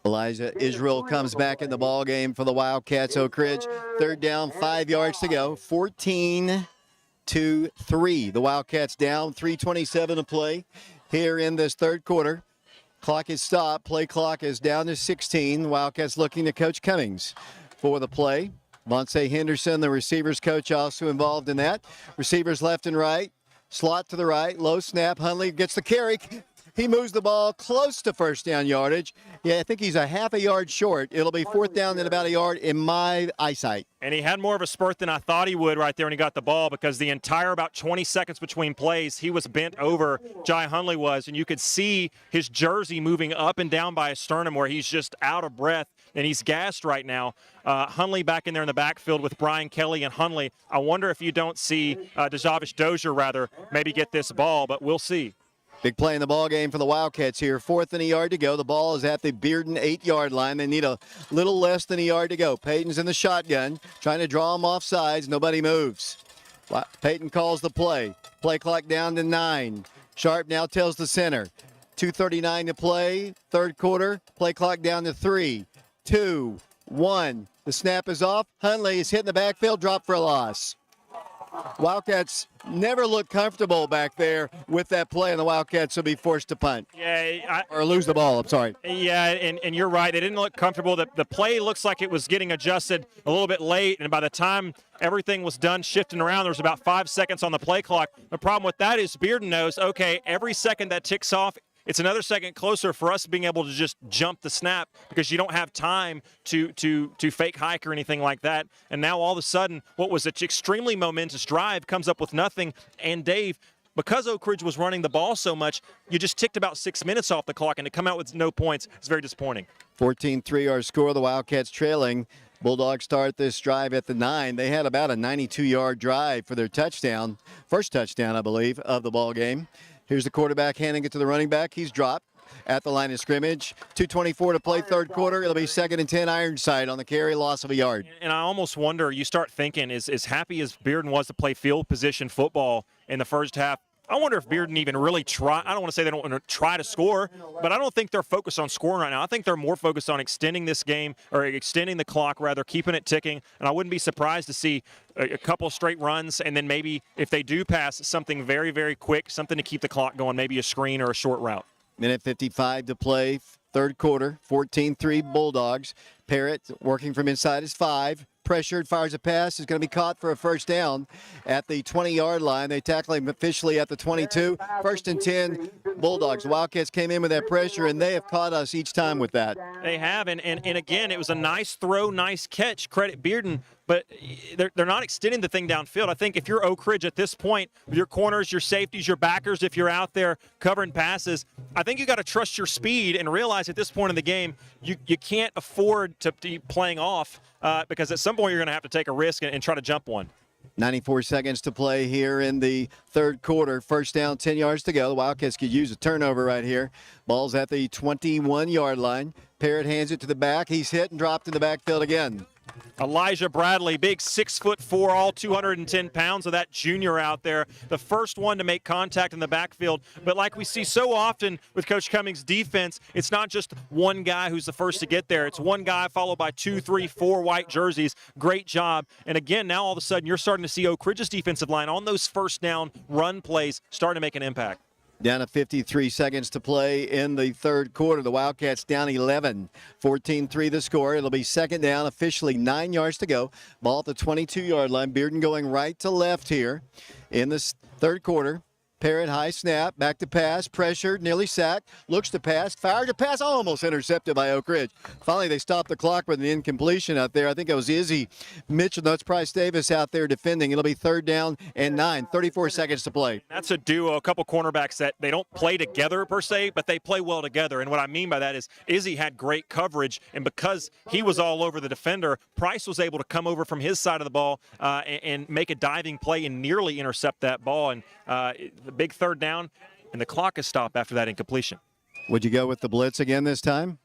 Elijah Israel comes back in the ball game for the Wildcats. Oak Ridge, third down, 5 yards to go. 14-3. The Wildcats down, 3:27 to play here in this third quarter. Clock is stopped. Play clock is down to 16. The Wildcats looking to Coach Cummings for the play. Vontae Henderson, the receivers coach, also involved in that. Receivers left and right. Slot to the right, low snap. Hundley gets the carry. He moves the ball close to first down yardage. Yeah, I think he's a half a yard short. It'll be fourth down and about a yard in my eyesight. And he had more of a spurt than I thought he would right there when he got the ball, because the entire about 20 seconds between plays, he was bent over, Jai Hundley was, and you could see his jersey moving up and down by his sternum where he's just out of breath, and he's gassed right now. Hundley back in there in the backfield with Brian Kelly and Hundley. I wonder if you don't see Jadavish Dozier, rather, maybe get this ball, but we'll see. Big play in the ball game for the Wildcats here. 4th and a yard to go. The ball is at the Bearden 8-yard line. They need a little less than a yard to go. Peyton's in the shotgun, trying to draw him off sides. Nobody moves. Peyton calls the play. Play clock down to 9. Sharp now tells the center. 2:39 to play. Third quarter. Play clock down to 3, 2, 1. The snap is off. Hunley is hitting the backfield, drop for a loss. Wildcats never look comfortable back there with that play, and the Wildcats will be forced to punt. Yeah, or lose the ball, I'm sorry. Yeah, and you're right. They didn't look comfortable. The play looks like it was getting adjusted a little bit late, and by the time everything was done shifting around, there was about 5 seconds on the play clock. The problem with that is Bearden knows, okay, every second that ticks off, it's another second closer for us being able to just jump the snap because you don't have time to fake hike or anything like that. And now all of a sudden, what was an extremely momentous drive comes up with nothing. And Dave, because Oak Ridge was running the ball so much, you just ticked about 6 minutes off the clock, and to come out with no points is very disappointing. 14-3 our score. The Wildcats trailing. Bulldogs start this drive at the 9. They had about a 92-yard drive for their touchdown, first touchdown, I believe, of the ball game. Here's the quarterback handing it to the running back. He's dropped at the line of scrimmage. 2:24 to play third quarter. It'll be 2nd and 10 Ironside on the carry, loss of a yard. And I almost wonder, you start thinking, as happy as Bearden was to play field position football in the first half, I wonder if Bearden even really try. I don't want to say they don't want to try to score, but I don't think they're focused on scoring right now. I think they're more focused on extending this game, or extending the clock, rather, keeping it ticking. And I wouldn't be surprised to see a couple straight runs, and then maybe if they do pass, something very, very quick, something to keep the clock going, maybe a screen or a short route. Minute 55 to play, third quarter, 14-3 Bulldogs. Parrott working from inside his 5. Pressured, fires a pass, is going to be caught for a first down at the 20-yard line. They tackle him officially at the 22. 1st and 10 Bulldogs. The Wildcats came in with that pressure, and they have caught us each time with that. They have, and again, it was a nice throw, nice catch. Credit Bearden, but they're not extending the thing downfield. I think if you're Oak Ridge at this point, with your corners, your safeties, your backers, if you're out there covering passes, I think you got to trust your speed and realize at this point in the game, you can't afford to be playing off because at some point you're going to have to take a risk and try to jump one. 94 seconds to play here in the third quarter. First down, 10 yards to go. The Wildcats could use a turnover right here. Ball's at the 21-yard line. Parrott hands it to the back. He's hit and dropped in the backfield again. Elijah Bradley, big 6'4", all 210 pounds of that junior out there. The first one to make contact in the backfield. But like we see so often with Coach Cummings' defense, it's not just one guy who's the first to get there. It's one guy followed by 2, 3, 4 white jerseys. Great job. And again, now all of a sudden you're starting to see Oak Ridge's defensive line on those first down run plays starting to make an impact. Down to 53 seconds to play in the third quarter. The Wildcats down 11. 14-3 the score. It'll be second down, officially 9 yards to go. Ball at the 22-yard line. Bearden going right to left here in this third quarter. Parrott, high snap, back to pass, pressured, nearly sacked, looks to pass, fired to pass, almost intercepted by Oak Ridge. Finally, they stopped the clock with an incompletion out there. I think it was Izzy Mitchell, no, it's Price Davis out there defending. It'll be third down and 9, 34 seconds to play. That's a duo, a couple cornerbacks that they don't play together per se, but they play well together. And what I mean by that is Izzy had great coverage, and because he was all over the defender, Price was able to come over from his side of the ball and make a diving play and nearly intercept that ball. And the big third down, and the clock is stopped after that incompletion. Would you go with the blitz again this time?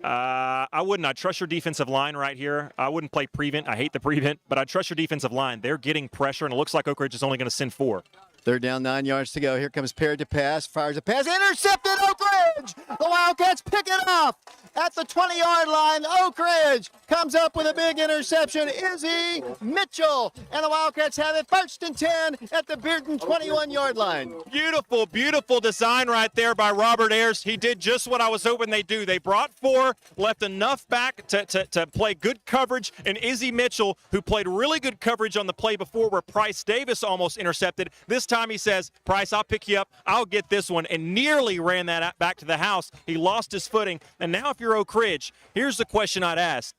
I wouldn't. I trust your defensive line right here. I wouldn't play prevent. I hate the prevent, but I trust your defensive line. They're getting pressure, and it looks like Oak Ridge is only going to send 4. Third down, 9 yards to go. Here comes Parrott to pass, fires a pass, intercepted Oak Ridge! The Wildcats pick it off at the 20-yard line. Oak Ridge comes up with a big interception. Izzy Mitchell, and the Wildcats have it 1st and 10 at the Bearden 21-yard line. Beautiful, beautiful design right there by Robert Ayers. He did just what I was hoping they'd do. They brought 4, left enough back to play good coverage, and Izzy Mitchell, who played really good coverage on the play before where Price Davis almost intercepted, this time he says, Price, I'll pick you up, I'll get this one, and nearly ran that back to the house. He lost his footing, and now if you're Oak Ridge, here's the question I'd ask.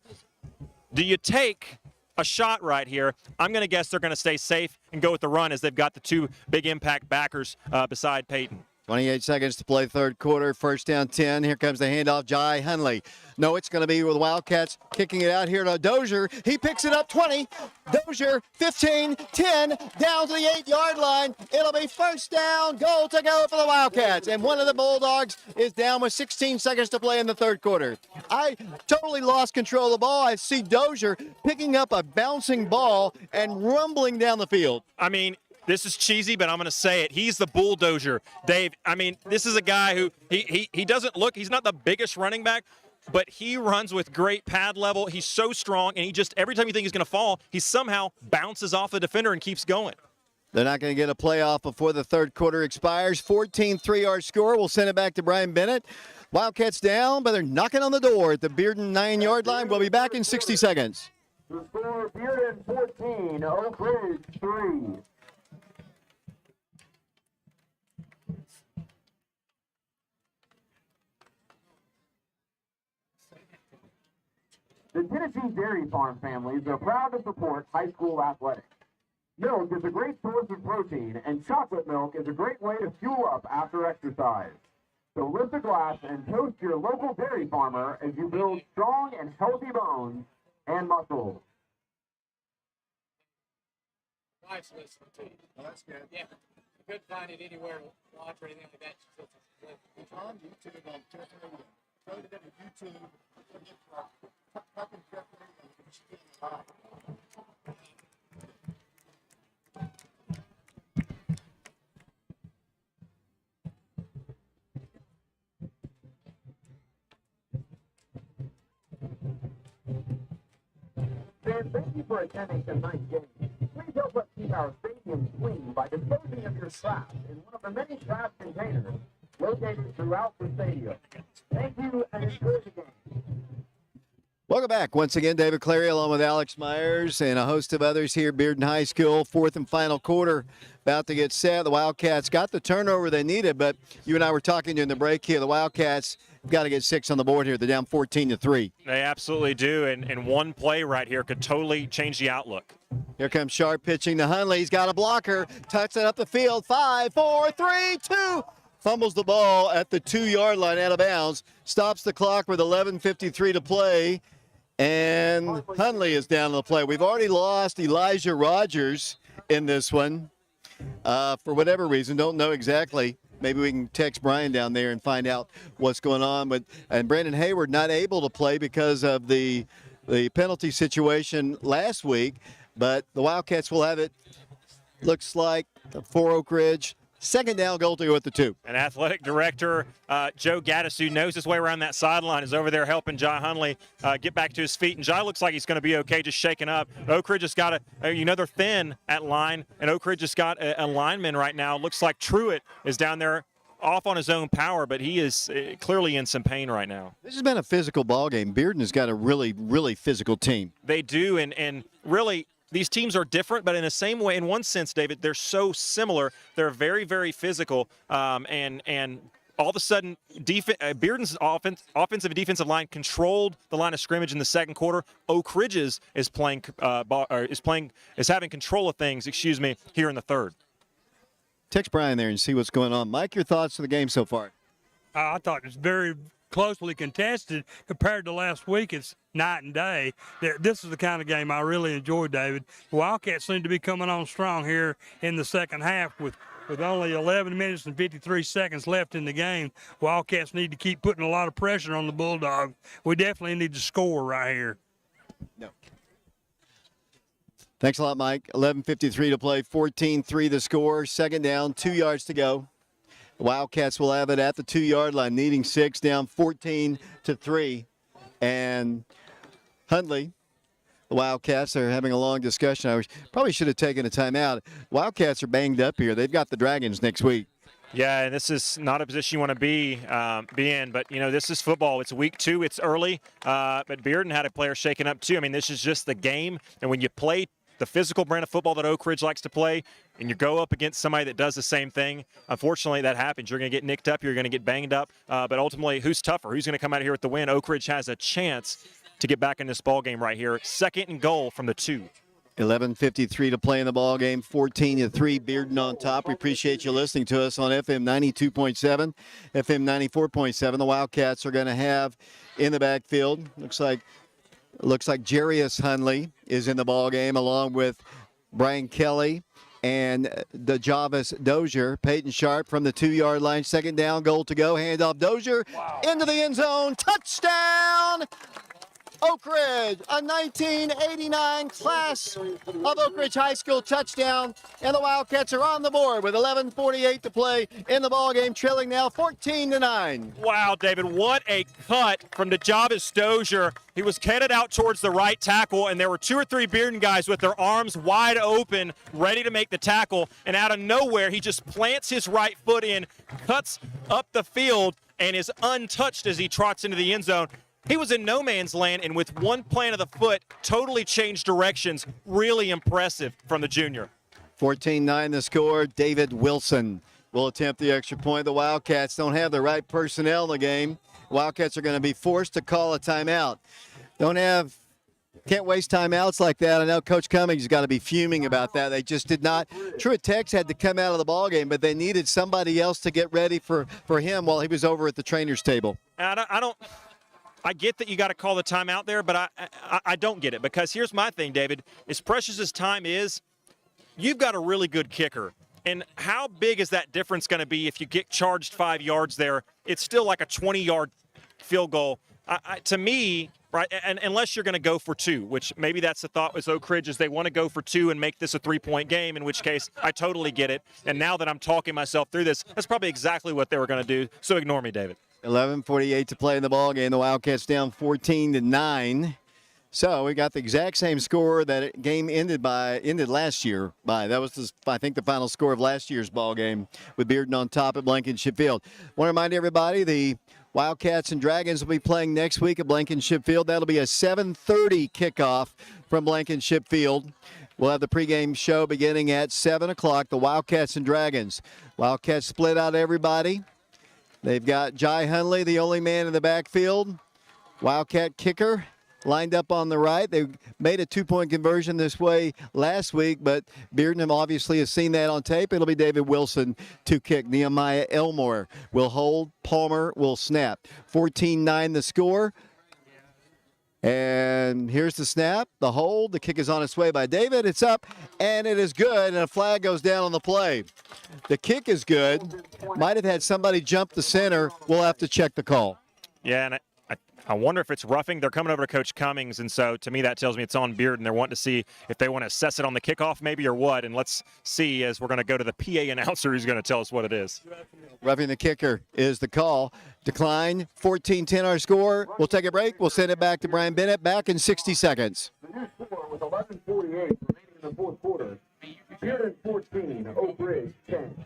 Do you take a shot right here? I'm going to guess they're going to stay safe and go with the run as they've got the 2 big impact backers beside Peyton. 28 seconds to play third quarter, first down 10. Here comes the handoff, Jai Hunley. No, it's going to be with the Wildcats kicking it out here to Dozier. He picks it up 20. Dozier, 15, 10, down to the 8-yard line. It'll be first down, goal to go for the Wildcats. And one of the Bulldogs is down with 16 seconds to play in the third quarter. I totally lost control of the ball. I see Dozier picking up a bouncing ball and rumbling down the field. I mean, this is cheesy, but I'm going to say it. He's the bulldozer, Dave. I mean, this is a guy who he doesn't look, he's not the biggest running back. but he runs with great pad level. He's so strong, and he just, every time you think he's going to fall, he somehow bounces off the defender and keeps going. They're not going to get a playoff before the third quarter expires. 14-3 our score. We'll send it back to Brian Bennett. Wildcats down, but they're knocking on the door at the Bearden 9-yard line. We'll be back in 60 seconds. The score, Bearden 14, Oak Ridge 3. The Tennessee Dairy Farm families are proud to support high school athletics. Milk is a great source of protein, and chocolate milk is a great way to fuel up after exercise. So lift a glass and toast your local dairy farmer as you build strong and healthy bones and muscles. Nice listening to you. Well, that's good. Yeah. I couldn't find it anywhere to watch or anything like that. It's on YouTube on Tiffany. Go to them YouTube. Fans, thank you for attending tonight's game. Please help us keep our stadium clean by disposing of your trash in one of the many trash containers located throughout the stadium. Thank you and enjoy the game. Welcome back. Once again, David Clary along with Alex Myers and a host of others here at Bearden High School. Fourth and final quarter about to get set. The Wildcats got the turnover they needed, but you and I were talking during the break here. The Wildcats have got to get 6 on the board here. They're down 14-3. They absolutely do, and one play right here could totally change the outlook. Here comes Sharp pitching to Hunley. He's got a blocker. Tucks it up the field. 5, 4, 3, 2. Fumbles the ball at the 2-yard line out of bounds. Stops the clock with 11:53 to play. And Hunley is down to the play. We've already lost Elijah Rogers in this one for whatever reason. Don't know exactly. Maybe we can text Brian down there and find out what's going on. And Brandon Hayward not able to play because of the penalty situation last week. But the Wildcats will have it, looks like, for Oak Ridge. Second down goal to go with the 2. And athletic director Joe Gaddis, who knows his way around that sideline, is over there helping Jai Hunley get back to his feet. And Jai looks like he's going to be okay, just shaking up. Oak Ridge has got they're thin at line, and Oak Ridge has got a lineman right now. Looks like Truitt is down there off on his own power, but he is clearly in some pain right now. This has been a physical ball game. Bearden has got a really, really physical team. They do, and really, these teams are different, but in the same way, in one sense, David, they're so similar. They're very, very physical, and all of a sudden, Bearden's offensive and defensive line controlled the line of scrimmage in the second quarter. Oak Ridge's is having control of things. Here in the third. Text Brian there and see what's going on. Mike, your thoughts on the game so far? I thought it was very closely contested compared to last week. It's night and day. This is the kind of game I really enjoy, David. The Wildcats seem to be coming on strong here in the second half with only 11 minutes and 53 seconds left in the game. Wildcats need to keep putting a lot of pressure on the Bulldogs. We definitely need to score right here. No. Thanks a lot, Mike. 11:53 to play, 14-3 the score. Second down, 2 yards to go. The Wildcats will have it at the 2-yard line, needing 6, down 14-3. And Hunley, the Wildcats are having a long discussion. I probably should have taken a timeout. Wildcats are banged up here. They've got the Dragons next week. Yeah, and this is not a position you want to be in, but, this is football. It's week 2. It's early, but Bearden had a player shaken up too. I mean, this is just the game, and when you play the physical brand of football that Oak Ridge likes to play, and you go up against somebody that does the same thing, unfortunately that happens. You're going to get nicked up, you're going to get banged up, but ultimately who's tougher? Who's going to come out of here with the win? Oak Ridge has a chance to get back in this ball game right here. Second and goal from the 2. 11:53 to play in the ball game, 14-3, Bearden on top. We appreciate you listening to us on FM 92.7, FM 94.7. The Wildcats are going to have in the backfield, looks like Jarius Hunley is in the ball game along with Brian Kelly and the Javis Dozier. Peyton Sharp from the 2-yard line. Second down, goal to go. Handoff Dozier into the end zone. Touchdown! Oak Ridge, a 1989 class of Oak Ridge High School touchdown, and the Wildcats are on the board with 11:48 to play in the ballgame, trailing now 14-9. Wow, David, what a cut from DeJavis Dozier. He was headed out towards the right tackle, and there were 2 or 3 Bearden guys with their arms wide open, ready to make the tackle, and out of nowhere, he just plants his right foot in, cuts up the field, and is untouched as he trots into the end zone. He was in no man's land, and with one plant of the foot, totally changed directions. Really impressive from the junior. 14-9 the score. David Wilson will attempt the extra point. The Wildcats don't have the right personnel in the game. Wildcats are going to be forced to call a timeout. Can't waste timeouts like that. I know Coach Cummings has got to be fuming about that. They just did not. Truett Tech's had to come out of the ballgame, but they needed somebody else to get ready for him while he was over at the trainer's table. I get that you got to call the timeout there, but I don't get it, because here's my thing, David. As precious as time is, you've got a really good kicker. And how big is that difference going to be if you get charged 5 yards there? It's still like a 20-yard field goal. To me, right, and unless you're going to go for 2, which maybe that's the thought with Oak Ridge, is they want to go for 2 and make this a 3-point game, in which case I totally get it. And now that I'm talking myself through this, that's probably exactly what they were going to do. So ignore me, David. 11:48 to play in the ball game. The Wildcats down 14-9. So we got the exact same score that game ended last year by. That was, I think, the final score of last year's ball game, with Bearden on top at Blankenship Field. Want to remind everybody, the Wildcats and Dragons will be playing next week at Blankenship Field. That'll be a 7:30 kickoff from Blankenship Field. We'll have the pregame show beginning at 7 o'clock. The Wildcats and Dragons. Wildcats split out everybody. They've got Jai Hunley, the only man in the backfield. Wildcat kicker lined up on the right. They made a 2-point conversion this way last week, but Bearden obviously has seen that on tape. It'll be David Wilson to kick. Nehemiah Elmore will hold. Palmer will snap. 14-9 the score. And here's the snap, the hold. The kick is on its way by David. It's up, and it is good, and a flag goes down on the play. The kick is good. Might have had somebody jump the center. We'll have to check the call. Yeah, and I wonder if it's roughing. They're coming over to Coach Cummings, and so to me that tells me it's on Bearden. They're wanting to see if they want to assess it on the kickoff maybe or what, and let's see as we're going to go to the PA announcer who's going to tell us what it is. Roughing the kicker is the call. Decline, 14-10 our score. We'll take a break. We'll send it back to Brian Bennett. Back in 60 seconds. The new score with 11:48 remaining in the fourth quarter. Bearden 14, Oak Ridge 10.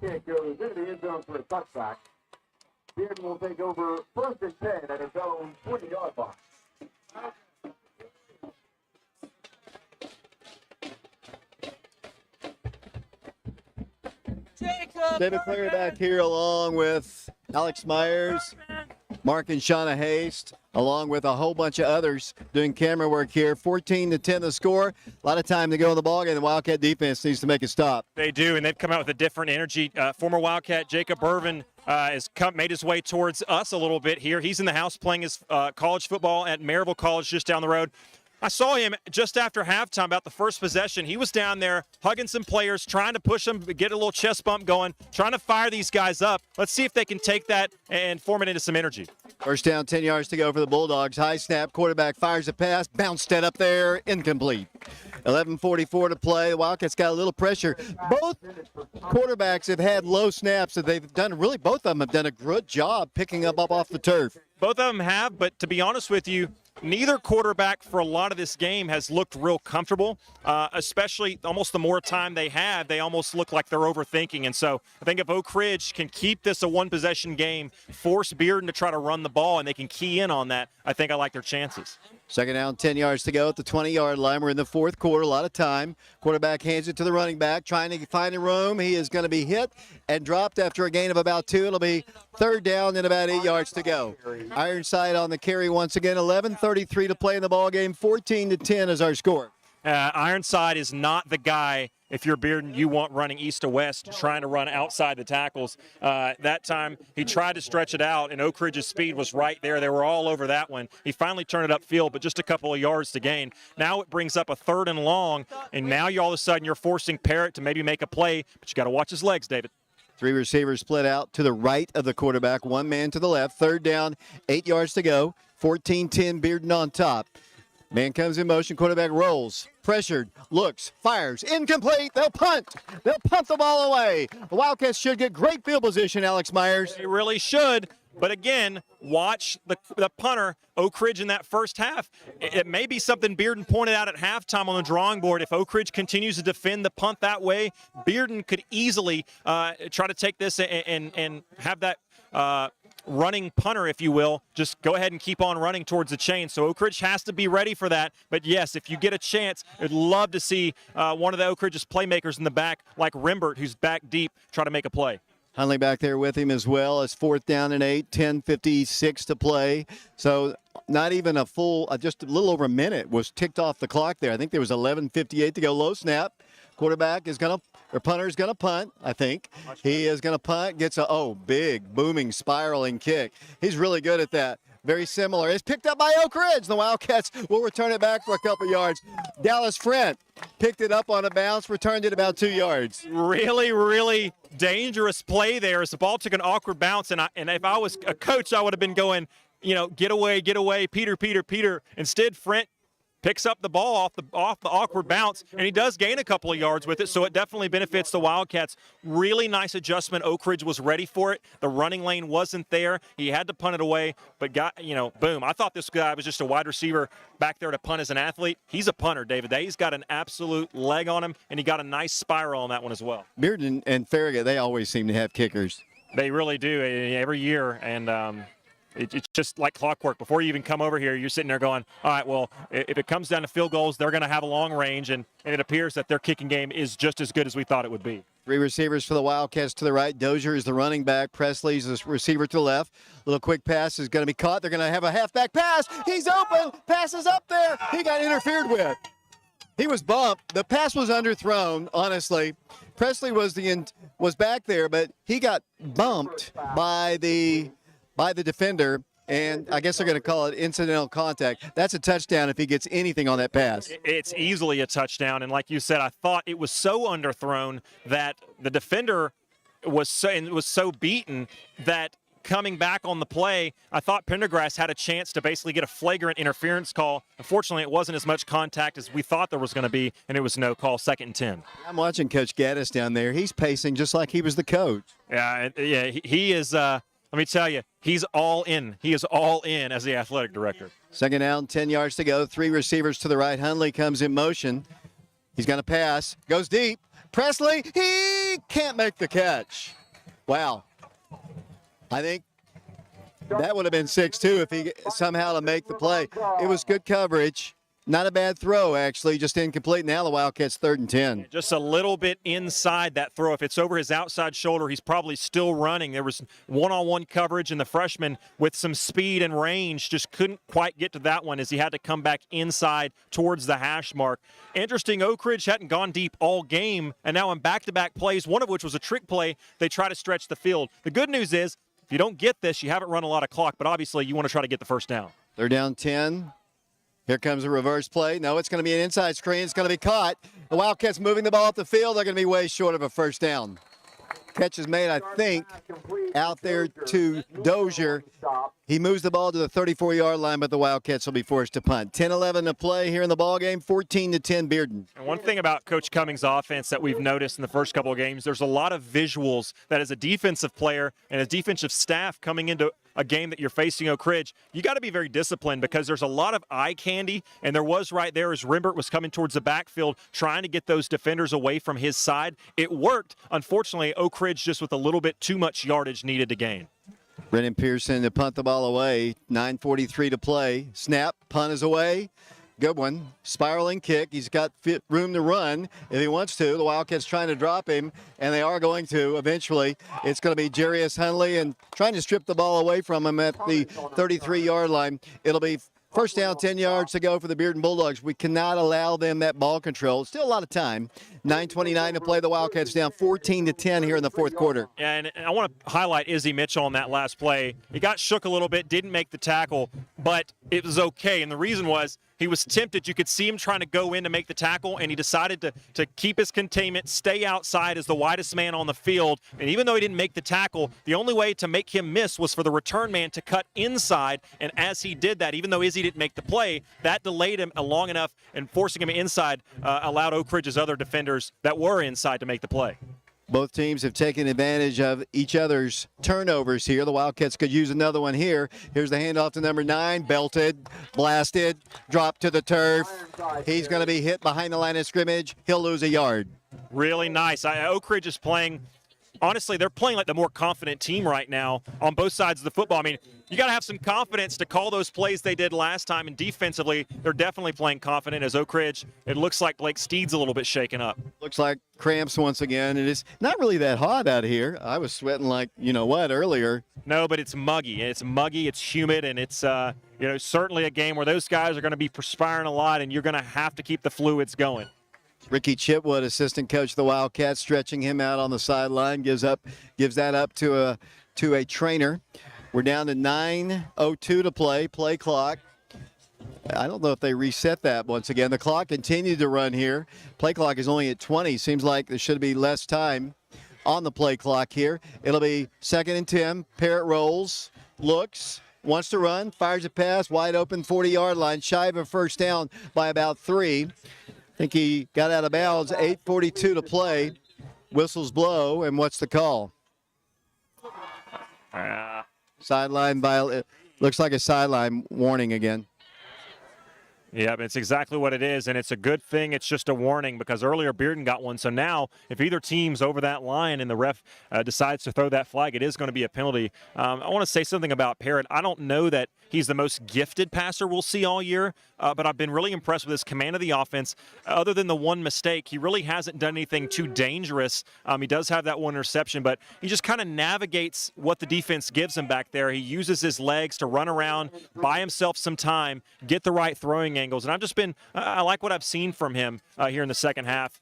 Kick goes into the end zone for a touchback. Bearden will take over 1st and 10 at his own 20-yard box. David Cleary back here along with Alex Myers, Mark and Shauna Haste, along with a whole bunch of others doing camera work here. 14-10 the score. A lot of time to go in the ballgame. The Wildcat defense needs to make a stop. They do, and they've come out with a different energy. Former Wildcat Jacob Irvin made his way towards us a little bit here. He's in the house playing his college football at Maryville College just down the road. I saw him just after halftime, about the first possession. He was down there hugging some players, trying to push them, get a little chest bump going, trying to fire these guys up. Let's see if they can take that and form it into some energy. First down, 10 yards to go for the Bulldogs. High snap, quarterback fires a pass, bounced it up there, incomplete. 11:44 to play. The Wildcats got a little pressure. Both quarterbacks have had low snaps that they've done. Really, both of them have done a good job picking up off the turf. Both of them have, but to be honest with you, neither quarterback for a lot of this game has looked real comfortable, especially almost the more time they have, they almost look like they're overthinking. And so I think if Oak Ridge can keep this a one-possession game, force Bearden to try to run the ball, and they can key in on that, I think I like their chances. Second down, 10 yards to go at the 20-yard line. We're in the fourth quarter, a lot of time. Quarterback hands it to the running back, trying to find a room. He is going to be hit and dropped after a gain of about 2. It'll be third down and about 8 yards to go. Ironside on the carry once again. 11:33 to play in the ball game. 14-10 is our score. Ironside is not the guy, if you're Bearden, you want running east to west, trying to run outside the tackles. That time, he tried to stretch it out, and Oak Ridge's speed was right there. They were all over that one. He finally turned it upfield, but just a couple of yards to gain. Now it brings up a 3rd and long, and now all of a sudden you're forcing Parrott to maybe make a play, but you got to watch his legs, David. 3 receivers split out to the right of the quarterback, 1 man to the left. Third down, 8 yards to go. 14-10, Bearden on top. Man comes in motion, quarterback rolls, pressured, looks, fires, incomplete. They'll punt. They'll punt the ball away. The Wildcats should get great field position, Alex Myers. They really should. But again, watch the punter, Oak Ridge, in that first half. It may be something Bearden pointed out at halftime on the drawing board. If Oak Ridge continues to defend the punt that way, Bearden could easily try to take this and have that running punter, if you will, just go ahead and keep on running towards the chain. So Oak Ridge has to be ready for that. But yes, if you get a chance, I'd love to see one of the Oak Ridge's playmakers in the back, like Rimbert, who's back deep, try to make a play. Hundley back there with him as well. It's 4th down and 8, 10:56 to play. So not even a full, just a little over a minute was ticked off the clock there. I think there was 11:58 to go. Low snap. Quarterback is going to, or punter is going to punt, I think. He is going to punt, gets a, big, booming, spiraling kick. He's really good at that. Very similar. It's picked up by Oak Ridge. The Wildcats will return it back for a couple yards. Dallas Frent picked it up on a bounce, returned it about 2 yards. Really, really dangerous play there as the ball took an awkward bounce. And if I was a coach, I would have been going, get away, Peter. Instead, Frent picks up the ball off the awkward bounce, and he does gain a couple of yards with it, so it definitely benefits the Wildcats. Really nice adjustment. Oak Ridge was ready for it. The running lane wasn't there. He had to punt it away, but boom. I thought this guy was just a wide receiver back there to punt as an athlete. He's a punter, David. He's got an absolute leg on him, and he got a nice spiral on that one as well. Bearden and Farragut, they always seem to have kickers. They really do every year, and it's just like clockwork. Before you even come over here, you're sitting there going, all right, well, if it comes down to field goals, they're going to have a long range, and it appears that their kicking game is just as good as we thought it would be. 3 receivers for the Wildcats to the right. Dozier is the running back. Presley's the receiver to the left. Little quick pass is going to be caught. They're going to have a halfback pass. He's open. Pass is up there. He got interfered with. He was bumped. The pass was underthrown, honestly. Presley was back there, but he got bumped by the defender, and I guess they're going to call it incidental contact. That's a touchdown if he gets anything on that pass. It's easily a touchdown, and like you said, I thought it was so underthrown that the defender was so beaten that coming back on the play, I thought Pendergrass had a chance to basically get a flagrant interference call. Unfortunately, it wasn't as much contact as we thought there was going to be, and it was no call, 2nd and 10. I'm watching Coach Gaddis down there. He's pacing just like he was the coach. Yeah, he is. Let me tell you, he's all in. He is all in as the athletic director. 2nd down, 10 yards to go. 3 receivers to the right. Hundley comes in motion. He's going to pass. Goes deep. Presley, he can't make the catch. Wow. I think that would have been 6-2 if he somehow to make the play. It was good coverage. Not a bad throw, actually, just incomplete. Now the Wildcats 3rd and 10. Just a little bit inside that throw. If it's over his outside shoulder, he's probably still running. There was one-on-one coverage, and the freshman with some speed and range just couldn't quite get to that one as he had to come back inside towards the hash mark. Interesting, Oak Ridge hadn't gone deep all game, and now in back-to-back plays, one of which was a trick play, they try to stretch the field. The good news is, if you don't get this, you haven't run a lot of clock, but obviously you want to try to get the first down. 3rd down, 10. Here comes a reverse play. No, it's going to be an inside screen. It's going to be caught. The Wildcats moving the ball up the field. They're going to be way short of a first down. Catch is made, I think, out there to Dozier. He moves the ball to the 34-yard line, but the Wildcats will be forced to punt. 10-11 to play here in the ballgame, 14-10 Bearden. And one thing about Coach Cummings' offense that we've noticed in the first couple of games, there's a lot of visuals that as a defensive player and a defensive staff coming into a game that you're facing Oak Ridge, you got to be very disciplined because there's a lot of eye candy, and there was right there as Rimbert was coming towards the backfield trying to get those defenders away from his side. It worked. Unfortunately, Oak Ridge just with a little bit too much yardage needed to gain. Brennan Pearson to punt the ball away. 9:43 to play. Snap, punt is away. Good one. Spiraling kick. He's got room to run if he wants to. The Wildcats trying to drop him, and they are going to eventually. It's going to be Jarius Hunley and trying to strip the ball away from him at the 33-yard line. It'll be first down, 10 yards to go for the Bearden Bulldogs. We cannot allow them that ball control. Still a lot of time. 9:29 to play. The Wildcats down 14-10 here in the fourth quarter. Yeah, and I want to highlight Izzy Mitchell on that last play. He got shook a little bit, didn't make the tackle, but it was okay. And the reason was he was tempted. You could see him trying to go in to make the tackle, and he decided to keep his containment, stay outside as the widest man on the field. And even though he didn't make the tackle, the only way to make him miss was for the return man to cut inside. And as he did that, even though Izzy didn't make the play, that delayed him long enough, and forcing him inside allowed Oak Ridge's other defenders that were inside to make the play. Both teams have taken advantage of each other's turnovers here. The Wildcats could use another one here. Here's the handoff to number 9. Belted, blasted, dropped to the turf. He's going to be hit behind the line of scrimmage. He'll lose a yard. Really nice. Oak Ridge is playing, honestly, they're playing like the more confident team right now on both sides of the football. I mean, you got to have some confidence to call those plays they did last time, and defensively, they're definitely playing confident as Oak Ridge. It looks like Blake Steed's a little bit shaken up. Looks like cramps once again. It is not really that hot out here. I was sweating like, you know what, earlier. No, but it's muggy. It's muggy, it's humid, and it's certainly a game where those guys are going to be perspiring a lot, and you're going to have to keep the fluids going. Ricky Chipwood, assistant coach of the Wildcats, stretching him out on the sideline, gives that up to a trainer. We're down to 9:02 to play. Play clock. I don't know if they reset that once again. The clock continued to run here. Play clock is only at 20. Seems like there should be less time on the play clock here. It'll be 2nd and 10. Parrott rolls, looks, wants to run, fires a pass, wide open 40-yard line, shy of a first down by about 3. I think he got out of bounds. 8:42 to play. Whistles blow, and what's the call? Sideline looks like a sideline warning again. Yeah, but it's exactly what it is, and it's a good thing it's just a warning because earlier Bearden got one. So now if either team's over that line and the ref decides to throw that flag, it is going to be a penalty. I want to say something about Parrott. I don't know that he's the most gifted passer we'll see all year, but I've been really impressed with his command of the offense. Other than the one mistake, he really hasn't done anything too dangerous. He does have that one interception, but he just kind of navigates what the defense gives him back there. He uses his legs to run around, buy himself some time, get the right throwing angles. And I've just been, I like what I've seen from him here in the second half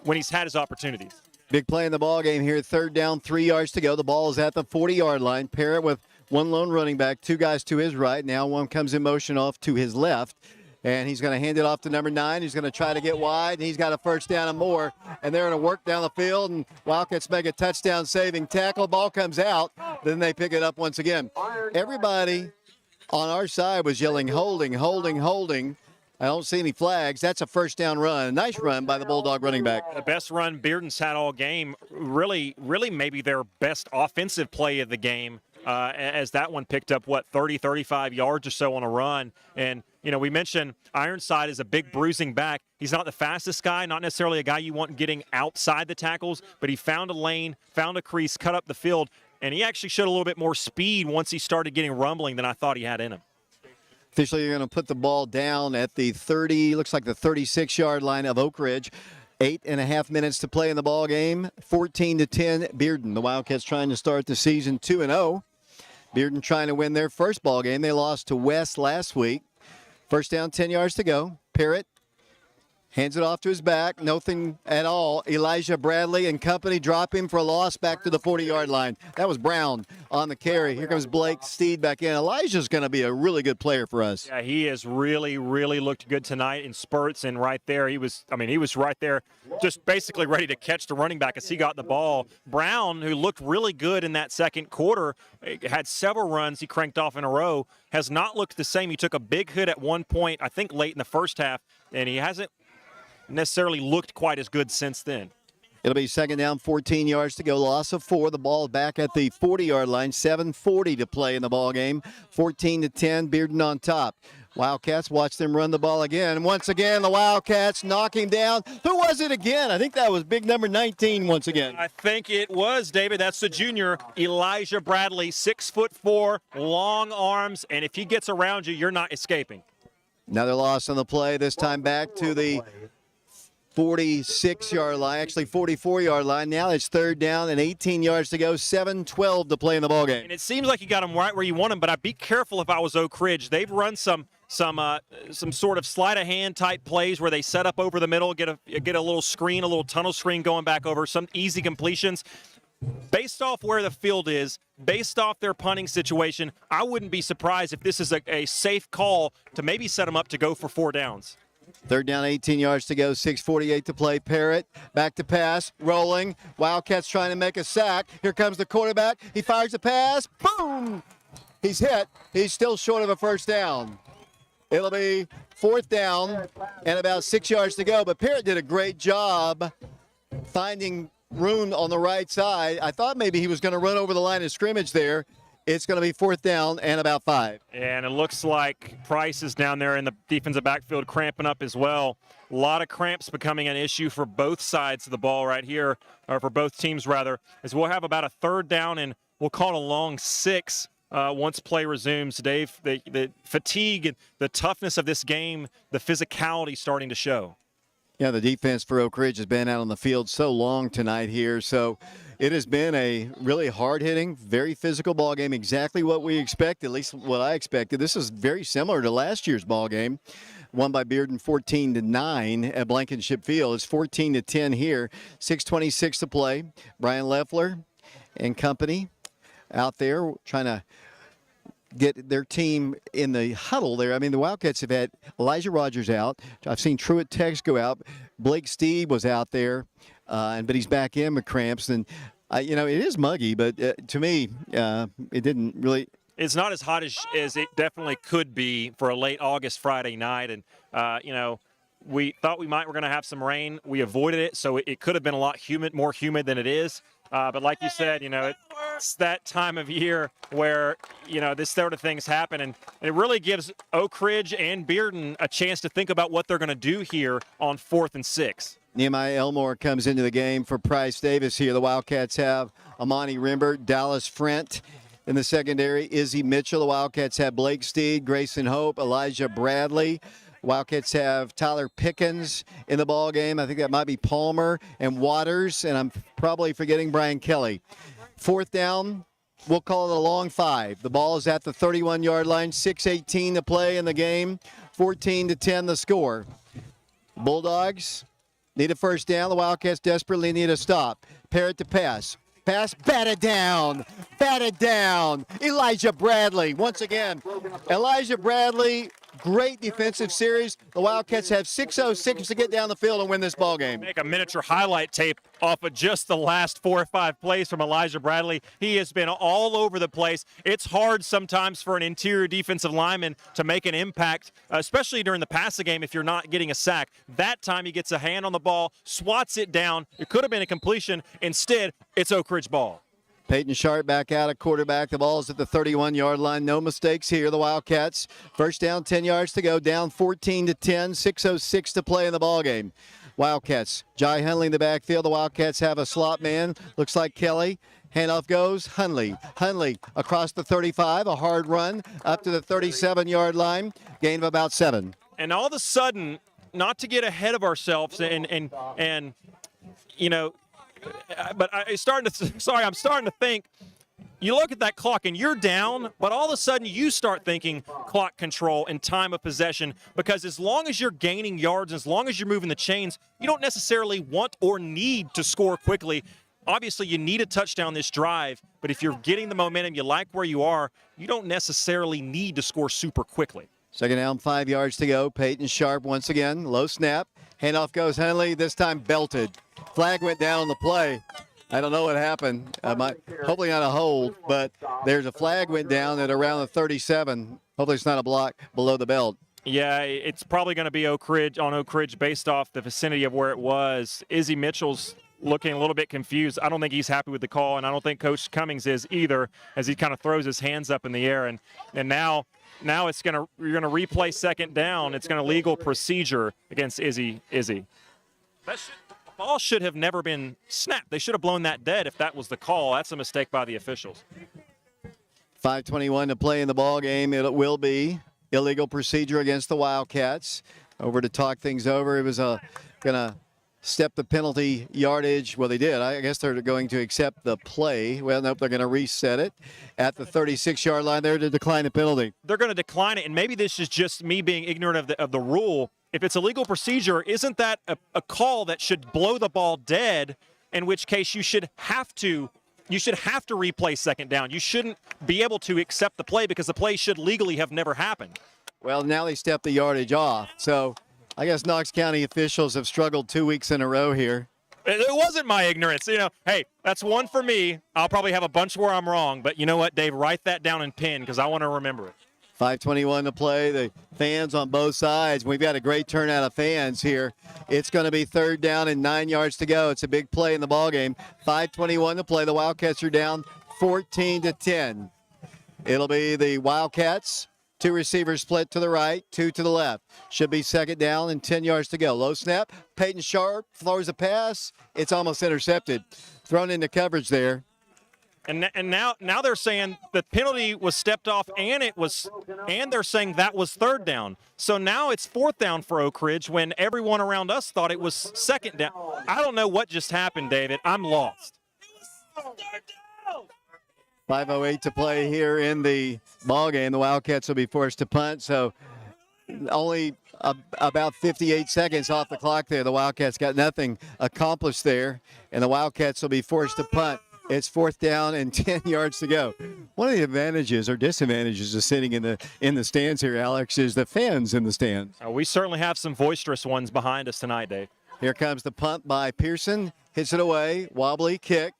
when he's had his opportunities. Big play in the ball game here. 3rd down, 3 yards to go. The ball is at the 40-yard line. Parrott with one lone running back, 2 guys to his right. Now one comes in motion off to his left. And he's going to hand it off to number 9. He's going to try to get wide, and he's got a first down and more. And they're going to work down the field, and Wildcats make a touchdown-saving tackle. Ball comes out. Then they pick it up once again. Everybody on our side was yelling, holding, holding, holding. I don't see any flags. That's a first down run. A nice run by the Bulldog running back. The best run Bearden's had all game. Really maybe their best offensive play of the game as that one picked up, 30, 35 yards or so on a run. And, we mentioned Ironside is a big bruising back. He's not the fastest guy, not necessarily a guy you want getting outside the tackles, but he found a lane, found a crease, cut up the field, and he actually showed a little bit more speed once he started getting rumbling than I thought he had in him. Officially, you're going to put the ball down at the 36-yard line of Oak Ridge. 8.5 minutes to play in the ball game. 14-10 Bearden. The Wildcats trying to start the season 2-0. Bearden trying to win their first ball game. They lost to West last week. First down, 10 yards to go. Parrott Hands it off to his back. Nothing at all. Elijah Bradley and company drop him for a loss back to the 40-yard line. That was Brown on the carry. Here comes Blake Steed back in. Elijah's going to be a really good player for us. Yeah, he has really looked good tonight in spurts, and right there he was right there just basically ready to catch the running back as he got the ball. Brown, who looked really good in that second quarter, had several runs he cranked off in a row, has not looked the same. He took a big hit at one point, I think late in the first half, and he hasn't necessarily looked quite as good since then. It'll be second down, 14 yards to go. Loss of 4. The ball back at the 40-yard line. 7:40 to play in the ball game. 14-10. Bearden on top. Wildcats, watch them run the ball again. Once again, the Wildcats knock him down. Who was it again? I think that was big number 19 once again. I think it was, David. That's the junior, Elijah Bradley, 6'4", long arms, and if he gets around you, you're not escaping. Another loss on the play, this time back to the 46-yard line, actually 44-yard line. Now it's third down and 18 yards to go, 7:12 to play in the ballgame. And it seems like you got him right where you want him, but I'd be careful if I was Oak Ridge. They've run some sort of sleight of hand type plays where they set up over the middle, get a little screen, a little tunnel screen going back over, some easy completions. Based off where the field is, based off their punting situation, I wouldn't be surprised if this is a safe call to maybe set them up to go for 4 downs. Third down, 18 yards to go, 6:48 to play. Parrott back to pass, rolling. Wildcats trying to make a sack. Here comes the quarterback. He fires the pass. Boom! He's hit. He's still short of a first down. It'll be fourth down and about 6 yards to go. But Parrott did a great job finding room on the right side. I thought maybe he was going to run over the line of scrimmage there. It's going to be fourth down and about 5. And it looks like Price is down there in the defensive backfield cramping up as well. A lot of cramps becoming an issue for both sides of the ball right here, or for both teams rather, as we'll have about a third down and we'll call it a long 6 once play resumes. Dave, the fatigue and the toughness of this game, the physicality starting to show. Yeah, the defense for Oak Ridge has been out on the field so long tonight here. So it has been a really hard-hitting, very physical ball game, exactly what we expected, at least what I expected. This is very similar to last year's ball game, won by Bearden 14-9 at Blankenship Field. It's 14-10 here, 6:26 to play. Brian Leffler and company out there trying to get their team in the huddle there. I mean, the Wildcats have had Elijah Rogers out. I've seen Truett Tex go out. Blake Steed was out there, but he's back in with cramps. And, it is muggy, but to me, it didn't really. It's not as hot as it definitely could be for a late August Friday night. And, we thought we're going to have some rain. We avoided it, so it could have been a lot more humid than it is. But like you said, it's that time of year where, this sort of things happen. And it really gives Oak Ridge and Bearden a chance to think about what they're going to do here on 4th and 6. Nehemiah Elmore comes into the game for Price Davis here. The Wildcats have Amani Rimbert, Dallas Frent in the secondary, Izzy Mitchell. The Wildcats have Blake Steed, Grayson Hope, Elijah Bradley. Wildcats have Tyler Pickens in the ball game. I think that might be Palmer and Waters, and I'm probably forgetting Brian Kelly. Fourth down, we'll call it a long 5. The ball is at the 31-yard line, 6:18 to play in the game, 14-10 the score. Bulldogs need a first down. The Wildcats desperately need a stop. Parrott to pass. Pass, batted down. Elijah Bradley, once again. Elijah Bradley, great defensive series. The Wildcats have 6:06 to get down the field and win this ball game. Make a miniature highlight tape off of just the last 4 or 5 plays from Elijah Bradley. He has been all over the place. It's hard sometimes for an interior defensive lineman to make an impact, especially during the passing game if you're not getting a sack. That time he gets a hand on the ball, swats it down. It could have been a completion. Instead, it's Oak Ridge ball. Peyton Sharp back out at quarterback. The ball's at the 31-yard line. No mistakes here. The Wildcats, first down, 10 yards to go, down 14-10, 6:06 to play in the ballgame. Wildcats, Jai Hunley in the backfield. The Wildcats have a slot man. Looks like Kelly. Handoff goes Hunley. Hunley across the 35, a hard run up to the 37-yard line. Gain of about 7. And all of a sudden, not to get ahead of ourselves but I'm starting to think you look at that clock and you're down, but all of a sudden you start thinking clock control and time of possession, because as long as you're gaining yards, as long as you're moving the chains, you don't necessarily want or need to score quickly. Obviously, you need a touchdown this drive, but if you're getting the momentum, you like where you are, you don't necessarily need to score super quickly. Second down, 5 yards to go. Peyton Sharp once again. Low snap. Handoff goes Henley, this time belted. Flag went down on the play. I don't know what happened. Hopefully not a hold, but there's a flag went down at around the 37. Hopefully it's not a block below the belt. Yeah, it's probably going to be Oak Ridge based off the vicinity of where it was. Izzy Mitchell's looking a little bit confused. I don't think he's happy with the call, and I don't think Coach Cummings is either, as he kind of throws his hands up in the air. And now you're going to replay second down. It's going to legal procedure against Izzy. The ball should have never been snapped. They should have blown that dead if that was the call. That's a mistake by the officials. 5:21 to play in the ball game. It will be illegal procedure against the Wildcats. Over to talk things over. It was going to step the penalty yardage. Well, they did. I guess they're going to accept the play. Well, nope, they're going to reset it at the 36-yard line there to decline the penalty. They're going to decline it, and maybe this is just me being ignorant of the rule. If it's a legal procedure, isn't that a call that should blow the ball dead, in which case you should have to replay second down. You shouldn't be able to accept the play because the play should legally have never happened. Well, now they step the yardage off. So I guess Knox County officials have struggled 2 weeks in a row here. It wasn't my ignorance. Hey, that's one for me. I'll probably have a bunch where I'm wrong, but you know what, Dave? Write that down in pen because I want to remember it. 5:21 to play. The fans on both sides. We've got a great turnout of fans here. It's going to be third down and 9 yards to go. It's a big play in the ball game. 5:21 to play. The Wildcats are down 14-10. It'll be the Wildcats. 2 receivers split to the right, 2 to the left. Should be second down and 10 yards to go. Low snap. Peyton Sharp throws a pass. It's almost intercepted. Thrown into coverage there. And now they're saying the penalty was stepped off and they're saying that was third down. So now it's fourth down for Oak Ridge when everyone around us thought it was second down. I don't know what just happened, David. I'm lost. 5:08 to play here in the ball game. The Wildcats will be forced to punt. So only about 58 seconds off the clock there. The Wildcats got nothing accomplished there, and the Wildcats will be forced to punt. It's fourth down and 10 yards to go. One of the advantages or disadvantages of sitting in the stands here, Alex, is the fans in the stands. We certainly have some boisterous ones behind us tonight, Dave. Here comes the punt by Pearson. Hits it away. Wobbly kick.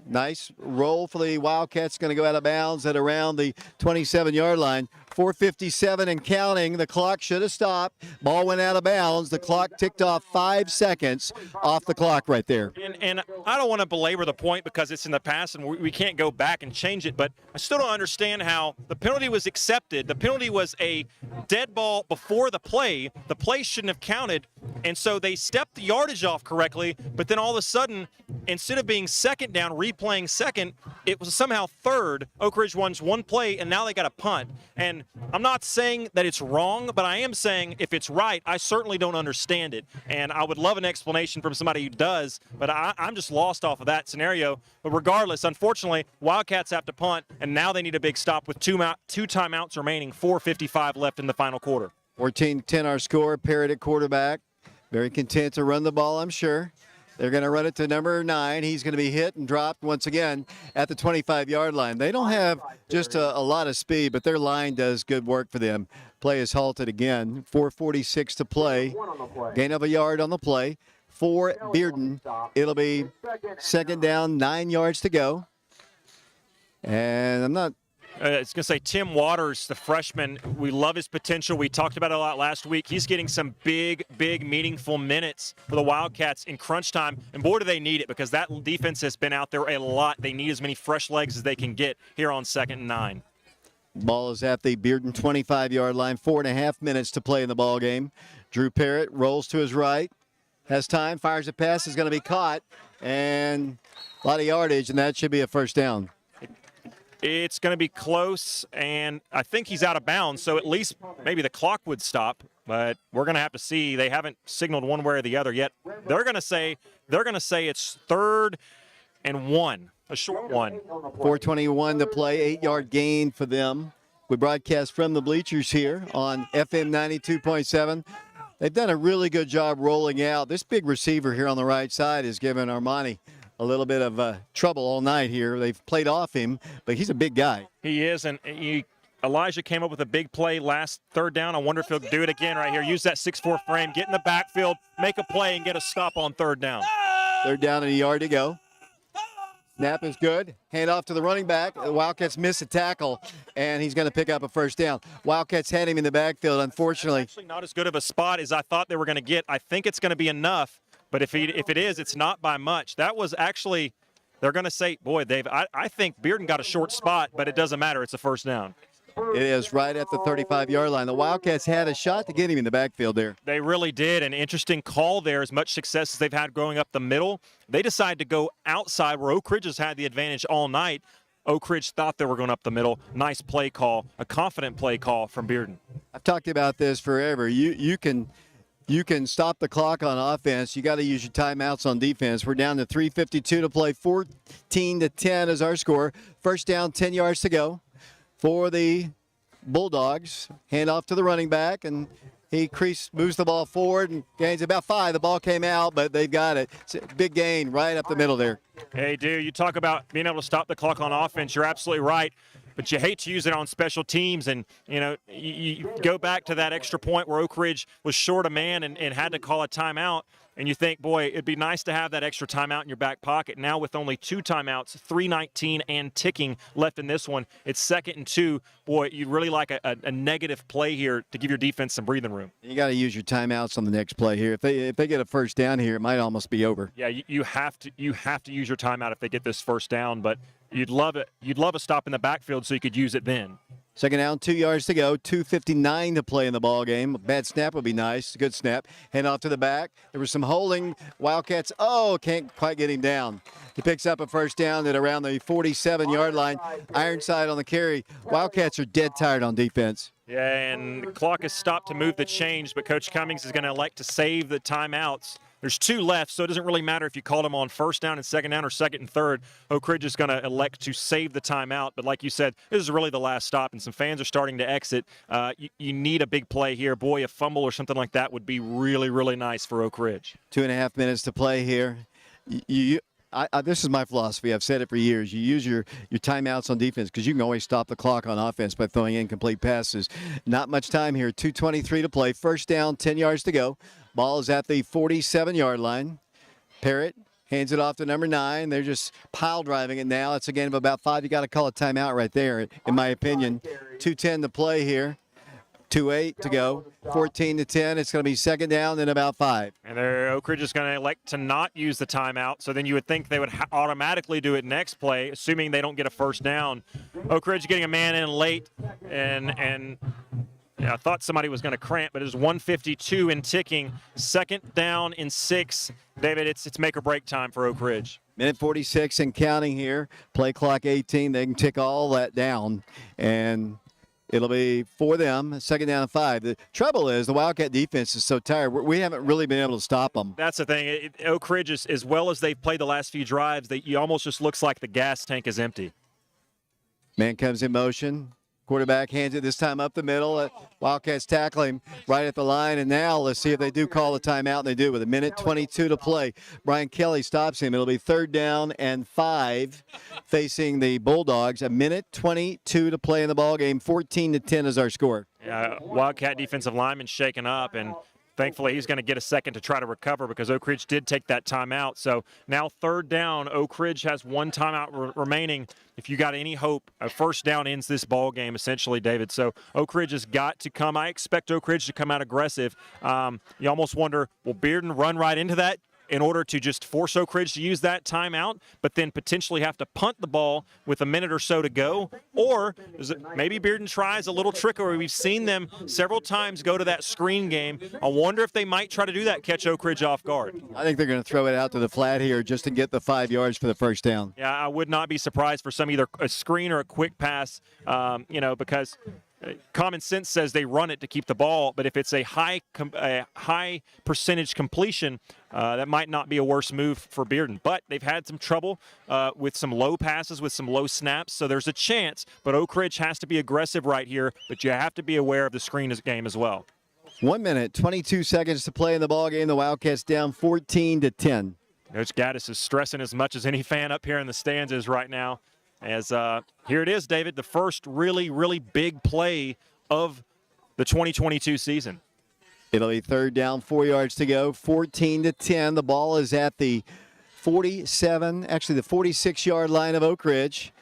Nice roll for the Wildcats. Going to go out of bounds at around the 27-yard line. 4:57 and counting. The clock should have stopped. Ball went out of bounds. The clock ticked off 5 seconds off the clock right there. And I don't want to belabor the point because it's in the past and we can't go back and change it, but I still don't understand how the penalty was accepted. The penalty was a dead ball before the play. The play shouldn't have counted, and so they stepped the yardage off correctly, but then all of a sudden, instead of being second down, replaying second, it was somehow third. Oak Ridge won one play, and now they got a punt. And I'm not saying that it's wrong, but I am saying if it's right, I certainly don't understand it. And I would love an explanation from somebody who does, but I'm just lost off of that scenario. But regardless, unfortunately, Wildcats have to punt, and now they need a big stop with two timeouts remaining, 4:55 left in the final quarter. 14-10 our score. Parrott at quarterback. Very content to run the ball, I'm sure. They're going to run it to number 9. He's going to be hit and dropped once again at the 25-yard line. They don't have just a lot of speed, but their line does good work for them. Play is halted again. 4:46 to play. Gain of a yard on the play for Bearden. It'll be second down, 9 yards to go. And I'm not... It's going to say Tim Waters, the freshman. We love his potential. We talked about it a lot last week. He's getting some big, meaningful minutes for the Wildcats in crunch time. And boy, do they need it because that defense has been out there a lot. They need as many fresh legs as they can get here on 2nd and 9. Ball is at the Bearden 25-yard line. 4.5 minutes to play in the ball game. Drew Parrott rolls to his right. Has time, fires a pass, is going to be caught. And a lot of yardage, and that should be a first down. It's going to be close, and I think he's out of bounds, so at least maybe the clock would stop. But we're going to have to see. They haven't signaled one way or the other yet. They're going to say it's third and one, a short one. 4:21 to play, 8-yard gain for them. We broadcast from the bleachers here on FM 92.7. They've done a really good job rolling out. This big receiver here on the right side has given Armani a little bit of trouble all night here. They've played off him, but he's a big guy. He is, and Elijah came up with a big play last third down. I wonder if he'll do it again right here. Use that 6'4" frame, get in the backfield, make a play, and get a stop on third down. Third down and a yard to go. Snap is good. Hand off to the running back. The Wildcats miss a tackle, and he's going to pick up a first down. Wildcats had him in the backfield, unfortunately. Actually not as good of a spot as I thought they were going to get. I think it's going to be enough, but if it is, it's not by much. That was actually, they're going to say, boy, Dave, I think Bearden got a short spot, but it doesn't matter. It's a first down. It is right at the 35-yard line. The Wildcats had a shot to get him in the backfield there. They really did. An interesting call there. As much success as they've had going up the middle, they decided to go outside where Oak Ridge has had the advantage all night. Oak Ridge thought they were going up the middle. Nice play call, a confident play call from Bearden. I've talked about this forever. You can stop the clock on offense. You got to use your timeouts on defense. We're down to 3:52 to play. 14-10 is our score. First down, 10 yards to go for the Bulldogs. Hand off to the running back, and he moves the ball forward and gains about 5. The ball came out, but they've got it. It's a big gain right up the middle there. Hey, dude, you talk about being able to stop the clock on offense. You're absolutely right. But you hate to use it on special teams, and you go back to that extra point where Oak Ridge was short a man and had to call a timeout, and you think, boy, it'd be nice to have that extra timeout in your back pocket. Now with only 2 timeouts, 3:19 and ticking left in this one, it's 2nd and 2. Boy, you'd really like a negative play here to give your defense some breathing room. You got to use your timeouts on the next play here. If they get a first down here, it might almost be over. Yeah, you have to use your timeout if they get this first down, but you'd love it. You'd love a stop in the backfield so you could use it then. Second down, 2 yards to go, 2:59 to play in the ball game. A bad snap would be nice. Good snap. Hand off to the back. There was some holding. Wildcats, can't quite get him down. He picks up a first down at around the 47-yard line. Ironside on the carry. Wildcats are dead tired on defense. Yeah, and the clock is stopped to move the change, but Coach Cummings is going to elect to save the timeouts. There's 2 left, so it doesn't really matter if you called them on first down and second down or second and third. Oak Ridge is going to elect to save the timeout. But like you said, this is really the last stop, and some fans are starting to exit. You need a big play here. Boy, a fumble or something like that would be really, really nice for Oak Ridge. 2.5 minutes to play here. This is my philosophy. I've said it for years. You use your timeouts on defense because you can always stop the clock on offense by throwing incomplete passes. Not much time here. 2:23 to play. First down, 10 yards to go. Ball is at the 47-yard line. Parrott hands it off to number 9. They're just pile driving it now. It's a gain of about 5. You got to call a timeout right there, in my opinion. 2:10 to play here. 2:08 to go. 14-10. It's going to be second down and about 5. And Oak Ridge is going to elect to not use the timeout, so then you would think they would automatically do it next play, assuming they don't get a first down. Oak Ridge getting a man in late, and I thought somebody was going to cramp, but it was 1:52 and ticking. Second down and 6. David, it's make or break time for Oak Ridge. Minute 46 and counting here. Play clock 18. They can tick all that down, and it'll be for them, second down and 5. The trouble is the Wildcat defense is so tired. We haven't really been able to stop them. That's the thing. Oak Ridge, as well as they've played the last few drives, it almost just looks like the gas tank is empty. Man comes in motion. Quarterback hands it this time up the middle. Wildcats tackle him right at the line. And now let's see if they do call a timeout. And they do with a minute 22 to play. Brian Kelly stops him. It'll be third down and 5 facing the Bulldogs. A minute 22 to play in the ball game. 14-10 is our score. Yeah, Wildcat defensive lineman shaken up, and thankfully he's going to get a second to try to recover because Oak Ridge did take that timeout. So now third down. Oak Ridge has 1 timeout remaining. If you got any hope, a first down ends this ball game, essentially, David. So Oak Ridge has got to come. I expect Oak Ridge to come out aggressive. You almost wonder, will Bearden run right into that in order to just force Oak Ridge to use that timeout, but then potentially have to punt the ball with a minute or so to go? Or is it maybe Bearden tries a little trickery? We've seen them several times go to that screen game. I wonder if they might try to do that, catch Oak Ridge off guard. I think they're going to throw it out to the flat here just to get the 5 yards for the first down. Yeah, I would not be surprised for some either a screen or a quick pass, because common sense says they run it to keep the ball, but if it's a high percentage completion, that might not be a worse move for Bearden. But they've had some trouble with some low passes, with some low snaps, so there's a chance. But Oak Ridge has to be aggressive right here, but you have to be aware of the screen game as well. 1 minute, 22 seconds to play in the ball game. The Wildcats down 14-10. Coach Gaddis is stressing as much as any fan up here in the stands is right now. As here it is, David, the first really, really big play of the 2022 season. It'll be third down, 4 yards to go, 14-10. The ball is at the 46-yard line of Oak Ridge.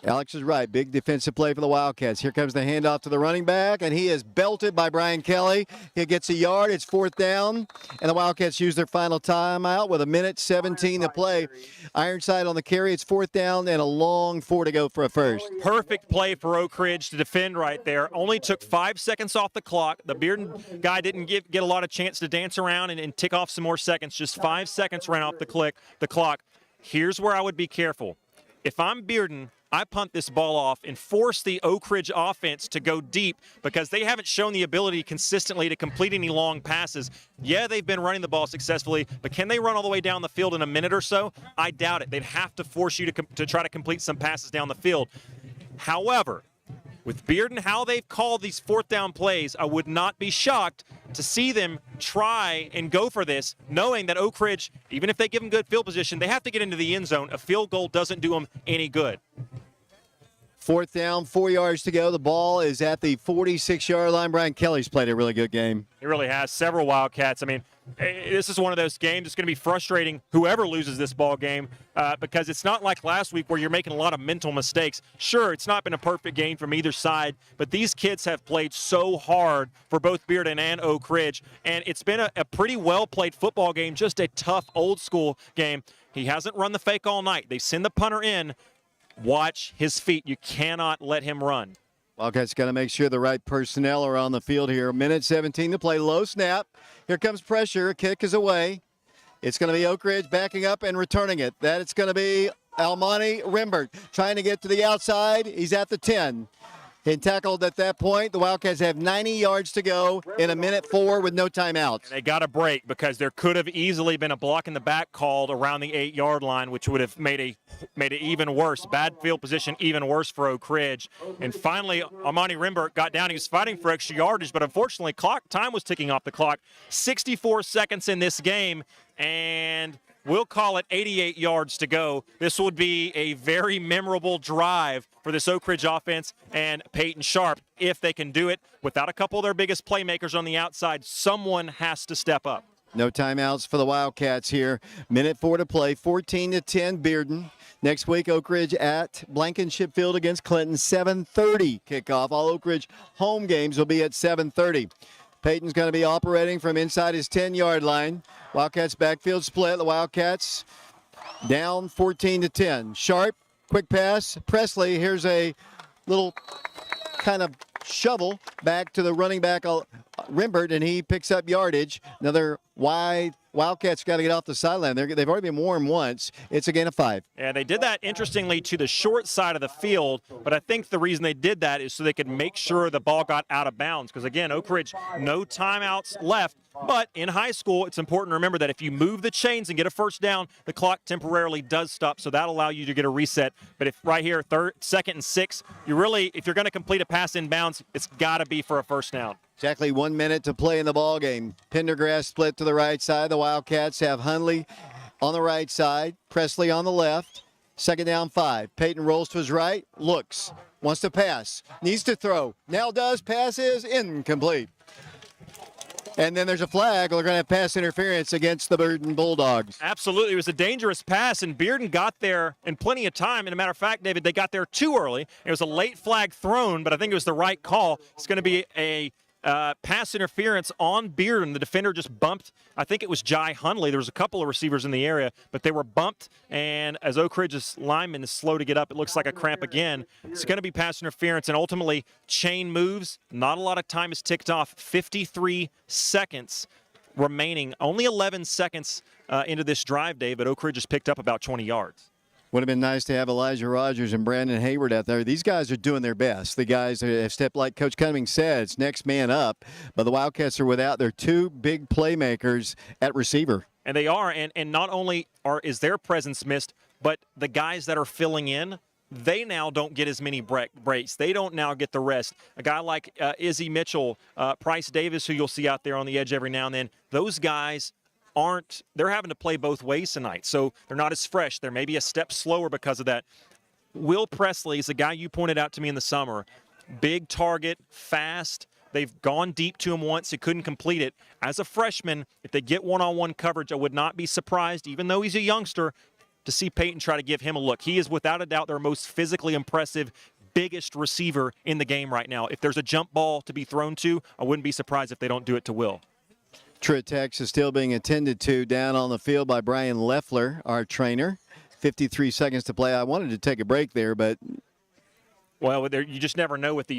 Alex is right. Big defensive play for the Wildcats. Here comes the handoff to the running back, and he is belted by Brian Kelly. He gets a yard. It's fourth down, and the Wildcats use their final timeout with 1:17 to play. Ironside on the carry. It's fourth down and a long 4 to go for a first. Perfect play for Oak Ridge to defend right there. Only took 5 seconds off the clock. The Bearden guy didn't get a lot of chance to dance around and tick off some more seconds. Just 5 seconds ran off the clock. Here's where I would be careful. If I'm Bearden, I punt this ball off and force the Oak Ridge offense to go deep because they haven't shown the ability consistently to complete any long passes. Yeah, they've been running the ball successfully, but can they run all the way down the field in a minute or so? I doubt it. They'd have to force you to try to complete some passes down the field. However, with Bearden, how they've called these fourth down plays, I would not be shocked to see them try and go for this, knowing that Oak Ridge, even if they give them good field position, they have to get into the end zone. A field goal doesn't do them any good. Fourth down, 4 yards to go. The ball is at the 46-yard line. Brian Kelly's played a really good game. He really has. Several Wildcats. I mean, this is one of those games that's going to be frustrating whoever loses this ball game because it's not like last week where you're making a lot of mental mistakes. Sure, it's not been a perfect game from either side, but these kids have played so hard for both Bearden and Oak Ridge, and it's been a pretty well-played football game, just a tough, old-school game. He hasn't run the fake all night. They send the punter in. Watch his feet. You cannot let him run. Wildcats got to make sure the right personnel are on the field here. 1:17 to play. Low snap. Here comes pressure. A kick is away. It's going to be Oak Ridge backing up and returning it. That it's going to be Almani Rimbert trying to get to the outside. He's at the 10. And tackled at that point. The Wildcats have 90 yards to go in 1:04 with no timeouts. They got a break because there could have easily been a block in the back called around the 8-yard line, which would have made it even worse. Bad field position, even worse for Oak Ridge. And finally, Almani Rimbert got down. He was fighting for extra yardage, but unfortunately, time was ticking off the clock. 64 seconds in this game, and we'll call it 88 yards to go. This would be a very memorable drive for this Oak Ridge offense and Peyton Sharp. If they can do it without a couple of their biggest playmakers on the outside, someone has to step up. No timeouts for the Wildcats here. 1:04 to play, 14-10 Bearden. Next week, Oak Ridge at Blankenship Field against Clinton, 7:30 kickoff. All Oak Ridge home games will be at 7:30. Peyton's going to be operating from inside his 10-yard line. Wildcats backfield split. The Wildcats down 14-10. Sharp, quick pass. Presley, here's a little kind of shovel back to the running back, Rimbert, and he picks up yardage. Another wide. Wildcats got to get off the sideline. They've already been warm once. It's a gain of 5. Yeah, they did that, interestingly, to the short side of the field, but I think the reason they did that is so they could make sure the ball got out of bounds because, again, Oak Ridge, no timeouts left. But in high school, it's important to remember that if you move the chains and get a first down, the clock temporarily does stop, so that'll allow you to get a reset. But if right here, second and 6, if you're going to complete a pass in bounds, it's got to be for a first down. Exactly 1 minute to play in the ball game. Pendergrass split to the right side. The Wildcats have Hundley on the right side, Presley on the left. Second down 5. Peyton rolls to his right, looks, wants to pass, needs to throw. Now does, pass is incomplete. And then there's a flag. We're going to have pass interference against the Bearden Bulldogs. Absolutely. It was a dangerous pass, and Bearden got there in plenty of time. And a matter of fact, David, they got there too early. It was a late flag thrown, but I think it was the right call. It's going to be a pass interference on Bearden. The defender just bumped, I think it was Jai Hundley. There was a couple of receivers in the area, but they were bumped, and as Oak Ridge's lineman is slow to get up, it looks like a cramp again. It's going to be pass interference, and ultimately chain moves. Not a lot of time is ticked off. 53 seconds remaining. Only 11 seconds into this drive, Dave, but Oak Ridge has picked up about 20 yards. Would have been nice to have Elijah Rogers and Brandon Hayward out there. These guys are doing their best. The guys have stepped, like Coach Cummings said, it's next man up. But the Wildcats are without their two big playmakers at receiver. And they are, and not only is their presence missed, but the guys that are filling in, they now don't get as many breaks. They don't now get the rest. A guy like Izzy Mitchell, Price Davis, who you'll see out there on the edge every now and then, those guys they're having to play both ways tonight, so they're not as fresh. They're maybe a step slower because of that. Will Presley is the guy you pointed out to me in the summer. Big target, fast. They've gone deep to him once. He couldn't complete it. As a freshman, if they get one-on-one coverage, I would not be surprised, even though he's a youngster, to see Peyton try to give him a look. He is without a doubt their most physically impressive, biggest receiver in the game right now. If there's a jump ball to be thrown to, I wouldn't be surprised if they don't do it to Will. Truett Tex is still being attended to down on the field by Brian Leffler, our trainer. 53 seconds to play. I wanted to take a break there, but well, you just never know with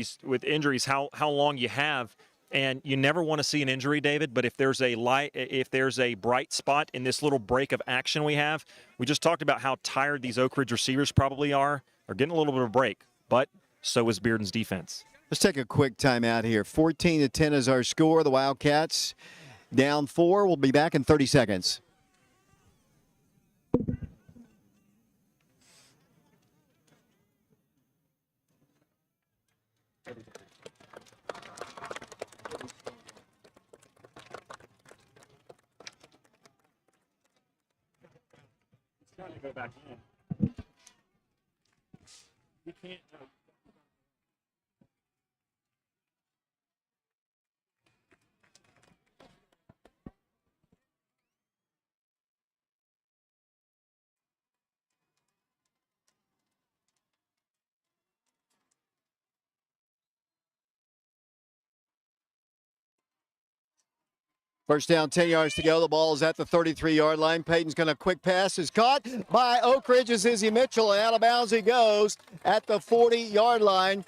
injuries how long you have, and you never want to see an injury, David. But if there's a bright spot in this little break of action we have, we just talked about how tired these Oak Ridge receivers probably are. They're getting a little bit of a break, but so is Bearden's defense. Let's take a quick timeout here. 14-10 is our score. The Wildcats down 4. We'll be back in 30 seconds. It's trying to go back in. You can't. First down, 10 yards to go. The ball is at the 33-yard line. Peyton's going to quick pass. Is caught by Oak Ridge's Izzy Mitchell, and out of bounds he goes at the 40-yard line.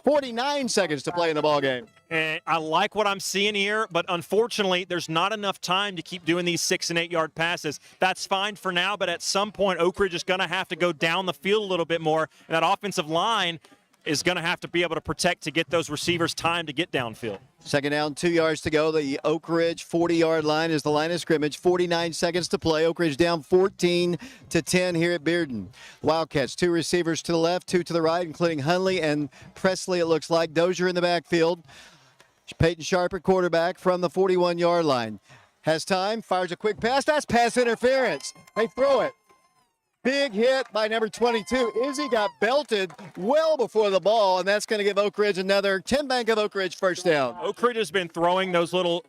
49 seconds to play in the ballgame. And I like what I'm seeing here, but unfortunately, there's not enough time to keep doing these 6- and 8-yard passes. That's fine for now, but at some point, Oak Ridge is going to have to go down the field a little bit more, and that offensive line is going to have to be able to protect to get those receivers time to get downfield. Second down, 2 yards to go. The Oak Ridge 40-yard line is the line of scrimmage. 49 seconds to play. Oak Ridge down 14-10 here at Bearden. Wildcats, 2 receivers to the left, 2 to the right, including Hunley and Presley, it looks like. Dozier in the backfield. Peyton Sharp at quarterback from the 41-yard line. Has time, fires a quick pass. That's pass interference. They throw it. Big hit by number 22. Izzy got belted well before the ball, and that's going to give Oak Ridge another 10 Bank of Oak Ridge first down. Oak Ridge has been throwing those little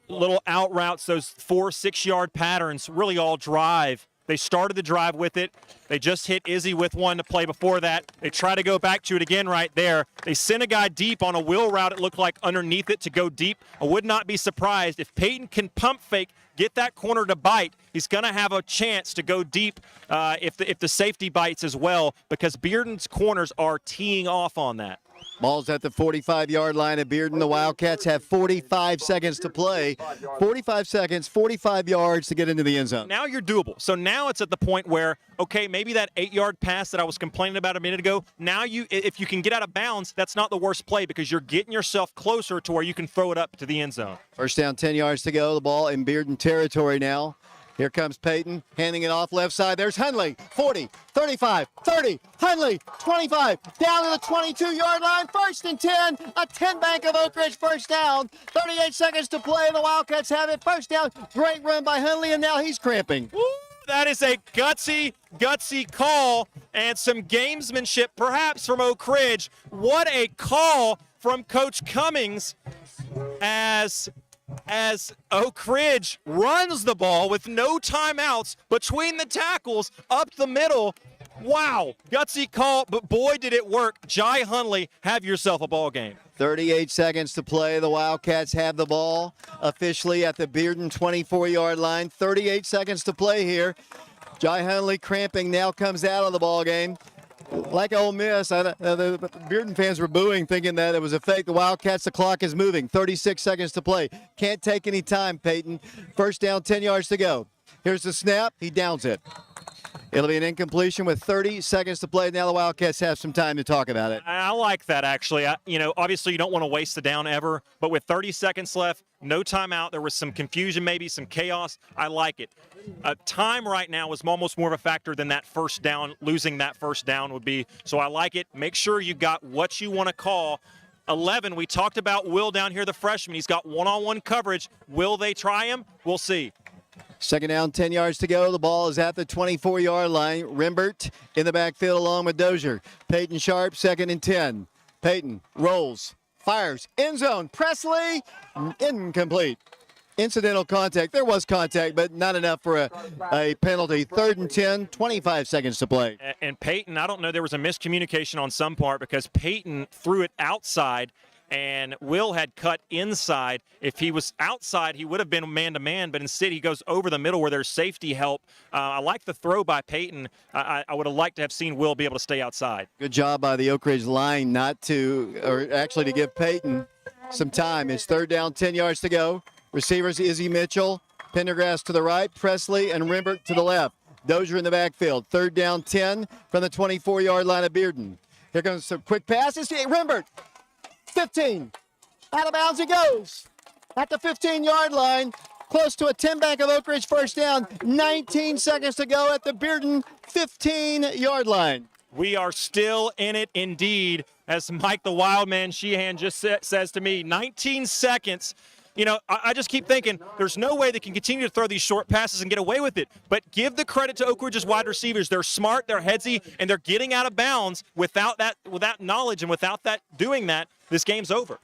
out routes, those 4-6-yard patterns, really all drive. They started the drive with it. They just hit Izzy with one to play before that. They try to go back to it again right there. They sent a guy deep on a wheel route. It looked like underneath it to go deep. I would not be surprised if Peyton can pump fake, get that corner to bite. He's going to have a chance to go deep if the safety bites as well, because Bearden's corners are teeing off on that. Ball's at the 45-yard line at Bearden. The Wildcats have 45 seconds to play. 45 seconds, 45 yards to get into the end zone. Now you're doable. So now it's at the point where, okay, maybe that 8-yard pass that I was complaining about a minute ago, now if you can get out of bounds, that's not the worst play because you're getting yourself closer to where you can throw it up to the end zone. First down, 10 yards to go. The ball in Bearden territory now. Here comes Peyton, handing it off left side. There's Hunley, 40, 35, 30, Hunley, 25, down to the 22-yard line, 1st and 10, a 10 Bank of Oak Ridge first down, 38 seconds to play, the Wildcats have it, first down, great run by Hunley, and now he's cramping. Woo, that is a gutsy call and some gamesmanship perhaps from Oak Ridge. What a call from Coach Cummings as Oak Ridge runs the ball with no timeouts between the tackles up the middle. Wow, gutsy call, but boy, did it work. Jai Hunley, have yourself a ball game. 38 seconds to play. The Wildcats have the ball officially at the Bearden 24-yard line. 38 seconds to play here. Jai Hunley cramping now comes out of the ball game. Like Ole Miss, the Bearden fans were booing, thinking that it was a fake. The Wildcats, the clock is moving. 36 seconds to play. Can't take any time, Peyton. First down, 10 yards to go. Here's the snap. He downs it. It'll be an incompletion with 30 seconds to play. Now the Wildcats have some time to talk about it. I like that, actually. Obviously you don't want to waste the down ever, but with 30 seconds left, no timeout, there was some confusion, maybe some chaos. I like it. Time right now is almost more of a factor than that first down. Losing that first down would be. So I like it. Make sure you got what you want to call. 11, we talked about Will down here, the freshman. He's got one-on-one coverage. Will they try him? We'll see. Second down, 10 yards to go. The ball is at the 24-yard line. Rimbert in the backfield along with Dozier. Peyton Sharp, 2nd and 10. Peyton rolls, fires, end zone. Presley, incomplete. Incidental contact. There was contact, but not enough for a penalty. 3rd and 10, 25 seconds to play. And Peyton, I don't know, there was a miscommunication on some part because Peyton threw it outside and Will had cut inside. If he was outside, he would have been man-to-man, but instead he goes over the middle where there's safety help. I like the throw by Peyton. I would have liked to have seen Will be able to stay outside. Good job by the Oak Ridge line not to, or actually to give Peyton some time. It's 3rd down, 10 yards to go. Receivers, Izzy Mitchell, Pendergrass to the right, Presley and Rimbert to the left. Dozier in the backfield. 3rd down, 10 from the 24-yard line of Bearden. Here comes some quick passes. Rimbert, 15. Out of bounds he goes. At the 15-yard line, close to a 10-bank of Oak Ridge first down. 19 seconds to go at the Bearden 15-yard line. We are still in it indeed, as Mike the Wildman Sheehan just says to me. 19 seconds. I just keep thinking there's no way they can continue to throw these short passes and get away with it. But give the credit to Oak Ridge's wide receivers. They're smart, they're headsy, and they're getting out of bounds. Without knowledge and without that doing that, this game's over.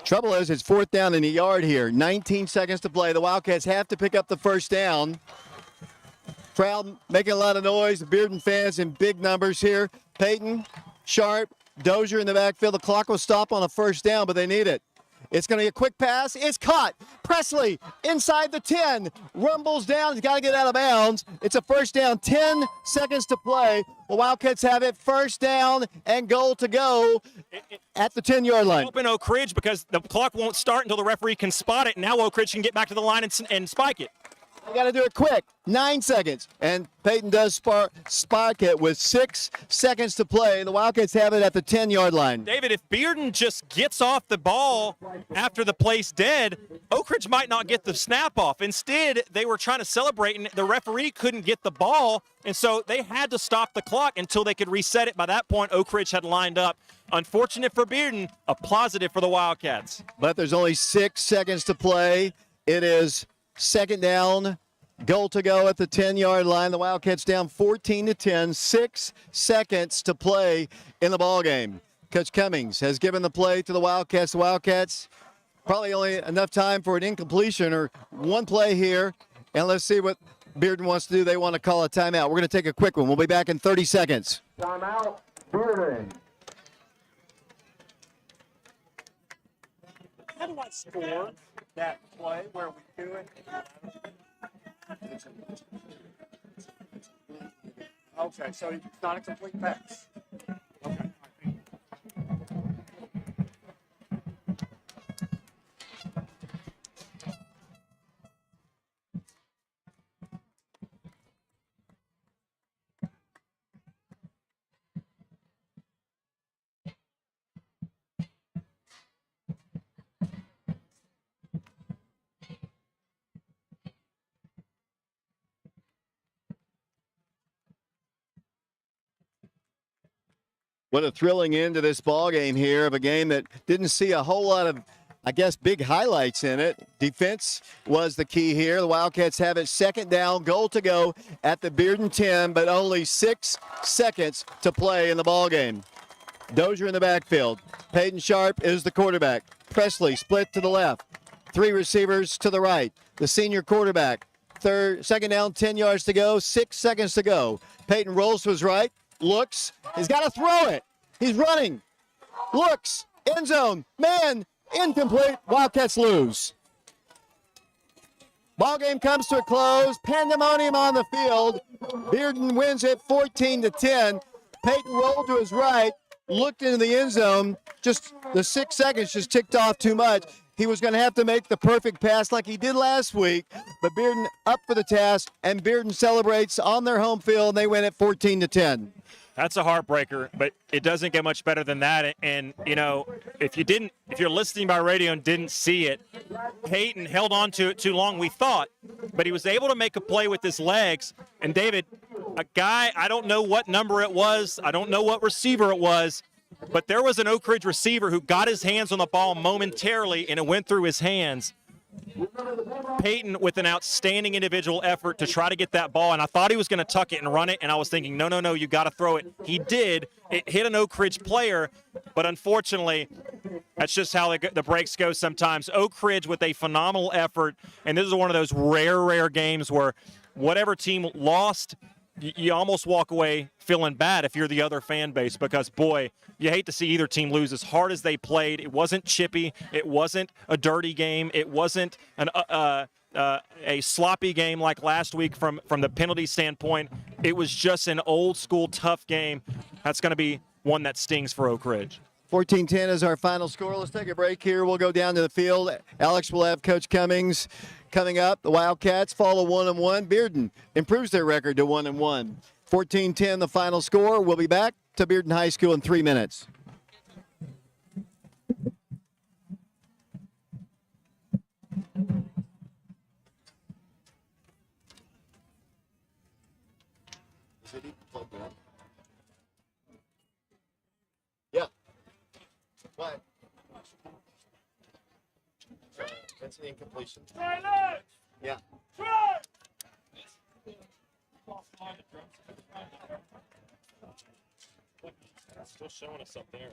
Trouble is, it's 4th down and a yard here. 19 seconds to play. The Wildcats have to pick up the first down. Crowd making a lot of noise. The Bearden fans in big numbers here. Peyton, Sharp, Dozier in the backfield. The clock will stop on a first down, but they need it. It's going to be a quick pass. It's caught. Presley inside the 10. Rumbles down. He's got to get out of bounds. It's a first down. 10 seconds to play. The Wildcats have it. First down and goal to go at the 10-yard line. Open Oak Ridge because the clock won't start until the referee can spot it. Now Oak Ridge can get back to the line and spike it. You got to do it quick. 9 seconds. And Peyton does spike it with 6 seconds to play. The Wildcats have it at the 10-yard line. David, if Bearden just gets off the ball after the play's dead, Oak Ridge might not get the snap off. Instead, they were trying to celebrate, and the referee couldn't get the ball, and so they had to stop the clock until they could reset it. By that point, Oak Ridge had lined up. Unfortunate for Bearden, a positive for the Wildcats. But there's only 6 seconds to play. It is 2nd down, goal to go at the 10-yard line. The Wildcats down 14-10, 6 seconds to play in the ball game. Coach Cummings has given the play to the Wildcats. The Wildcats probably only enough time for an incompletion or one play here. And let's see what Bearden wants to do. They want to call a timeout. We're going to take a quick one. We'll be back in 30 seconds. Timeout, Bearden. How do I score that play where we do it? Okay, so it's not a complete pass. Okay. What a thrilling end to this ball game here, of a game that didn't see a whole lot of, I guess, big highlights in it. Defense was the key here. The Wildcats have it 2nd down, goal to go at the Bearden 10, but only 6 seconds to play in the ball game. Dozier in the backfield. Peyton Sharp is the quarterback. Presley split to the left. 3 receivers to the right. The senior quarterback. 2nd down, 10 yards to go, 6 seconds to go. Peyton rolls to his right. Looks, he's got to throw it. He's running. Looks, end zone, man, incomplete. Wildcats lose. Ball game comes to a close. Pandemonium on the field. Bearden wins it 14-10. Peyton rolled to his right, looked into the end zone. Just the 6 seconds just ticked off too much. he was going to have to make the perfect pass like he did last week, but Bearden up for the task, and Bearden celebrates on their home field. They win at 14-10. That's a heartbreaker, but it doesn't get much better than that. And you know, if you're listening by radio and didn't see it, Peyton held on to it too long, we thought, but he was able to make a play with his legs. And David, a guy, I don't know what number it was, I don't know what receiver it was, but there was an Oak Ridge receiver who got his hands on the ball momentarily, and it went through his hands. Peyton with an outstanding individual effort to try to get that ball, and I thought he was going to tuck it and run it, and I was thinking, no, you got to throw it. He did. It hit an Oak Ridge player, but unfortunately, that's just how the breaks go sometimes. Oak Ridge with a phenomenal effort, and this is one of those rare games where whatever team lost, you almost walk away feeling bad if you're the other fan base, because, boy, you hate to see either team lose as hard as they played. It wasn't chippy. It wasn't a dirty game. It wasn't a sloppy game like last week from the penalty standpoint. It was just an old-school tough game. That's going to be one that stings for Oak Ridge. 14-10 is our final score. Let's take a break here. We'll go down to the field. Alex will have Coach Cummings coming up. The Wildcats fall to 1-1. Bearden improves their record to 1-1. 14-10 the final score. We'll be back to Bearden High School in 3 minutes. Yeah. What? That's an incompletion. Yeah. Still showing us up there.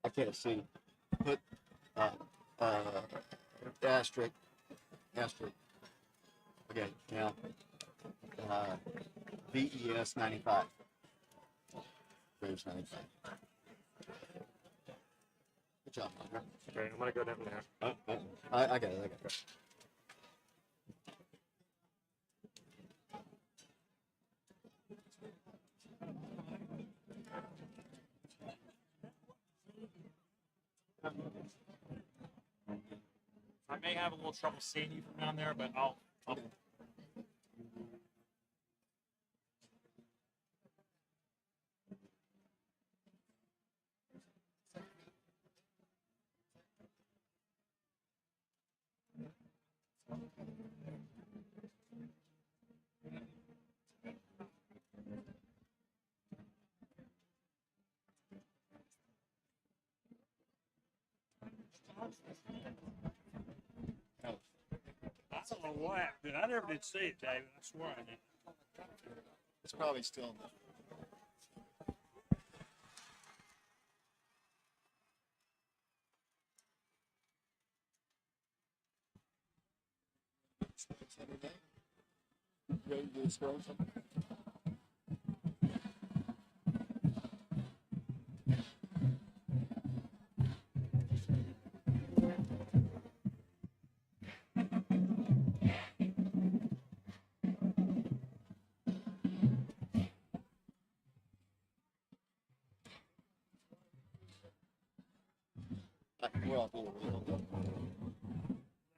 I can't see. Put asterisk. Okay, now VES 95. Braves 95. Good job, Hunter. Okay, I'm going to go down there. I got it. I may have a little trouble seeing you from down there, but I'll I don't know what happened. I never did see it, David. I swear I did. It's probably still in there. Ready to do a scroll something?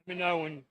Let me know when.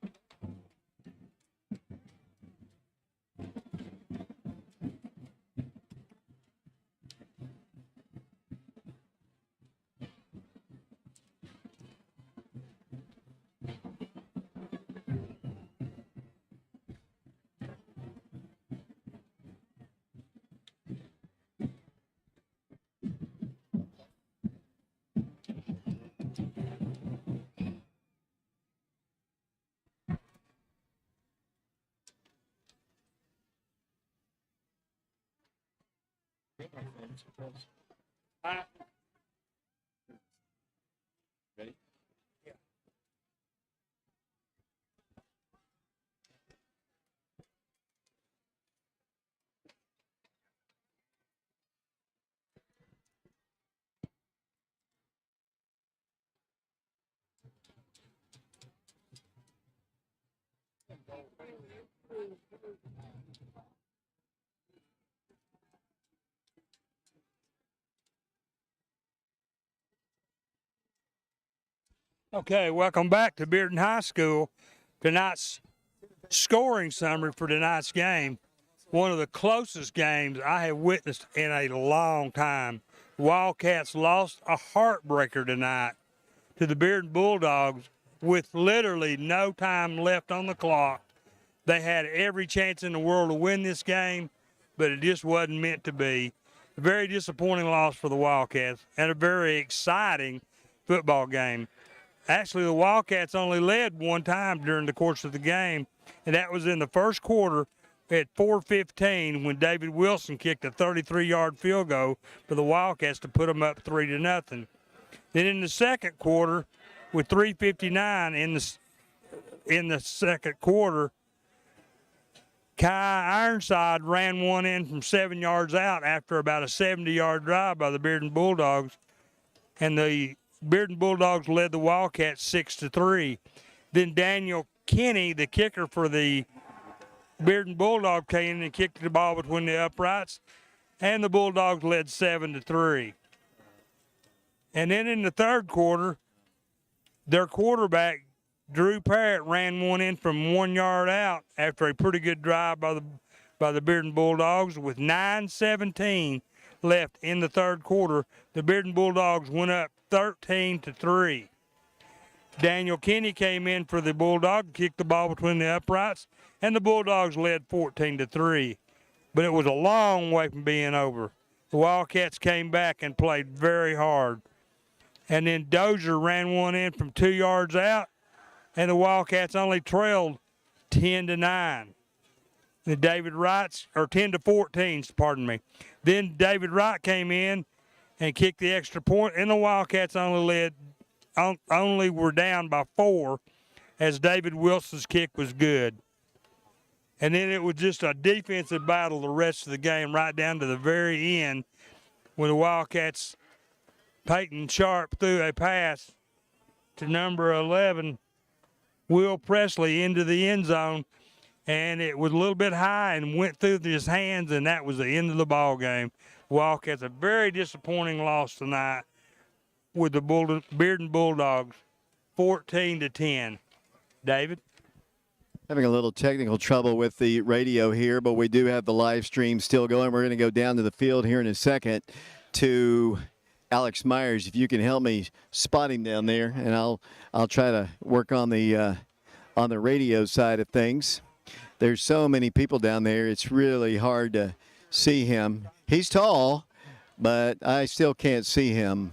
Ready? Okay, welcome back to Bearden High School. Tonight's scoring summary for tonight's game, one of the closest games I have witnessed in a long time. Wildcats lost a heartbreaker tonight to the Bearden Bulldogs with literally no time left on the clock. They had every chance in the world to win this game, but it just wasn't meant to be. A very disappointing loss for the Wildcats and a very exciting football game. Actually, the Wildcats only led one time during the course of the game, and that was in the first quarter at 4:15 when David Wilson kicked a 33-yard field goal for the Wildcats to put them up 3-0. Then in the second quarter, with 3:59 in the second quarter, Kai Ironside ran one in from 7 yards out after about a 70-yard drive by the Bearden Bulldogs, and the Bearden Bulldogs led the Wildcats 6-3. Then Daniel Kinney, the kicker for the Bearden Bulldogs, came in and kicked the ball between the uprights, and the Bulldogs led 7-3. And then in the third quarter, their quarterback, Drew Parrott, ran one in from 1 yard out after a pretty good drive by the Bearden Bulldogs. With 9:17 left in the third quarter, the Bearden Bulldogs went up 13-3. Daniel Kinney came in for the Bulldogs, kicked the ball between the uprights, and the Bulldogs led 14-3. But it was a long way from being over. The Wildcats came back and played very hard. And then Dozier ran one in from 2 yards out, and the Wildcats only trailed 10-9. Then David Wright's, or 10-14, pardon me. Then David Wright came in and kicked the extra point, and the Wildcats only were down by 4, as David Wilson's kick was good. And then it was just a defensive battle the rest of the game, right down to the very end, when the Wildcats, Peyton Sharp threw a pass to number 11, Will Presley, into the end zone, and it was a little bit high and went through his hands, and that was the end of the ball game. Wildcats, a very disappointing loss tonight with the Bearden Bulldogs, 14-10. David? Having a little technical trouble with the radio here, but we do have the live stream still going. We're going to go down to the field here in a second to Alex Myers. If you can help me spot him down there, and I'll try to work on the radio side of things. There's so many people down there, it's really hard to see him. He's tall, but I still can't see him.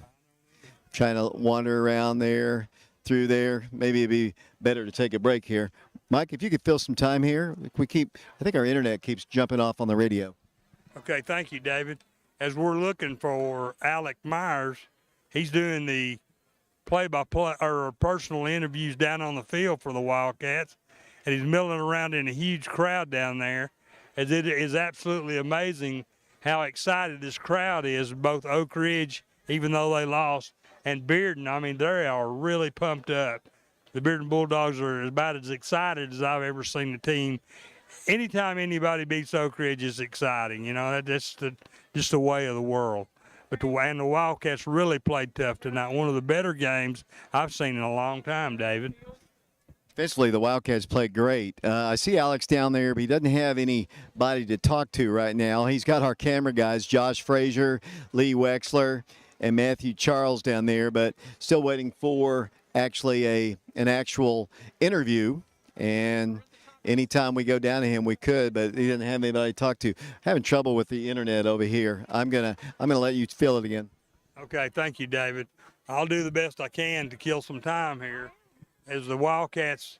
Trying to wander around there, through there. Maybe it'd be better to take a break here. Mike, if you could fill some time here. I think our internet keeps jumping off on the radio. Okay, thank you, David. As we're looking for Alex Myers, he's doing the play-by-play or personal interviews down on the field for the Wildcats, and he's milling around in a huge crowd down there. As it is absolutely amazing how excited this crowd is, both Oak Ridge, even though they lost, and Bearden. I mean, they are really pumped up. The Bearden Bulldogs are about as excited as I've ever seen the team. Anytime anybody beats Oak Ridge, it's exciting. You know, that's just the way of the world. But the Wildcats really played tough tonight. One of the better games I've seen in a long time, David. Defensively, the Wildcats played great. I see Alex down there, but he doesn't have anybody to talk to right now. He's got our camera guys, Josh Frazier, Lee Wexler, and Matthew Charles down there, but still waiting for actually an actual interview. And anytime we go down to him, we could, but he didn't have anybody to talk to. Having trouble with the internet over here. I'm gonna let you fill it again. Okay, thank you, David. I'll do the best I can to kill some time here. As the Wildcats,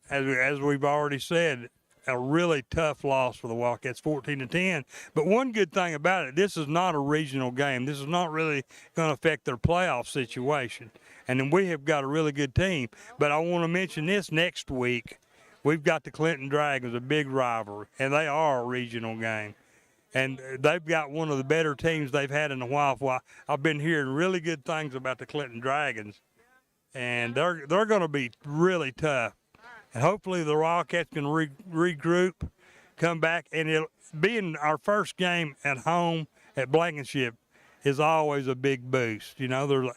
as we've already said, a really tough loss for the Wildcats, 14-10. But one good thing about it, this is not a regional game. This is not really going to affect their playoff situation. And then we have got a really good team. But I want to mention this: next week, we've got the Clinton Dragons, a big rivalry, and they are a regional game. And they've got one of the better teams they've had in a while. I've been hearing really good things about the Clinton Dragons, and they're going to be really tough. And hopefully the Wildcats can regroup, come back, and it'll being our first game at home at Blankenship is always a big boost. You know,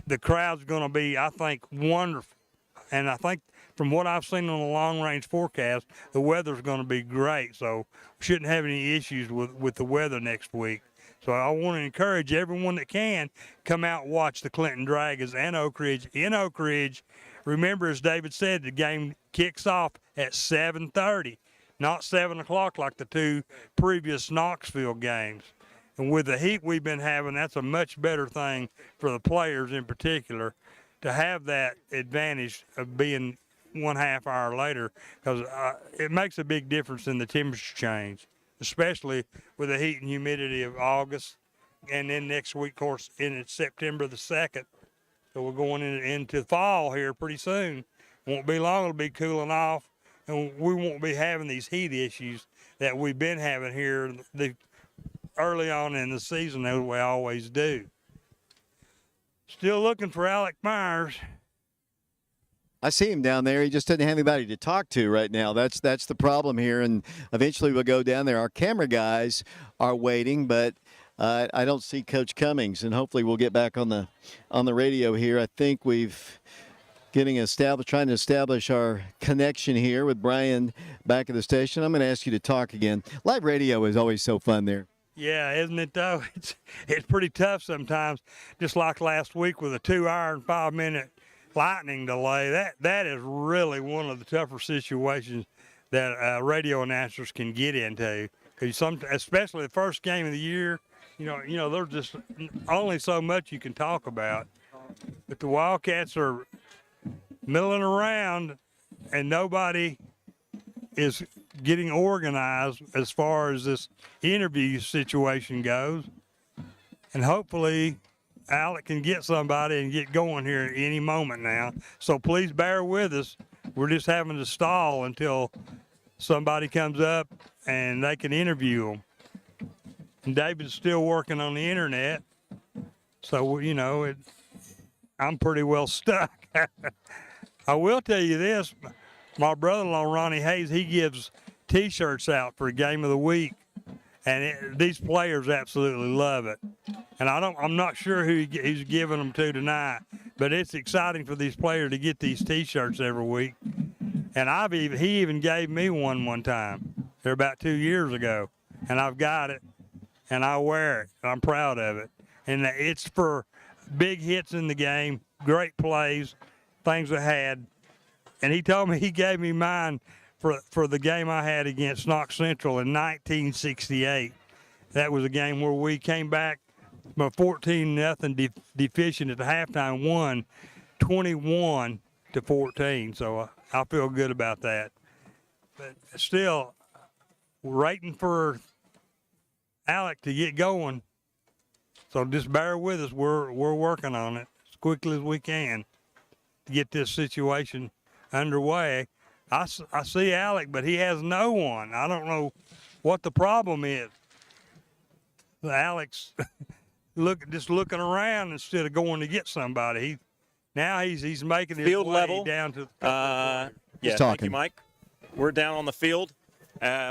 the crowd's going to be, I think, wonderful. And I think from what I've seen on the long-range forecast, the weather's going to be great. So we shouldn't have any issues with the weather next week. So I want to encourage everyone that can come out and watch the Clinton Dragons and Oak Ridge. In Oak Ridge, remember, as David said, the game kicks off at 7:30, not 7 o'clock like the two previous Knoxville games. And with the heat we've been having, that's a much better thing for the players in particular to have that advantage of being 1/2 hour later, because it makes a big difference in the temperature change, especially with the heat and humidity of August. And then next week, of course, in September the 2nd. So we're going into fall here pretty soon. Won't be long, it'll be cooling off, and we won't be having these heat issues that we've been having here early on in the season, as we always do. Still looking for Alec Myers. I see him down there. He just doesn't have anybody to talk to right now. That's the problem here, and eventually we'll go down there. Our camera guys are waiting, but I don't see Coach Cummings, and hopefully we'll get back on the radio here. I think we've trying to establish our connection here with Brian back at the station. I'm going to ask you to talk again. Live radio is always so fun there. Yeah, isn't it though? It's pretty tough sometimes, just like last week with a 2-hour and 5-minute lightning delay. That is really one of the tougher situations that radio announcers can get into, because especially the first game of the year, you know, there's just only so much you can talk about. But the Wildcats are milling around, and nobody is getting organized as far as this interview situation goes. And hopefully Alec can get somebody and get going here at any moment now. So please bear with us. We're just having to stall until somebody comes up and they can interview them. And David's still working on the internet. So, you know, I'm pretty well stuck. I will tell you this. My brother-in-law, Ronnie Hayes, he gives T-shirts out for Game of the Week. And these players absolutely love it. And I'm not sure who he's giving them to tonight, but it's exciting for these players to get these T-shirts every week. And he even gave me one time. They're about 2 years ago, and I've got it, and I wear it. And I'm proud of it. And it's for big hits in the game, great plays, things I had. And he told me he gave me mine for the game I had against Knox Central in 1968. That was a game where we came back from 14-0 deficient at the halftime, won 21-14. So I feel good about that. But still, we're waiting for Alec to get going. So just bear with us. We're working on it as quickly as we can to get this situation underway. I see Alec, but he has no one. I don't know what the problem is. Alec's just looking around instead of going to get somebody. He's making his Field way level down to. Yeah, thank you, Mike. We're down on the field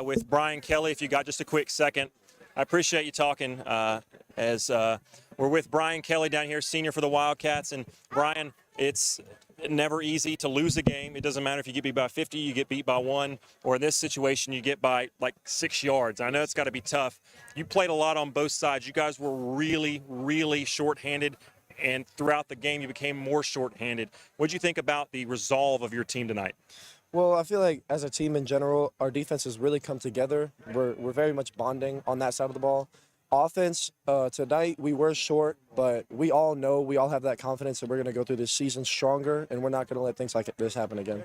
with Brian Kelly. If you got just a quick second, I appreciate you talking. As we're with Brian Kelly down here, senior for the Wildcats, and Brian, it's never easy to lose a game. It doesn't matter if you get beat by 50, you get beat by 1, or in this situation, you get by like 6 yards. I know it's got to be tough. You played a lot on both sides. You guys were really, really shorthanded, and throughout the game, you became more shorthanded. What did you think about the resolve of your team tonight? Well, I feel like as a team in general, our defense has really come together. We're very much bonding on that side of the ball. Offense, tonight we were short, but we all know, we all have that confidence that we're going to go through this season stronger, and we're not going to let things like this happen again.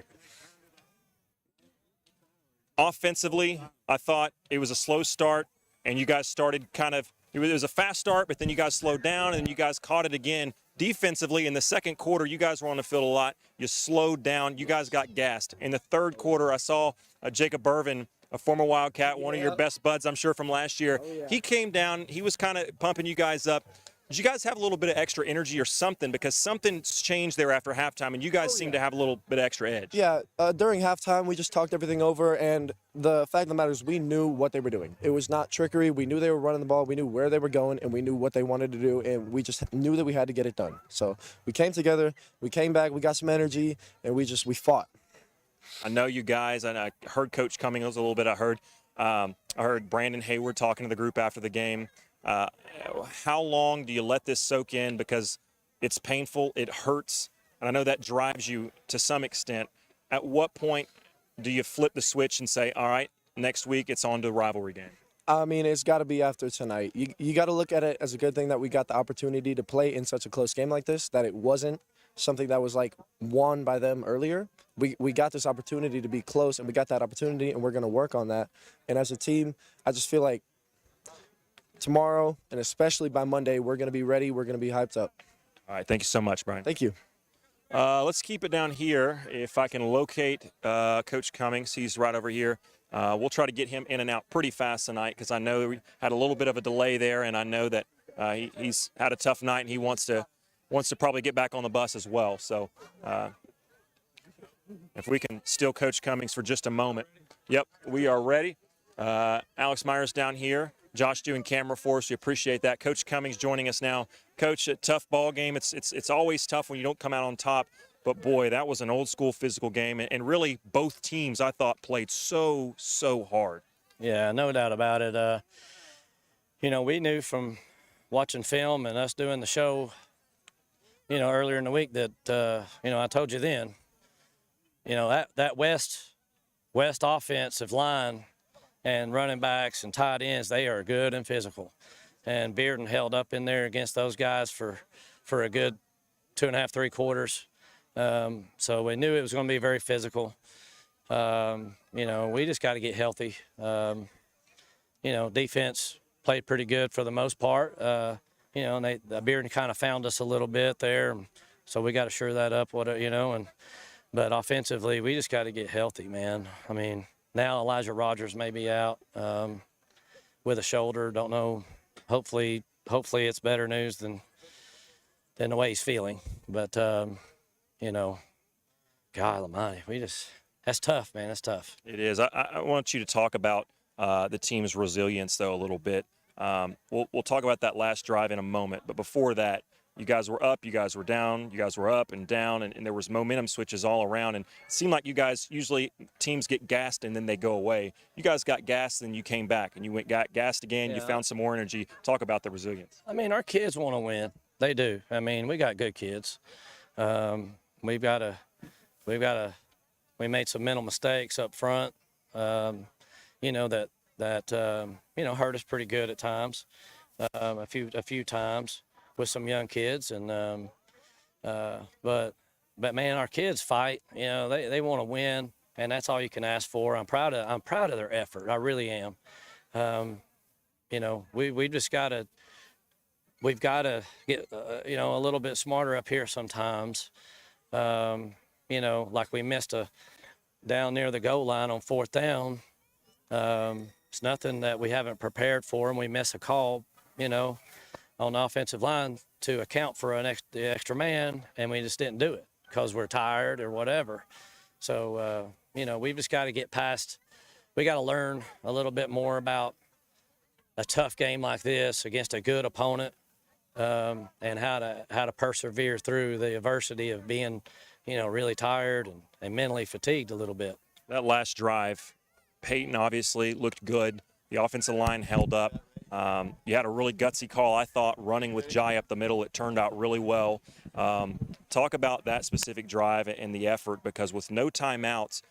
Offensively, I thought it was a slow start, and you guys started it was a fast start, but then you guys slowed down, and you guys caught it again. Defensively, in the second quarter, you guys were on the field a lot. You slowed down. You guys got gassed. In the third quarter, I saw Jacob Bearden, a former Wildcat, one of your best buds, I'm sure, from last year. He came down. He was kind of pumping you guys up. did you guys have a little bit of extra energy or something? Because something's changed there after halftime, and you guys seem to have a little bit extra edge. Yeah, during halftime, we just talked everything over, and the fact of the matter is we knew what they were doing. It was not trickery. We knew they were running the ball. We knew where they were going, and we knew what they wanted to do, and we just knew that we had to get it done. So we came together, we came back, we got some energy, and we fought. I know you guys, and I heard Coach Cummings a little bit. I heard Brandon Hayward talking to the group after the game. How long do you let this soak in? Because it's painful, it hurts, and I know that drives you to some extent. At what point do you flip the switch and say, all right, next week it's on to the rivalry game? I mean, it's got to be after tonight. You got to look at it as a good thing that we got the opportunity to play in such a close game like this, that it wasn't something that was like won by them earlier. We got this opportunity to be close, and we got that opportunity, and we're going to work on that. And as a team, I just feel like tomorrow, and especially by Monday, we're going to be ready. We're going to be hyped up. All right, thank you so much, Brian. Thank you. Let's keep it down here. If I can locate Coach Cummings, he's right over here. We'll try to get him in and out pretty fast tonight, because I know we had a little bit of a delay there, and I know that he's had a tough night, and he wants to probably get back on the bus as well. So if we can still Coach Cummings for just a moment. Yep, we are ready. Alex Myers down here. Josh doing camera for us. We appreciate that. Coach Cummings joining us now. Coach, a tough ball game. It's always tough when you don't come out on top. But, boy, that was an old-school physical game. And really, both teams, I thought, played so hard. Yeah, no doubt about it. We knew from watching film and us doing the show, earlier in the week that, I told you then, that West offensive line and running backs and tight ends, they are good and physical. And Bearden held up in there against those guys for a good 2.5, 3 quarters. So we knew it was going to be very physical. We just got to get healthy. Defense played pretty good for the most part. And Bearden kind of found us a little bit there. So we got to shore that up, but offensively, we just got to get healthy, man. I mean, now Elijah Rogers may be out with a shoulder. Don't know. Hopefully it's better news than the way he's feeling. But, God almighty, that's tough, man. That's tough. It is. I want you to talk about the team's resilience, though, a little bit. We'll talk about that last drive in a moment. But before that, you guys were up, you guys were down, you guys were up and down, and there was momentum switches all around. And it seemed like you guys, usually teams get gassed and then they go away. You guys got gassed and you came back, and you got gassed again. Yeah. You found some more energy. Talk about the resilience. I mean, our kids want to win. They do. I mean, we got good kids. We made some mental mistakes up front, that hurt us pretty good at times, a few times with some young kids. And but man, our kids fight. They want to win, and that's all you can ask for. I'm proud of their effort. I really am. We've got to get a little bit smarter up here sometimes. Like we missed a down near the goal line on 4th down. It's nothing that we haven't prepared for, and we miss a call, on the offensive line to account for the extra man, and we just didn't do it because we're tired or whatever. So, we've just got to get past. We got to learn a little bit more about a tough game like this against a good opponent, and how to persevere through the adversity of being, really tired and mentally fatigued a little bit. That last drive, Peyton obviously looked good. The offensive line held up. You had a really gutsy call, I thought, running with Jai up the middle. It turned out really well. Talk about that specific drive and the effort, because with no timeouts,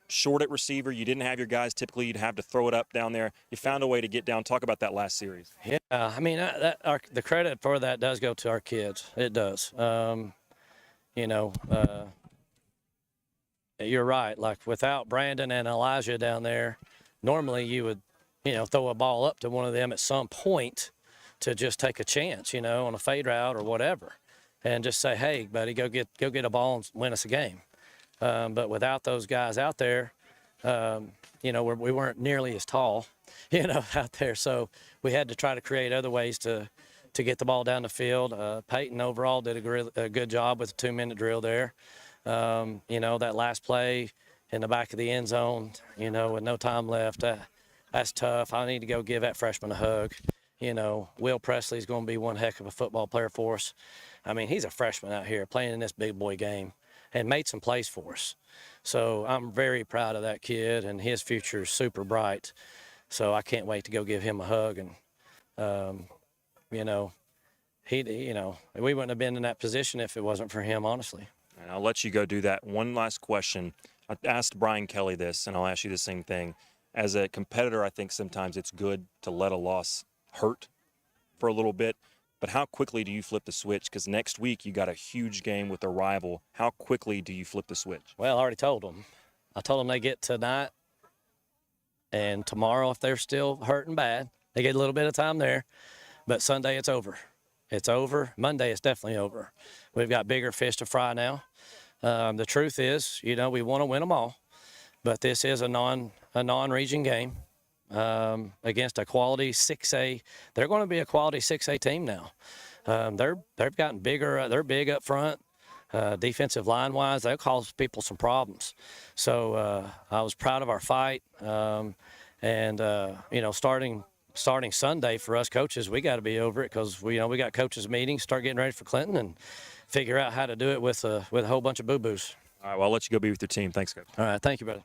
short at receiver, you didn't have your guys. Typically, you'd have to throw it up down there. You found a way to get down. Talk about that last series. Yeah, I mean, the credit for that does go to our kids. It does. You're right. Like, without Brandon and Elijah down there, normally you would, throw a ball up to one of them at some point to just take a chance, on a fade route or whatever, and just say, hey, buddy, go get a ball and win us a game. But without those guys out there, we weren't nearly as tall, out there. So we had to try to create other ways to to get the ball down the field. Peyton overall did a good job with the 2-minute drill there. That last play in the back of the end zone, with no time left, that's tough. I need to go give that freshman a hug. Will Presley's going to be one heck of a football player for us. I mean, he's a freshman out here playing in this big boy game and made some plays for us. So I'm very proud of that kid, and his future is super bright. So I can't wait to go give him a hug. And, we wouldn't have been in that position if it wasn't for him, honestly. And I'll let you go do that. One last question. I asked Brian Kelly this, and I'll ask you the same thing. As a competitor, I think sometimes it's good to let a loss hurt for a little bit. But how quickly do you flip the switch? Because next week you got a huge game with a rival. How quickly do you flip the switch? Well, I already told them. I told them they get tonight and tomorrow if they're still hurting bad. They get a little bit of time there. But Sunday it's over. It's over. Monday it's definitely over. We've got bigger fish to fry now. The truth is, we want to win them all. But this is a non-region game. Against a quality 6A. They're going to be a quality 6A team now. They've gotten bigger. They're big up front. Defensive line-wise, they'll cause people some problems. So I was proud of our fight. Starting Sunday for us coaches, we got to be over it because we got coaches meetings, start getting ready for Clinton, and figure out how to do it with a whole bunch of boo-boos. All right, well, I'll let you go be with your team. Thanks, Coach. All right, thank you, brother.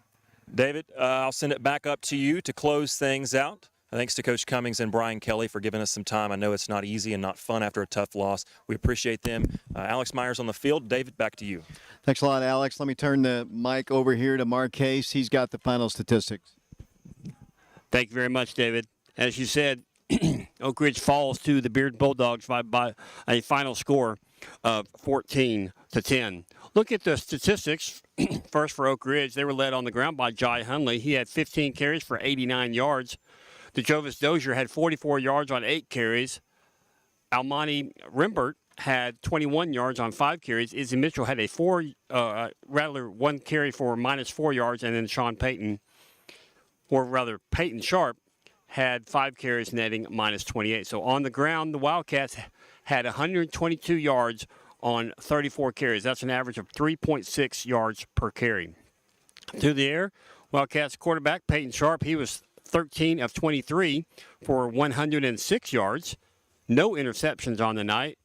David, I'll send it back up to you to close things out. Thanks to Coach Cummings and Brian Kelly for giving us some time. I know it's not easy and not fun after a tough loss. We appreciate them. Alex Myers on the field. David, back to you. Thanks a lot, Alex. Let me turn the mic over here to Marquez. He's got the final statistics. Thank you very much, David. As you said, Oak Ridge falls to the Bearden Bulldogs by a final score of 14-10. Look at the statistics. First for Oak Ridge, they were led on the ground by Jai Hunley. He had 15 carries for 89 yards. DeJovis Dozier had 44 yards on 8 carries. Almani Rimbert had 21 yards on 5 carries. Izzy Mitchell had one carry for -4 yards, and then Sean Payton, Peyton Sharp, had 5 carries netting -28. So on the ground, the Wildcats had 122 yards on 34 carries. That's an average of 3.6 yards per carry. Through the air, Wildcats quarterback Peyton Sharp, he was 13 of 23 for 106 yards. No interceptions on the night.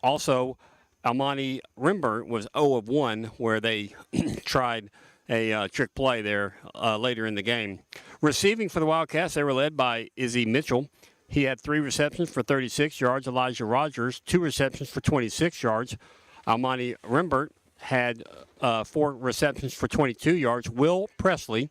Also, Almani Rimbert was 0 of 1, where they tried a trick play there later in the game. Receiving for the Wildcats, they were led by Izzy Mitchell. He had 3 receptions for 36 yards. Elijah Rogers, 2 receptions for 26 yards. Almani Rimbert had 4 receptions for 22 yards. Will Presley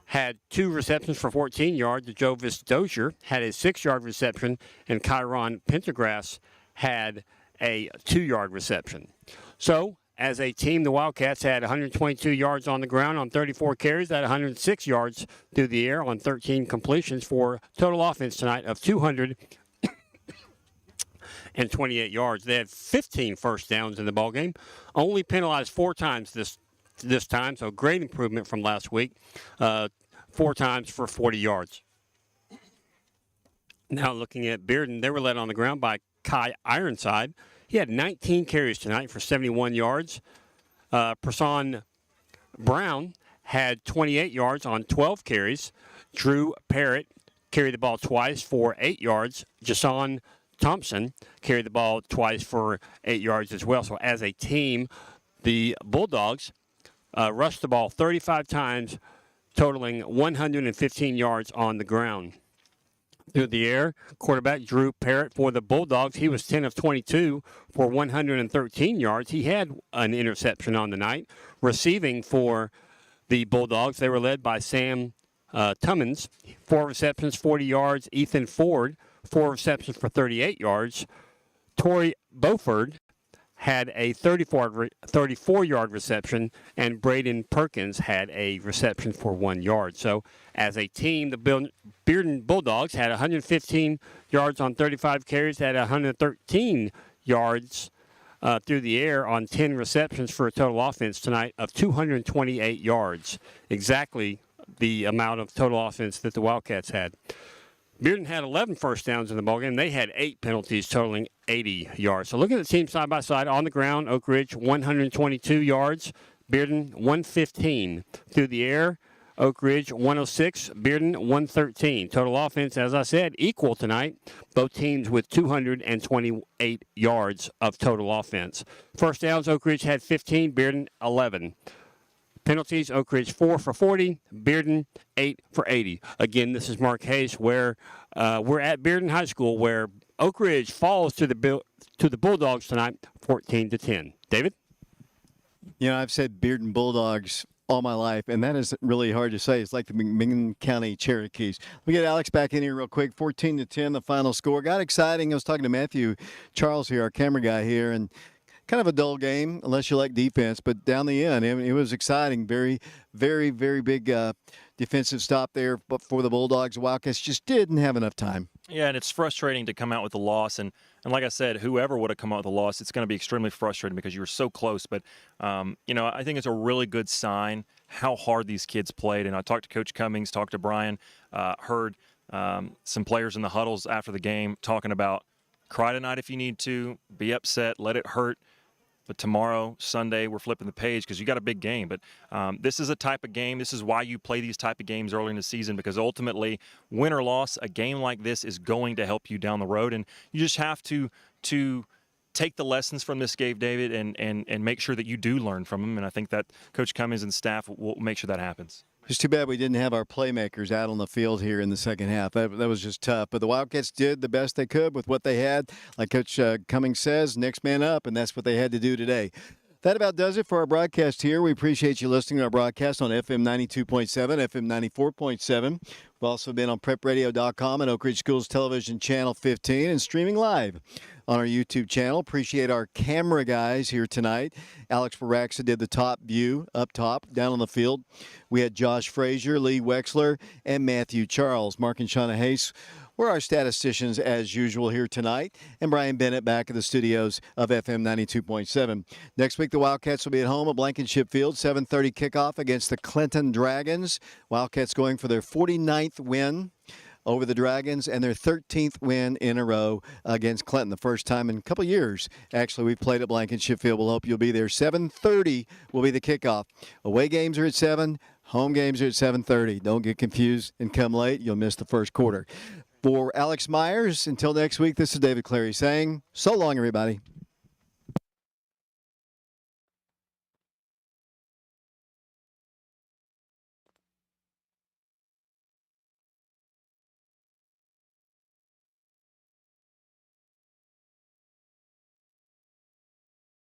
had 2 receptions for 14 yards. DeJovis Dozier had a 6-yard reception, and Kyron Pendergrass had a 2-yard reception. So, as a team, the Wildcats had 122 yards on the ground on 34 carries. They had 106 yards through the air on 13 completions for total offense tonight of 228 yards. They had 15 first downs in the ballgame. Only penalized 4 times this time, so great improvement from last week. 4 times for 40 yards. Now looking at Bearden, they were led on the ground by Kai Ironside. He had 19 carries tonight for 71 yards. Person Brown had 28 yards on 12 carries. Drew Parrott carried the ball twice for 8 yards. Jason Thompson carried the ball twice for 8 yards as well. So as a team, the Bulldogs rushed the ball 35 times, totaling 115 yards on the ground. Through the air, quarterback Drew Parrott for the Bulldogs. He was 10 of 22 for 113 yards. He had an interception on the night. Receiving for the Bulldogs, they were led by Sam Tummins, 4 receptions, 40 yards. Ethan Ford, 4 receptions for 38 yards. Torrey Beauford had a 34-yard reception, and Braden Perkins had a reception for 1 yard. So as a team, the Bearden Bulldogs had 115 yards on 35 carries, had 113 yards through the air on 10 receptions for a total offense tonight of 228 yards, exactly the amount of total offense that the Wildcats had. Bearden had 11 first downs in the ballgame. They had 8 penalties totaling 80 yards. So looking at the team side by side on the ground, Oak Ridge 122 yards, Bearden 115. Through the air, Oak Ridge 106, Bearden 113. Total offense, as I said, equal tonight. Both teams with 228 yards of total offense. First downs, Oak Ridge had 15, Bearden 11. Penalties, Oak Ridge 4 for 40, Bearden 8 for 80. Again, this is Mark Hayes, where we're at Bearden High School, where Oak Ridge falls to the Bulldogs tonight, 14-10. David? You know, I've said Bearden Bulldogs all my life, and that is really hard to say. It's like the McMinn County Cherokees. We get Alex back in here real quick. 14-10, the final score. Got exciting. I was talking to Matthew Charles here, our camera guy here, and kind of a dull game unless you like defense, but down the end, it was exciting. Very, very, very big defensive stop there, but for the Bulldogs, the Wildcats just didn't have enough time. Yeah, and it's frustrating to come out with a loss. And like I said, whoever would have come out with a loss, it's going to be extremely frustrating because you were so close. But, I think it's a really good sign how hard these kids played. And I talked to Coach Cummings, talked to Brian, heard some players in the huddles after the game talking about cry tonight if you need to, be upset, let it hurt. But tomorrow, Sunday, we're flipping the page because you got a big game. But this is a type of game. This is why you play these type of games early in the season, because ultimately, win or loss, a game like this is going to help you down the road. And you just have to take the lessons from this game, David, and make sure that you do learn from them. And I think that Coach Cummings and staff will make sure that happens. It's too bad we didn't have our playmakers out on the field here in the second half. That was just tough. But the Wildcats did the best they could with what they had. Like Coach Cummings says, next man up, and that's what they had to do today. That about does it for our broadcast here. We appreciate you listening to our broadcast on FM 92.7, FM 94.7. We've also been on prepradio.com and Oak Ridge Schools Television Channel 15 and streaming live on our YouTube channel. Appreciate our camera guys here tonight. Alex Baraxa did the top view up top, down on the field. We had Josh Frazier, Lee Wexler, and Matthew Charles. Mark and Shauna Hayes were our statisticians as usual here tonight. And Brian Bennett back at the studios of FM 92.7. Next week, the Wildcats will be at home at Blankenship Field, 7:30 kickoff against the Clinton Dragons. Wildcats going for their 49th win over the Dragons and their 13th win in a row against Clinton. The first time in a couple years, actually, we've played at Blankenship Field. We'll hope you'll be there. 7:30 will be the kickoff. Away games are at 7. Home games are at 7:30. Don't get confused and come late. You'll miss the first quarter. For Alex Myers, until next week, this is David Clary saying, so long, everybody.